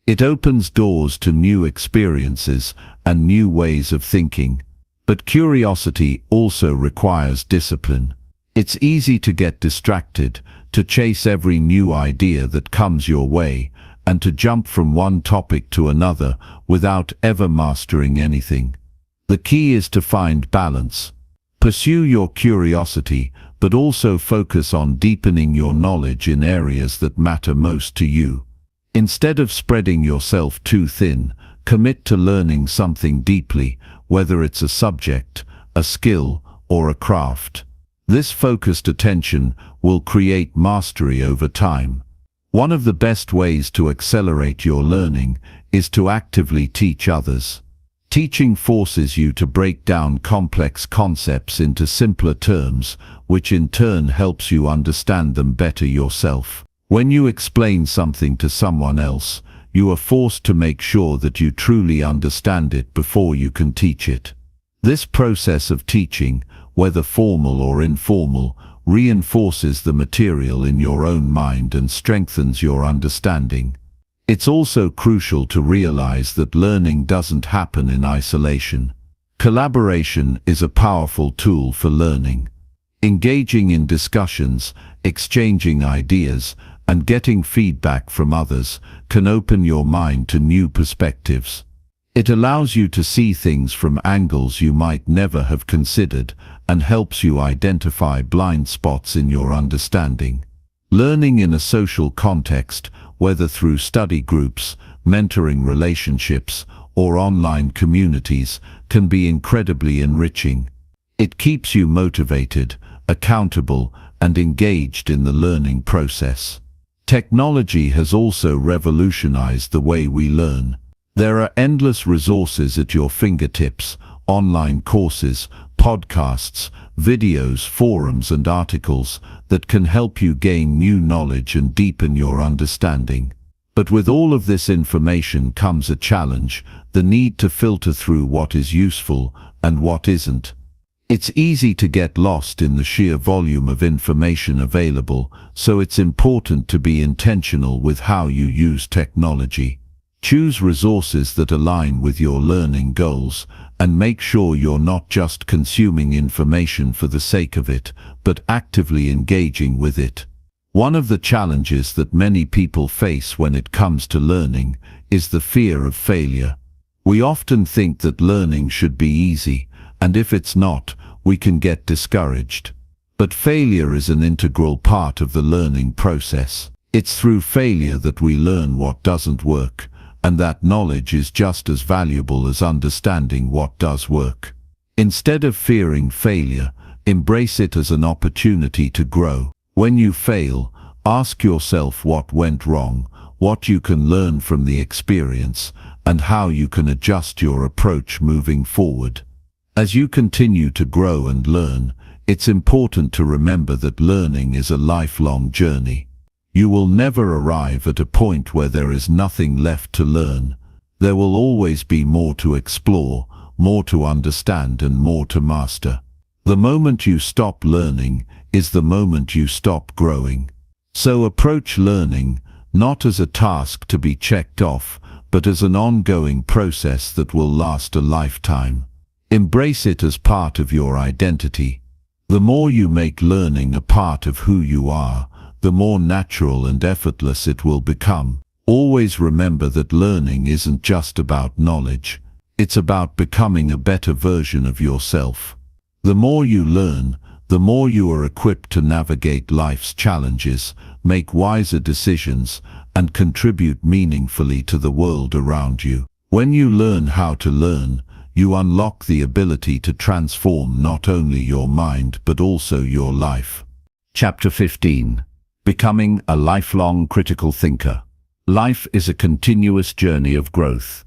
It opens doors to new experiences and new ways of thinking. But curiosity also requires discipline. It's easy to get distracted, to chase every new idea that comes your way, and to jump from one topic to another without ever mastering anything. The key is to find balance. Pursue your curiosity, but also focus on deepening your knowledge in areas that matter most to you. Instead of spreading yourself too thin, commit to learning something deeply, whether it's a subject, a skill, or a craft. This focused attention will create mastery over time. One of the best ways to accelerate your learning is to actively teach others. Teaching forces you to break down complex concepts into simpler terms, which in turn helps you understand them better yourself. When you explain something to someone else, you are forced to make sure that you truly understand it before you can teach it. This process of teaching, whether formal or informal, reinforces the material in your own mind and strengthens your understanding. It's also crucial to realize that learning doesn't happen in isolation. Collaboration is a powerful tool for learning. Engaging in discussions, exchanging ideas, and getting feedback from others can open your mind to new perspectives. It allows you to see things from angles you might never have considered and helps you identify blind spots in your understanding. Learning in a social context, whether through study groups, mentoring relationships, or online communities, can be incredibly enriching. It keeps you motivated, accountable, and engaged in the learning process. Technology has also revolutionized the way we learn. There are endless resources at your fingertips: online courses, podcasts, videos, forums, and articles that can help you gain new knowledge and deepen your understanding. But with all of this information comes a challenge, the need to filter through what is useful and what isn't. It's easy to get lost in the sheer volume of information available, so it's important to be intentional with how you use technology. Choose resources that align with your learning goals, and make sure you're not just consuming information for the sake of it, but actively engaging with it. One of the challenges that many people face when it comes to learning is the fear of failure. We often think that learning should be easy, and if it's not, we can get discouraged. But failure is an integral part of the learning process. It's through failure that we learn what doesn't work, and that knowledge is just as valuable as understanding what does work. Instead of fearing failure, embrace it as an opportunity to grow. When you fail, ask yourself what went wrong, what you can learn from the experience, and how you can adjust your approach moving forward. As you continue to grow and learn, it's important to remember that learning is a lifelong journey. You will never arrive at a point where there is nothing left to learn. There will always be more to explore, more to understand, and more to master. The moment you stop learning is the moment you stop growing. So approach learning not as a task to be checked off, but as an ongoing process that will last a lifetime. Embrace it as part of your identity. The more you make learning a part of who you are, the more natural and effortless it will become. Always remember that learning isn't just about knowledge. It's about becoming a better version of yourself. The more you learn, the more you are equipped to navigate life's challenges, make wiser decisions, and contribute meaningfully to the world around you. When you learn how to learn, you unlock the ability to transform not only your mind but also your life. Chapter 15. Becoming a lifelong critical thinker. Life is a continuous journey of growth,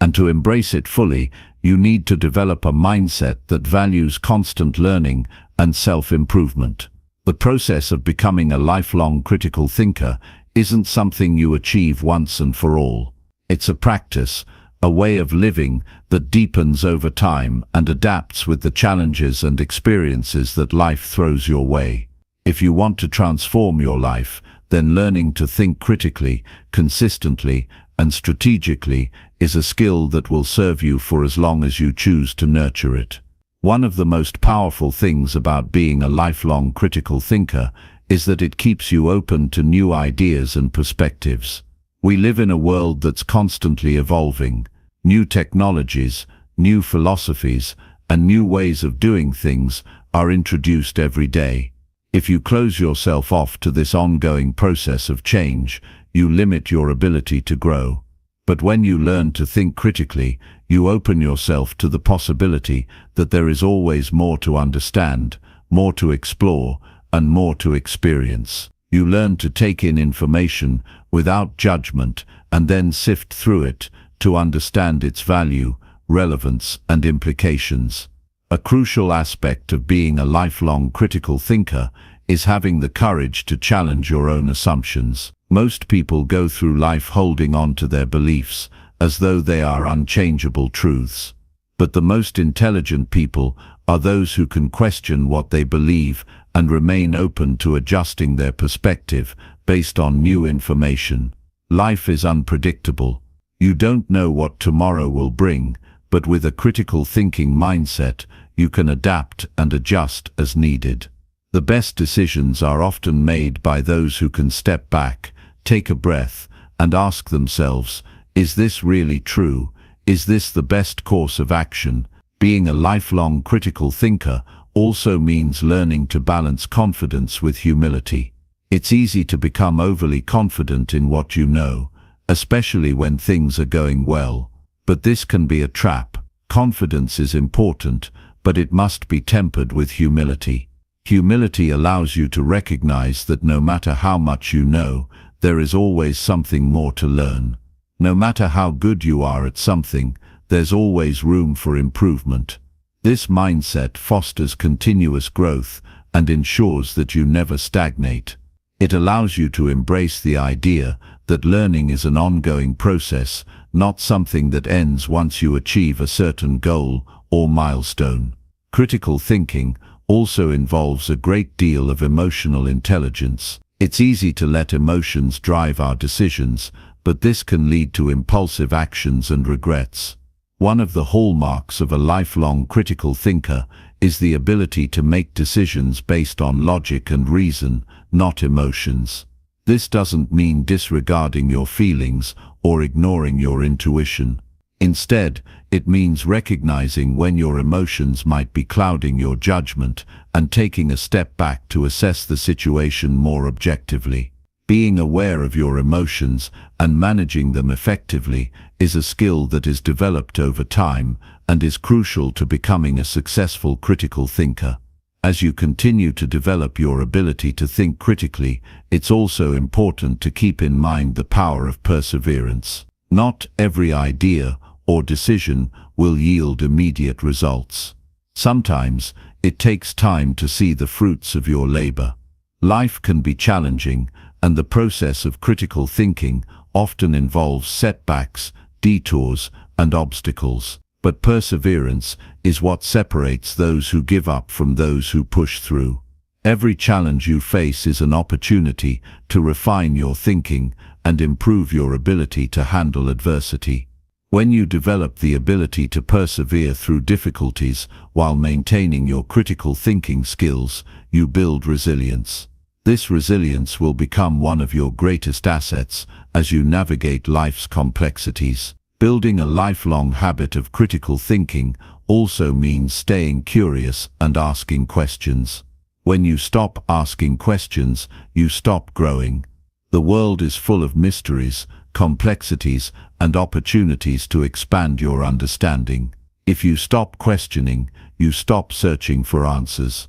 and to embrace it fully, you need to develop a mindset that values constant learning and self-improvement. The process of becoming a lifelong critical thinker isn't something you achieve once and for all. It's a practice, a way of living that deepens over time and adapts with the challenges and experiences that life throws your way. If you want to transform your life, then learning to think critically, consistently, and strategically is a skill that will serve you for as long as you choose to nurture it. One of the most powerful things about being a lifelong critical thinker is that it keeps you open to new ideas and perspectives. We live in a world that's constantly evolving. New technologies, new philosophies, and new ways of doing things are introduced every day. If you close yourself off to this ongoing process of change, you limit your ability to grow. But when you learn to think critically, you open yourself to the possibility that there is always more to understand, more to explore, and more to experience. You learn to take in information without judgment and then sift through it to understand its value, relevance, and implications. A crucial aspect of being a lifelong critical thinker is having the courage to challenge your own assumptions. Most people go through life holding on to their beliefs as though they are unchangeable truths. But the most intelligent people are those who can question what they believe and remain open to adjusting their perspective based on new information. Life is unpredictable. You don't know what tomorrow will bring, but with a critical thinking mindset, you can adapt and adjust as needed. The best decisions are often made by those who can step back, take a breath, and ask themselves, is this really true? Is this the best course of action? Being a lifelong critical thinker also means learning to balance confidence with humility. It's easy to become overly confident in what you know, especially when things are going well. But this can be a trap. Confidence is important, but it must be tempered with humility. Humility allows you to recognize that no matter how much you know, there is always something more to learn. No matter how good you are at something, there's always room for improvement. This mindset fosters continuous growth and ensures that you never stagnate. It allows you to embrace the idea that learning is an ongoing process, not something that ends once you achieve a certain goal or milestone. Critical thinking also involves a great deal of emotional intelligence. It's easy to let emotions drive our decisions, but this can lead to impulsive actions and regrets. One of the hallmarks of a lifelong critical thinker is the ability to make decisions based on logic and reason, not emotions. This doesn't mean disregarding your feelings or ignoring your intuition. Instead, it means recognizing when your emotions might be clouding your judgment and taking a step back to assess the situation more objectively. Being aware of your emotions and managing them effectively is a skill that is developed over time and is crucial to becoming a successful critical thinker. As you continue to develop your ability to think critically, it's also important to keep in mind the power of perseverance. Not every idea or decision will yield immediate results. Sometimes it takes time to see the fruits of your labor. Life can be challenging, and the process of critical thinking often involves setbacks, detours, and obstacles. But perseverance is what separates those who give up from those who push through. Every challenge you face is an opportunity to refine your thinking and improve your ability to handle adversity. When you develop the ability to persevere through difficulties while maintaining your critical thinking skills, you build resilience. This resilience will become one of your greatest assets as you navigate life's complexities. Building a lifelong habit of critical thinking also means staying curious and asking questions. When you stop asking questions, you stop growing. The world is full of mysteries, complexities, and opportunities to expand your understanding. If you stop questioning, you stop searching for answers.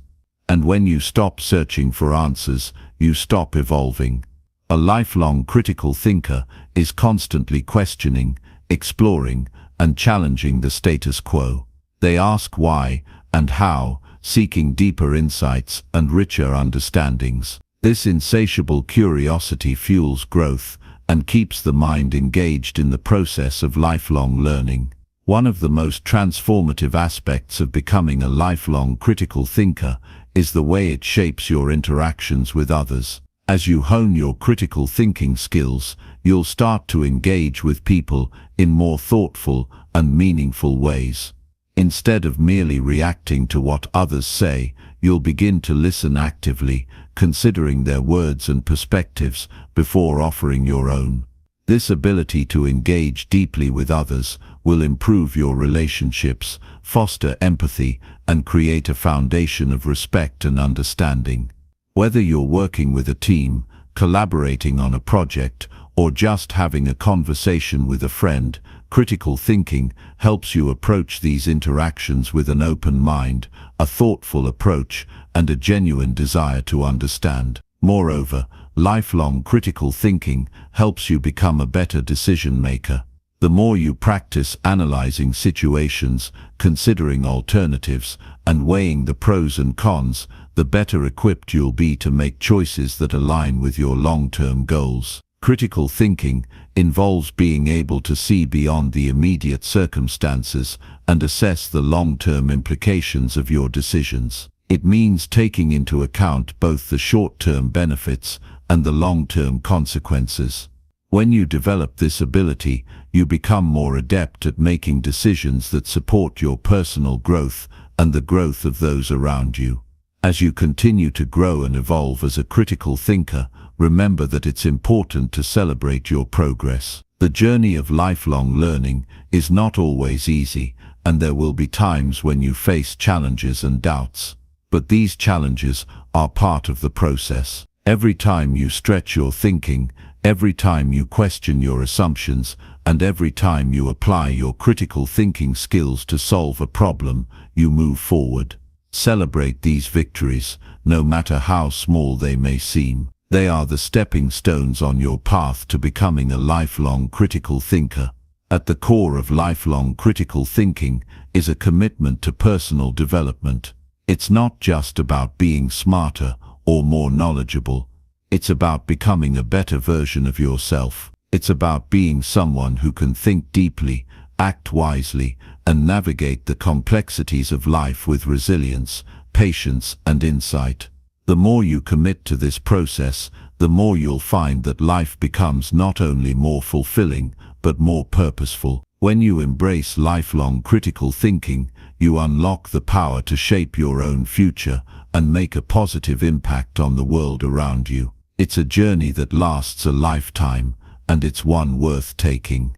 And when you stop searching for answers, you stop evolving. A lifelong critical thinker is constantly questioning, exploring, and challenging the status quo. They ask why and how, seeking deeper insights and richer understandings. This insatiable curiosity fuels growth and keeps the mind engaged in the process of lifelong learning. One of the most transformative aspects of becoming a lifelong critical thinker is the way it shapes your interactions with others. As you hone your critical thinking skills, you'll start to engage with people in more thoughtful and meaningful ways. Instead of merely reacting to what others say, you'll begin to listen actively, considering their words and perspectives before offering your own. This ability to engage deeply with others will improve your relationships, foster empathy, and create a foundation of respect and understanding. Whether you're working with a team, collaborating on a project, or just having a conversation with a friend, critical thinking helps you approach these interactions with an open mind, a thoughtful approach, and a genuine desire to understand. Moreover, lifelong critical thinking helps you become a better decision maker. The more you practice analyzing situations, considering alternatives, and weighing the pros and cons, the better equipped you'll be to make choices that align with your long-term goals. Critical thinking involves being able to see beyond the immediate circumstances and assess the long-term implications of your decisions. It means taking into account both the short-term benefits and the long-term consequences. When you develop this ability, you become more adept at making decisions that support your personal growth and the growth of those around you. As you continue to grow and evolve as a critical thinker, remember that it's important to celebrate your progress. The journey of lifelong learning is not always easy, and there will be times when you face challenges and doubts. But these challenges are part of the process. Every time you stretch your thinking, every time you question your assumptions, and every time you apply your critical thinking skills to solve a problem, you move forward. Celebrate these victories, no matter how small they may seem. They are the stepping stones on your path to becoming a lifelong critical thinker. At the core of lifelong critical thinking is a commitment to personal development. It's not just about being smarter or more knowledgeable. It's about becoming a better version of yourself. It's about being someone who can think deeply, act wisely, and navigate the complexities of life with resilience, patience, and insight. The more you commit to this process, the more you'll find that life becomes not only more fulfilling, but more purposeful. When you embrace lifelong critical thinking, you unlock the power to shape your own future and make a positive impact on the world around you. It's a journey that lasts a lifetime, and it's one worth taking.